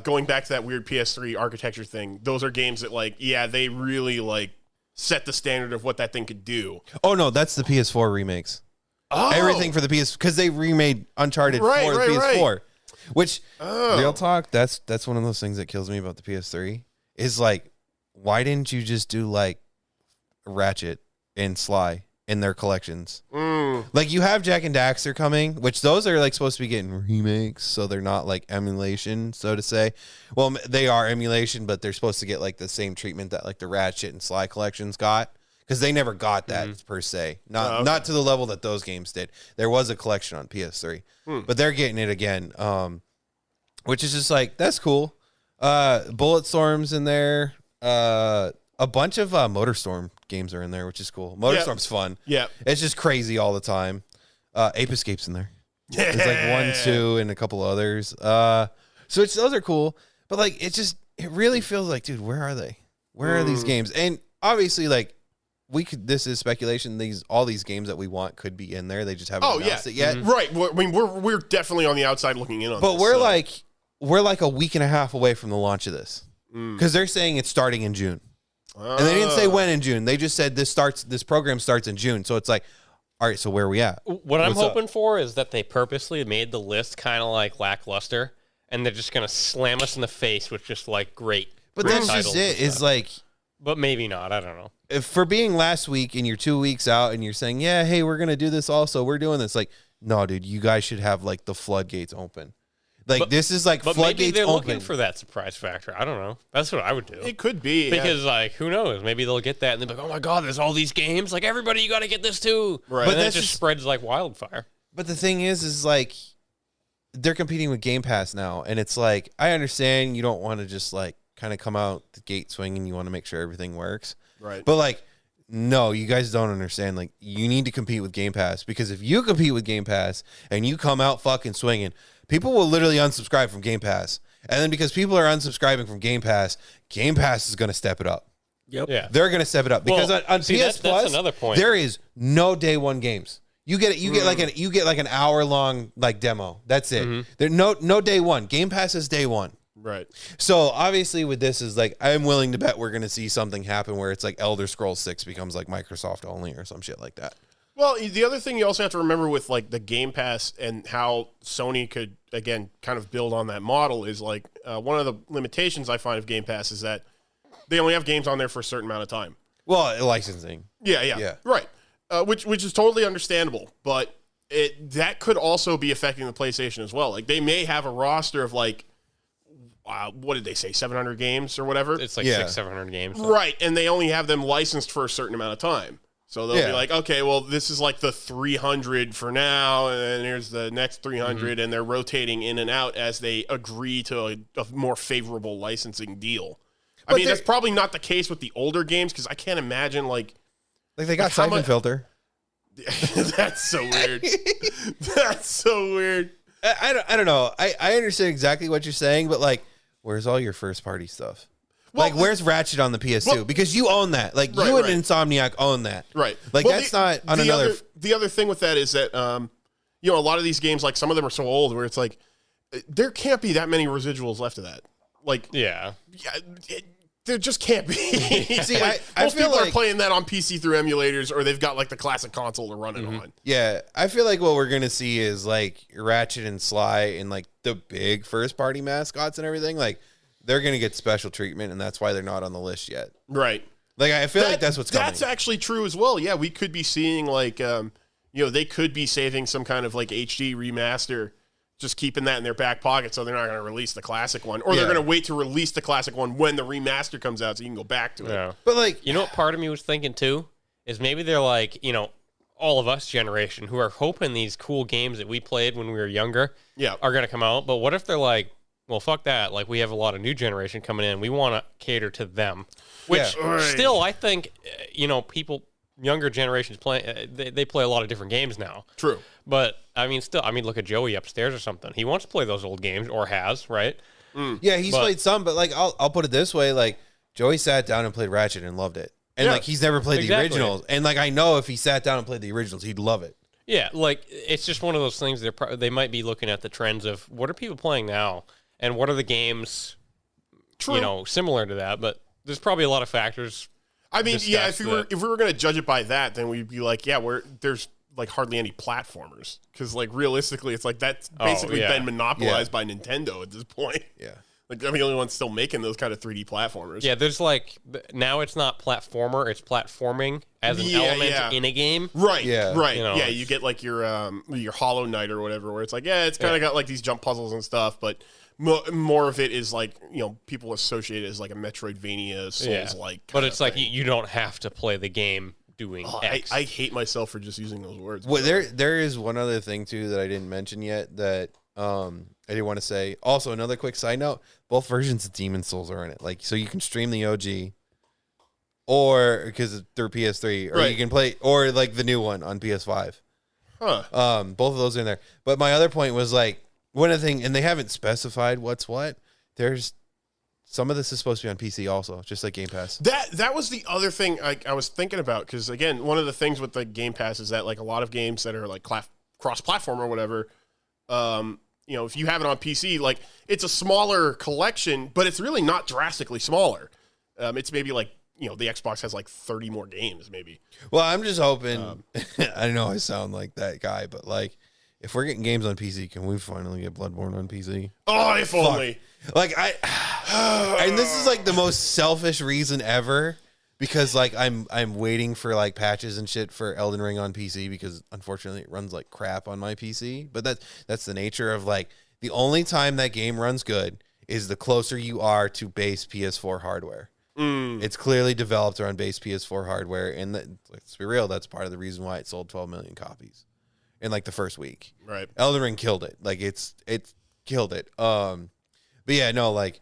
S4: going back to that weird PS3 architecture thing. Those are games that like, yeah, they really like set the standard of what that thing could do.
S2: Oh no, that's the PS4 remakes.
S4: Oh,
S2: Everything for the PS because they remade Uncharted
S4: Right,
S2: for the
S4: right,
S2: PS4. Which
S4: Oh.
S2: real talk, that's one of those things that kills me about the PS3 is like, why didn't you just do like Ratchet and Sly in their collections? Like you have Jack and Daxter coming, which those are like supposed to be getting remakes, so they're not like emulation, so to say. Well, they are emulation, but they're supposed to get like the same treatment that like the Ratchet and Sly collections got. Because they never got that per se, not to the level that those games did. There was a collection on PS3, but they're getting it again, which is just like that's cool. Bulletstorm's in there. A bunch of MotorStorm games are in there, which is cool. MotorStorm's fun.
S4: Yeah.
S2: It's just crazy all the time. Ape Escape's in there.
S4: Yeah.
S2: There's like 1, 2, and a couple others. So those are cool, but like it really feels like, dude, where are they? Where are these games? And obviously, like. This is speculation. All these games that we want could be in there. They just haven't announced it yet.
S4: Right. Well, I mean, we're definitely on the outside looking in on
S2: But
S4: this.
S2: we're like a week and a half away from the launch of this because they're saying it's starting in June, and they didn't say when in June. They just said this program starts in June. So it's like, all right. So where are we at?
S1: What I'm
S2: What's up?
S1: hoping for is that they purposely made the list kind of like lackluster, and they're just gonna slam us in the face with just like great.
S2: But
S1: great
S2: that's
S1: titles
S2: just
S1: and
S2: it. Is
S1: stuff.
S2: like.
S1: But maybe not. I don't know.
S2: If for being last week and you're 2 weeks out and you're saying, yeah, hey, we're going to do this also. We're doing this. Like, no, dude, you guys should have like the floodgates open. Like this is like
S1: But maybe
S2: floodgates
S1: they're
S2: open.
S1: looking for that surprise factor. I don't know. That's what I would do.
S4: It could be
S1: Because like who knows? Maybe they'll get that and they'll be like, oh my god, there's all these games. Like everybody, you got to get this too.
S4: Right.
S1: But
S2: But
S1: then it
S2: that's
S1: just
S2: just-
S1: spreads like wildfire.
S2: But the thing is like they're competing with Game Pass now, and it's like I understand you don't want to just like kind of come out the gate swinging. You want to make sure everything works,
S4: right.
S2: but like. No, you guys don't understand. Like, you need to compete with Game Pass because if you compete with Game Pass and you come out fucking swinging, people will literally unsubscribe from Game Pass. And then because people are unsubscribing from Game Pass is going to step it up.
S3: Yep.
S1: Yeah.
S2: They're going to step it up because
S1: Well,
S2: on
S1: see,
S2: PS
S1: that's
S2: Plus,
S1: another point.
S2: there is no day one games. You get like an hour long like demo. That's it. There no day one. Game Pass is day one.
S4: Right.
S2: So obviously with this is like I'm willing to bet we're going to see something happen where it's like Elder Scrolls 6 becomes like Microsoft only or some shit like that.
S4: Well, the other thing you also have to remember with like the Game Pass and how Sony could again kind of build on that model is like one of the limitations I find of Game Pass is that they only have games on there for a certain amount of time.
S2: Well, licensing.
S4: Yeah. Right. Which is totally understandable, but that could also be affecting the PlayStation as well. Like they may have a roster of like what did they say, 700 games or whatever?
S1: It's like
S2: Yeah.
S1: 600-700 games.
S4: Right, and they only have them licensed for a certain amount of time. So they'll be
S2: Yeah.
S4: like, okay, well, this is like the 300 for now, and then here's the next 300, and they're rotating in and out as they agree to a more favorable licensing deal. I mean,
S2: they're-
S4: that's probably not the case with the older games, because I can't imagine, like,
S2: Like they got
S4: Like, how
S2: Siphon
S4: much-
S2: Filter.
S4: that's so weird. That's so weird.
S2: I don't know. I understand exactly what you're saying, but like, where's all your first party stuff?
S4: Well,
S2: like, where's Ratchet on the PS2?
S4: well-
S2: because you own that. Like,
S4: Right,
S2: you and
S4: right.
S2: Insomniac own that.
S4: Right.
S2: Like,
S4: Well,
S2: that's not on another.
S4: The other thing with that is that, a lot of these games, like some of them are so old where it's like, there can't be that many residuals left of that. Like,
S1: Yeah.
S4: there just can't be.
S2: See,
S4: Like,
S2: I
S4: most
S2: feel
S4: people are
S2: like-
S4: playing that on PC through emulators, or they've got like the classic console to run it on.
S2: Yeah, I feel like what we're gonna see is like Ratchet and Sly and like the big first party mascots and everything. Like, they're gonna get special treatment, and that's why they're not on the list yet.
S4: Right.
S2: Like, I feel like that's what's coming.
S4: That's actually true as well. Yeah, we could be seeing like, they could be saving some kind of like HD remaster, just keeping that in their back pocket, so they're not going to release the classic one, or they're
S2: Yeah.
S4: going to wait to release the classic one when the remaster comes out, so you can go back to it.
S1: Yeah.
S2: But like,
S1: You know what part of me was thinking too? Is maybe they're like, all of us generation who are hoping these cool games that we played when we were younger
S4: Yeah.
S1: are going to come out. But what if they're like, well, fuck that. Like, we have a lot of new generation coming in. We want to cater to them. Which
S2: Yeah.
S1: still, I think, people, younger generations play, they play a lot of different games now.
S4: True.
S1: But, look at Joey upstairs or something. He wants to play those old games, or has, right?
S2: yeah, he's
S1: But-
S2: played some, but like, I'll put it this way: like, Joey sat down and played Ratchet and loved it, and
S4: Yeah.
S2: like, he's never played the
S1: Exactly.
S2: originals, and like, I know if he sat down and played the originals, he'd love it.
S1: Yeah, like it's just one of those things. They might be looking at the trends of what are people playing now, and what are the games,
S4: True.
S1: similar to that. But there's probably a lot of factors.
S4: I mean, yeah, if
S1: discuss
S4: we were going to judge it by that, then we'd be like, yeah, there's like hardly any platformers, because like realistically, it's like that's basically
S1: yeah.
S4: been monopolized by Nintendo at this point.
S2: Yeah.
S4: Like they're the only ones still making those kind of 3D platformers.
S1: Yeah, there's like now it's not platformer; it's platforming as an
S4: Yeah,
S1: element
S4: yeah.
S1: in a game.
S4: Right,
S2: Yeah.
S4: right,
S1: You know,
S4: yeah. You get like your Hollow Knight or whatever, where it's like, yeah, it's kind of got like these jump puzzles and stuff, but more of it is like people associate it as like a Metroidvania, Souls like.
S1: But it's like you don't have to play the game doing X.
S4: I hate myself for just using those words.
S2: Well, there is one other thing too that I didn't mention yet that I didn't want to say. Also, another quick side note: both versions of Demon Souls are in it. Like, so you can stream the OG, or because through PS3, or
S4: Right.
S2: you can play, or like the new one on PS5.
S4: Huh.
S2: Both of those are in there. But my other point was like one of the thing, and they haven't specified what's what. There's some of this is supposed to be on PC also, just like Game Pass.
S4: That was the other thing I was thinking about, because again, one of the things with the Game Pass is that like a lot of games that are like cross-platform or whatever, if you have it on PC, like it's a smaller collection, but it's really not drastically smaller. It's maybe like the Xbox has like 30 more games, maybe.
S2: Well, I'm just hoping. I know I sound like that guy, but like, if we're getting games on PC, can we finally get Bloodborne on PC?
S4: Oh, if only.
S2: Like and this is like the most selfish reason ever, because like I'm waiting for like patches and shit for Elden Ring on PC, because unfortunately it runs like crap on my PC. But that's the nature of like The only time that game runs good is the closer you are to base PS4 hardware. It's clearly developed around base PS4 hardware, and let's be real, that's part of the reason why it sold 12 million copies in like the first week.
S4: Right.
S2: Elden Ring killed it. Like it killed it. But yeah, no, like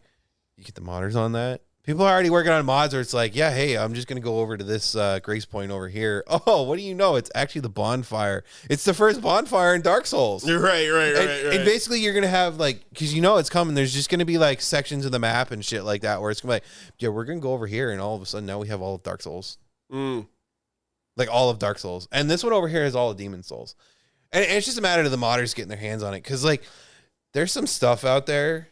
S2: you get the modders on that. People are already working on mods where it's like, yeah, hey, I'm just going to go over to this Grace Point over here. Oh, what do you know? It's actually the bonfire. It's the first bonfire in Dark Souls.
S4: You're right.
S2: And basically you're going to have like, because you know it's coming, there's just going to be like sections of the map and shit like that where it's going to be like, yeah, we're going to go over here and all of a sudden now we have all of Dark Souls. Like all of Dark Souls. And this one over here is all of Demon Souls. And it's just a matter of the modders getting their hands on it. Because like there's some stuff out there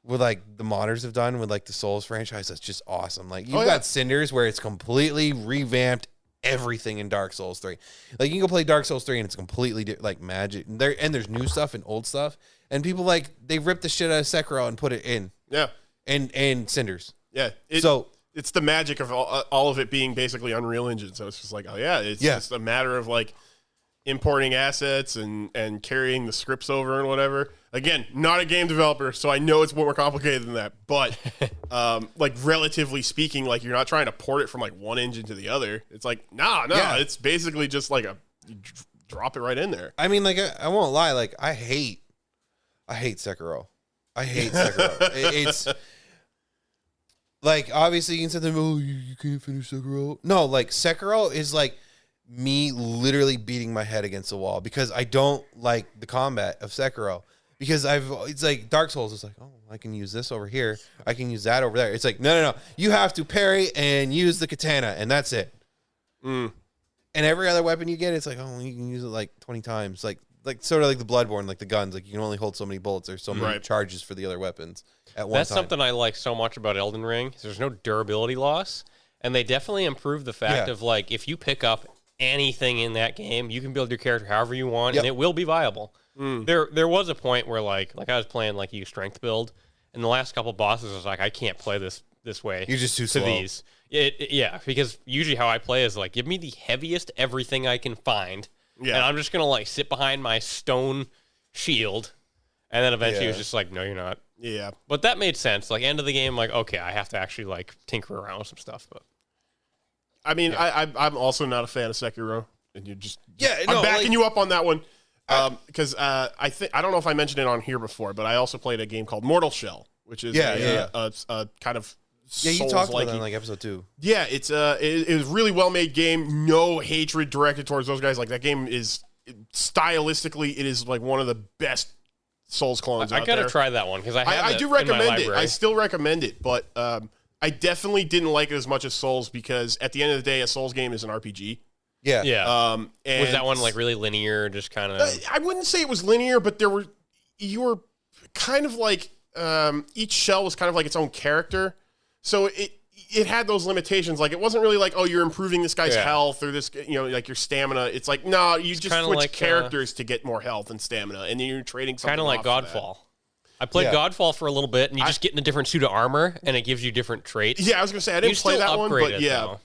S2: with like the modders have done with like the Souls franchise that's just awesome. Like you've got Cinders where it's completely revamped everything in Dark Souls 3. Like you can go play Dark Souls 3 and it's completely like magic. There's new stuff and old stuff. And people like they ripped the shit out of Sekiro and put it in.
S4: Yeah.
S2: And Cinders.
S4: Yeah. It's the magic of all of it being basically Unreal Engine. So it's just like, it's just a matter of like importing assets and carrying the scripts over and whatever. Again, not a game developer, so I know it's more complicated than that. But like relatively speaking, like you're not trying to port it from like one engine to the other. It's like, it's basically just like you drop it right in there.
S2: I mean, like I won't lie, like I hate Sekiro. I hate Sekiro. It's like obviously you can say, oh, you can't finish Sekiro. No, like Sekiro is like me literally beating my head against the wall because I don't like the combat of Sekiro. Because it's like Dark Souls. It's like, oh, I can use this over here. I can use that over there. It's like, no. You have to parry and use the katana, and that's it. And every other weapon you get, it's like, oh, you can use it like 20 times. Like sort of like the Bloodborne, like the guns. Like you can only hold so many bullets. There's so many charges for the other weapons at one time.
S1: That's something I like so much about Elden Ring. There's no durability loss, and they definitely improved the fact of like if you pick up anything in that game, you can build your character however you want, and it will be viable. There was a point where like I was playing like strength build, and the last couple bosses I was like, I can't play this way.
S2: You're just too slow.
S1: These. Yeah, because usually how I play is like give me the heaviest everything I can find, and I'm just gonna like sit behind my stone shield, and then eventually it was just like, no, you're not.
S4: Yeah,
S1: but that made sense. Like end of the game, like okay, I have to actually like tinker around with some stuff, but.
S4: I mean, I'm also not a fan of Sekiro, and you just
S2: I'm
S4: backing you up on that one because I don't know if I mentioned it on here before, but I also played a game called Mortal Shell, which is a kind of
S2: you talked about that in like episode 2.
S4: Yeah, it was a really well made game. No hatred directed towards those guys. Like that game is stylistically, it is like one of the best Souls clones.
S1: I gotta try that one because I
S4: do recommend it. I still recommend it, but I definitely didn't like it as much as Souls because at the end of the day, a Souls game is an RPG.
S2: Yeah.
S1: And was that one like really linear? Just kind of.
S4: I wouldn't say it was linear, but you were kind of like each shell was kind of like its own character, so it had those limitations. Like it wasn't really like, oh, you're improving this guy's health or this, like your stamina. It's like no, you just switch like, characters to get more health and stamina, and then you're trading something.
S1: Kind of like Godfall. I played Godfall for a little bit, and you just get in a different suit of armor, and it gives you different traits.
S4: Yeah, I was gonna say I didn't play that one, but yeah.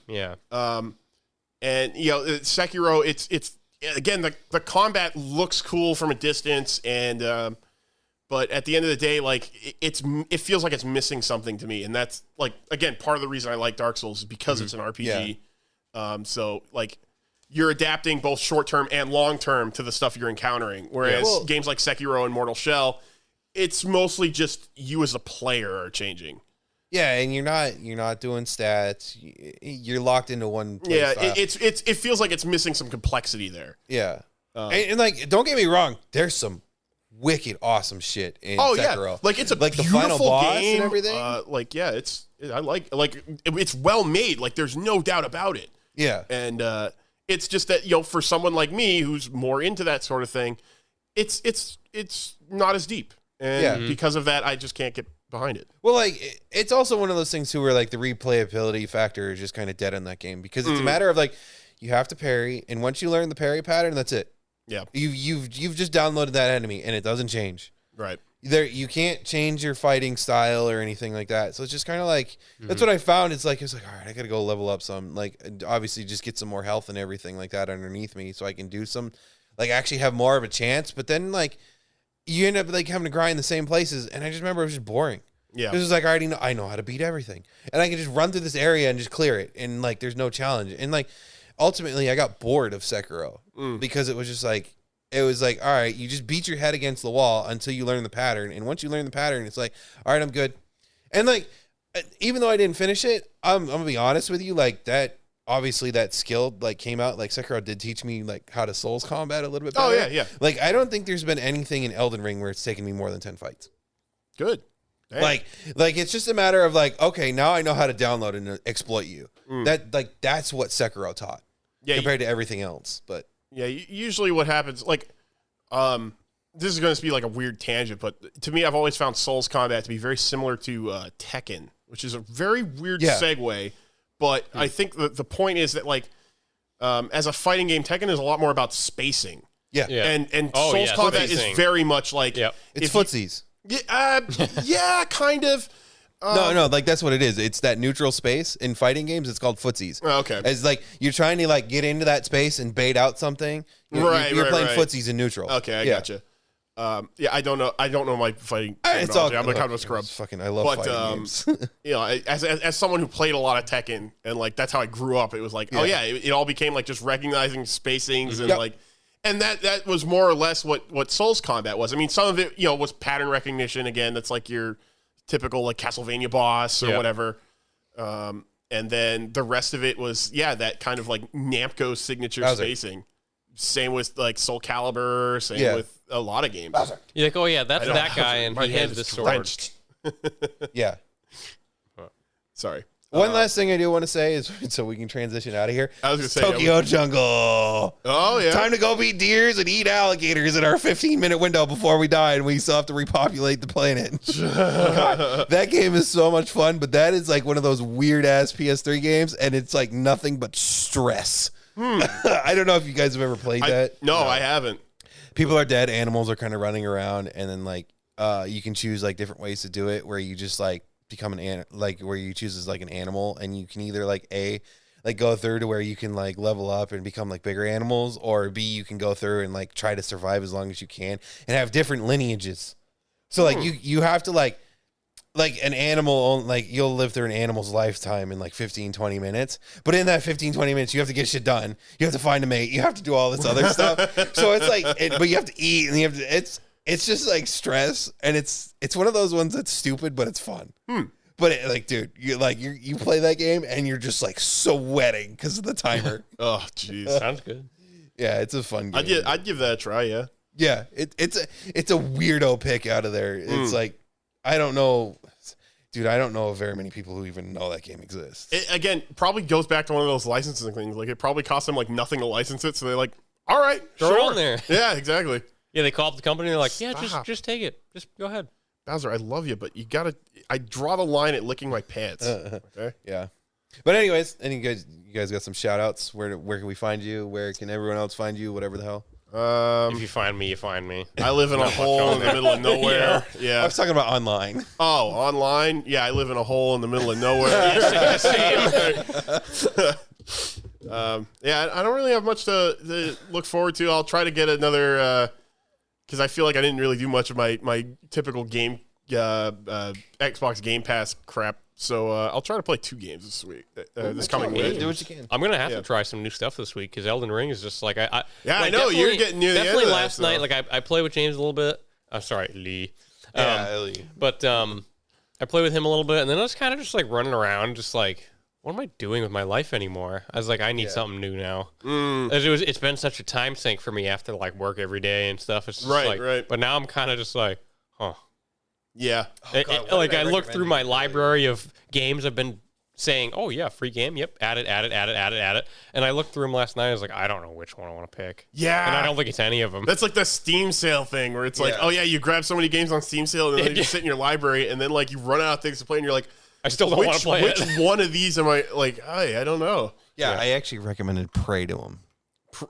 S4: And Sekiro, it's again the combat looks cool from a distance, and but at the end of the day, like it feels like it's missing something to me, and that's like again part of the reason I like Dark Souls is because it's an RPG. So like you're adapting both short term and long term to the stuff you're encountering, whereas games like Sekiro and Mortal Shell, it's mostly just you as a player are changing.
S2: Yeah, and you're not doing stats. You're locked into one play style.
S4: It feels like it's missing some complexity there.
S2: Yeah. And like don't get me wrong, there's some wicked awesome shit in Sekiro.
S4: Yeah. Like it's a
S2: like
S4: beautiful
S2: the final boss
S4: game
S2: and everything.
S4: I like it's well made. Like there's no doubt about it.
S2: Yeah.
S4: And it's just that for someone like me who's more into that sort of thing, it's not as deep. And because of that, I just can't get behind it.
S2: Well, like it's also one of those things too where like the replayability factor is just kind of dead in that game because it's a matter of like you have to parry, and once you learn the parry pattern, that's it.
S4: Yeah,
S2: you've just downloaded that enemy, and it doesn't change.
S4: Right.
S2: You can't change your fighting style or anything like that. So it's just kind of like that's what I found. It's like all right, I gotta go level up some. Like obviously just get some more health and everything like that underneath me, so I can do some like actually have more of a chance. But then like you end up like having to grind the same places. And I just remember it was just boring.
S4: Yeah.
S2: It was like, I know how to beat everything. And I can just run through this area and just clear it. And like, there's no challenge. And like, ultimately, I got bored of Sekiro because it was just like, all right, you just beat your head against the wall until you learn the pattern. And once you learn the pattern, it's like, all right, I'm good. And like, even though I didn't finish it, I'm going to be honest with you, like that, obviously that skill like came out, like Sekiro did teach me like how to Souls combat a little bit better.
S4: Oh, yeah.
S2: Like, I don't think there's been anything in Elden Ring where it's taken me more than 10 fights.
S4: Good. Dang.
S2: Like it's just a matter of like, okay, now I know how to download and exploit you. That's what Sekiro taught compared to everything else. But
S4: yeah, usually what happens, like, this is going to be like a weird tangent, but to me, I've always found Souls combat to be very similar to Tekken, which is a very weird segue. But I think the point is that like, as a fighting game, Tekken is a lot more about spacing.
S2: Yeah.
S4: And Souls combat is very much like
S2: it's footsies.
S4: Yeah, kind of.
S2: No, like that's what it is. It's that neutral space in fighting games. It's called footsies.
S4: Oh, okay.
S2: It's like you're trying to like get into that space and bait out something. You're playing footsies in neutral.
S4: Okay, I gotcha. I don't know my fighting.
S2: It's all,
S4: I'm kind of a scrub.
S2: I love fighting games.
S4: You know, as someone who played a lot of Tekken and like that's how I grew up. It was like, it all became like just recognizing spacings and like. And that was more or less what Souls combat was. I mean, some of it, you know, was pattern recognition. Again, that's like your typical like Castlevania boss or whatever. And then the rest of it was, that kind of like Namco signature spacing. Same with like Soul Calibur. Same with a lot of games.
S1: You're like, oh yeah, that's that guy, and he has this sword.
S2: Yeah.
S4: Sorry.
S2: One last thing I do want to say is, so we can transition out of here.
S4: I was going to say
S2: Tokyo Jungle.
S4: Oh yeah.
S2: Time to go beat deers and eat alligators in our 15-minute window before we die, and we still have to repopulate the planet. God, that game is so much fun, but that is like one of those weird ass PS3 games, and it's like nothing but stress. I don't know if you guys have ever played that.
S4: No, I haven't.
S2: People are dead, animals are kind of running around, and then like you can choose like different ways to do it, where you just like become where you choose as like an animal, and you can either like go through to where you can like level up and become like bigger animals, or B, you can go through and like try to survive as long as you can and have different lineages. So like you have to like an animal, like you'll live through an animal's lifetime in like 15-20 minutes, but in that 15-20 minutes you have to get shit done, you have to find a mate, you have to do all this other stuff. So it's like but you have to eat, and you have to it's just like stress, and it's one of those ones that's stupid, but it's fun. But like, dude, you play that game and you're just like sweating because of the timer.
S4: Oh, jeez,
S1: sounds good.
S2: Yeah, it's a fun game.
S4: I'd give that a try. Yeah,
S2: yeah, it's a weirdo pick out of there. It's like, I don't know, dude. I don't know of very many people who even know that game exists.
S4: It, again, probably goes back to one of those licensing things. Like it probably cost them like nothing to license it, so they're like, all right,
S1: throw it on there.
S4: Yeah, exactly.
S1: Yeah, they call up the company and they're like, yeah, just take it. Just go ahead.
S4: Bowser, I love you, but you gotta. I draw the line at licking my pants. Okay.
S2: Yeah. But anyways, you guys got some shout outs? Where can we find you? Where can everyone else find you? Whatever the hell.
S1: If you find me, you find me.
S4: I live in a hole in the middle of nowhere. Yeah.
S2: I was talking about online.
S4: Oh, online? Yeah, I live in a hole in the middle of nowhere. Yeah, I don't really have much to look forward to. I'll try to get another, because I feel like I didn't really do much of my typical game, Xbox Game Pass crap. So I'll try to play 2 games this week, this coming week.
S2: Do what you can.
S1: I'm gonna have to try some new stuff this week because Elden Ring is just like
S4: I know you're getting near the end of
S1: definitely
S4: that,
S1: last night. Like I played with James a little bit. I'm sorry, Lee.
S2: Lee.
S1: But I played with him a little bit, and then I was kind of just like running around, just like, what am I doing with my life anymore? I was like, I need something new now. It's been such a time sink for me after like work every day and stuff. It's just right. But now I'm kind of just like, huh.
S4: Yeah.
S1: Like I looked through my library of games I've been saying, oh yeah, free game. Yep. Add it. And I looked through them last night. I was like, I don't know which one I want to pick.
S4: Yeah.
S1: And I don't think it's any of them.
S4: That's like the Steam sale thing where it's like, oh yeah, you grab so many games on Steam sale and then they just sit in your library and then like you run out of things to play and you're like,
S1: I still don't want to play
S4: it. Which one of these am I like, I don't know.
S2: Yeah, I actually recommended Prey to him.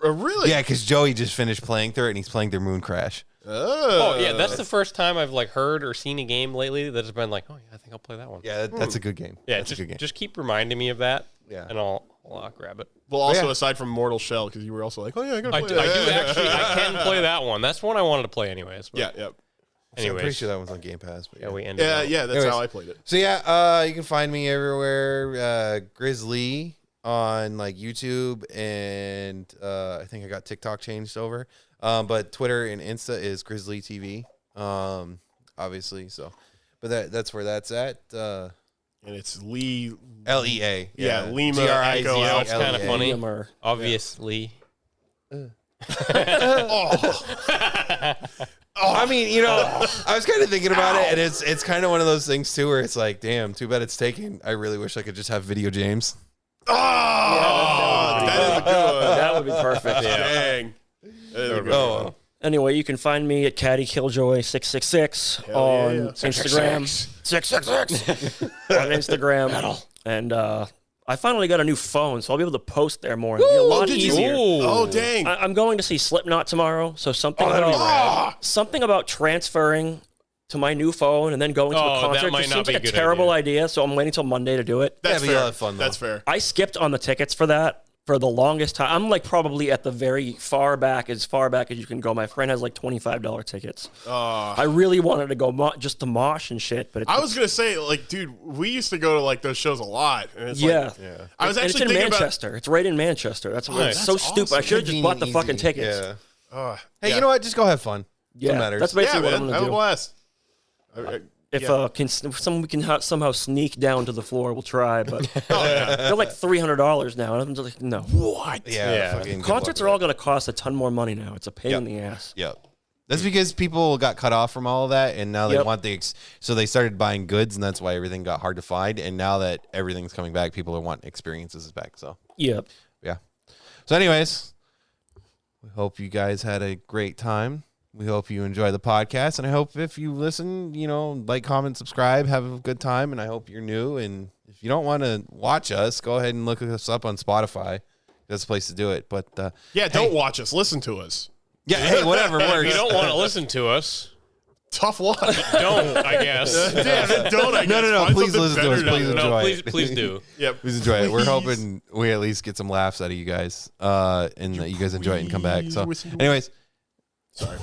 S4: Really?
S2: Yeah, because Joey just finished playing through it and he's playing through Moon Crash.
S1: Oh yeah, that's the first time I've like heard or seen a game lately that's been like, oh yeah, I think I'll play that one.
S2: Yeah, that's a good game.
S1: Yeah,
S2: that's a good game.
S1: Just keep reminding me of that.
S2: Yeah,
S1: and I'll grab it.
S4: Well, also aside from Mortal Shell, because you were also like, oh yeah, I gotta play that.
S1: I do actually. I can play that one. That's one I wanted to play anyways. But.
S4: Yeah.
S2: So I'm pretty
S1: Anyways,
S2: sure that one's on Game Pass. But
S1: yeah, we ended.
S4: Yeah,
S1: out.
S4: yeah, that's
S2: Anyways.
S4: how I played it.
S2: So yeah, you can find me everywhere. Grizzly on like YouTube, and I think I got TikTok changed over. But Twitter and Insta is Grizzly TV. Obviously. So, but that's where that's at.
S4: And it's Lee.
S2: LEA.
S4: Yeah, Lima
S2: GRIZ.
S4: Echo
S1: You know, it's kind of
S2: LEA.
S1: funny.
S3: Liam.
S1: Obviously.
S2: I mean, you know, I was kind of thinking about it, and it's kind of one of those things too, where it's like, damn, too bad it's taken. I really wish I could just have Video James.
S4: Oh, that is a good one.
S3: That would be perfect.
S4: Dang. That is a good
S2: Oh,
S4: one.
S3: Anyway, you can find me at Caddy Killjoy 666
S4: Hell
S3: on
S4: yeah.
S3: Instagram. 666 on Instagram. And I finally got a new phone, so I'll be able to post there more. It'll be a lot
S4: did you?
S3: easier.
S4: Oh, dang.
S3: I'm going to see Slipknot tomorrow, so something
S4: that'd be
S3: about something about transferring to my new phone and then going to
S1: Oh,
S3: a
S1: that
S3: concert
S1: might
S3: just
S1: not
S3: seems
S1: be
S3: like
S1: a
S3: a
S1: good
S3: terrible
S1: idea.
S3: idea. So I'm waiting till Monday to do it.
S4: That's
S2: Yeah, but you'll
S4: fair.
S2: have fun, though.
S4: That's fair.
S3: I skipped on the tickets for that for the longest time. I'm like probably at the very far back as you can go. My friend has like $25 tickets. I really wanted to go just to mosh and shit, but
S4: I was going to say, like, dude, we used to go to, like, those shows a lot. And it's
S3: yeah.
S4: Like, I was
S3: And it's
S4: actually
S3: in
S4: thinking
S3: Manchester. It's right in Manchester. That's why it's
S1: Nice.
S3: so
S4: That's
S3: stupid. I
S4: awesome.
S3: should have just bought the fucking
S2: Convenient,
S3: tickets.
S2: easy.
S4: about...
S2: Hey,
S4: yeah.
S2: you know what? Just go have fun.
S3: Yeah,
S2: What matters.
S3: that's
S4: Yeah,
S3: basically what I'm
S4: man.
S3: gonna
S4: Have a
S3: do.
S4: blast.
S3: If we can somehow sneak down to the floor, we'll try. But
S4: Oh, yeah.
S3: they're like $300 now. And I'm just like, no.
S4: What?
S2: Yeah. Fucking good
S3: Concerts
S2: luck
S3: are all
S2: with
S3: going to cost a ton more money now. It's a pain in the ass.
S2: that. Yep. That's because people got cut off from all of that, and now they
S3: Yep.
S2: want so they started buying goods, and that's why everything got hard to find. And now that everything's coming back, people are wanting experiences back. So
S3: Yep.
S2: yeah. So, anyways, we hope you guys had a great time. We hope you enjoy the podcast, and I hope if you listen, you know, like, comment, subscribe, have a good time, and I hope you're new. And if you don't want to watch us, go ahead and look us up on Spotify. That's the place to do it. But
S4: Yeah, don't watch us. Listen to us.
S2: yeah, hey, whatever
S1: If
S2: works.
S1: you don't want to listen to us,
S4: Tough luck.
S1: don't, I guess.
S4: Damn, don't I
S2: No,
S4: guess.
S2: no,
S4: Find
S2: please
S4: something
S2: listen to
S4: better
S2: us.
S4: to
S2: Please
S4: do.
S2: enjoy
S1: No,
S2: it.
S1: please do.
S4: Yep.
S2: Please enjoy it. We're
S4: Please.
S2: hoping we at least get some laughs out of you guys, and that you guys enjoy it and come back. So,
S4: Listen to-
S2: anyways,
S4: Sorry.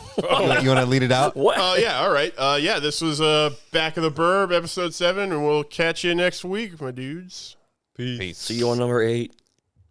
S2: you want to lead it out?
S3: What?
S4: Yeah, all right. Yeah, this was Back of the Burb, episode 7, and we'll catch you next week, my dudes.
S2: Peace.
S3: See you on number 8.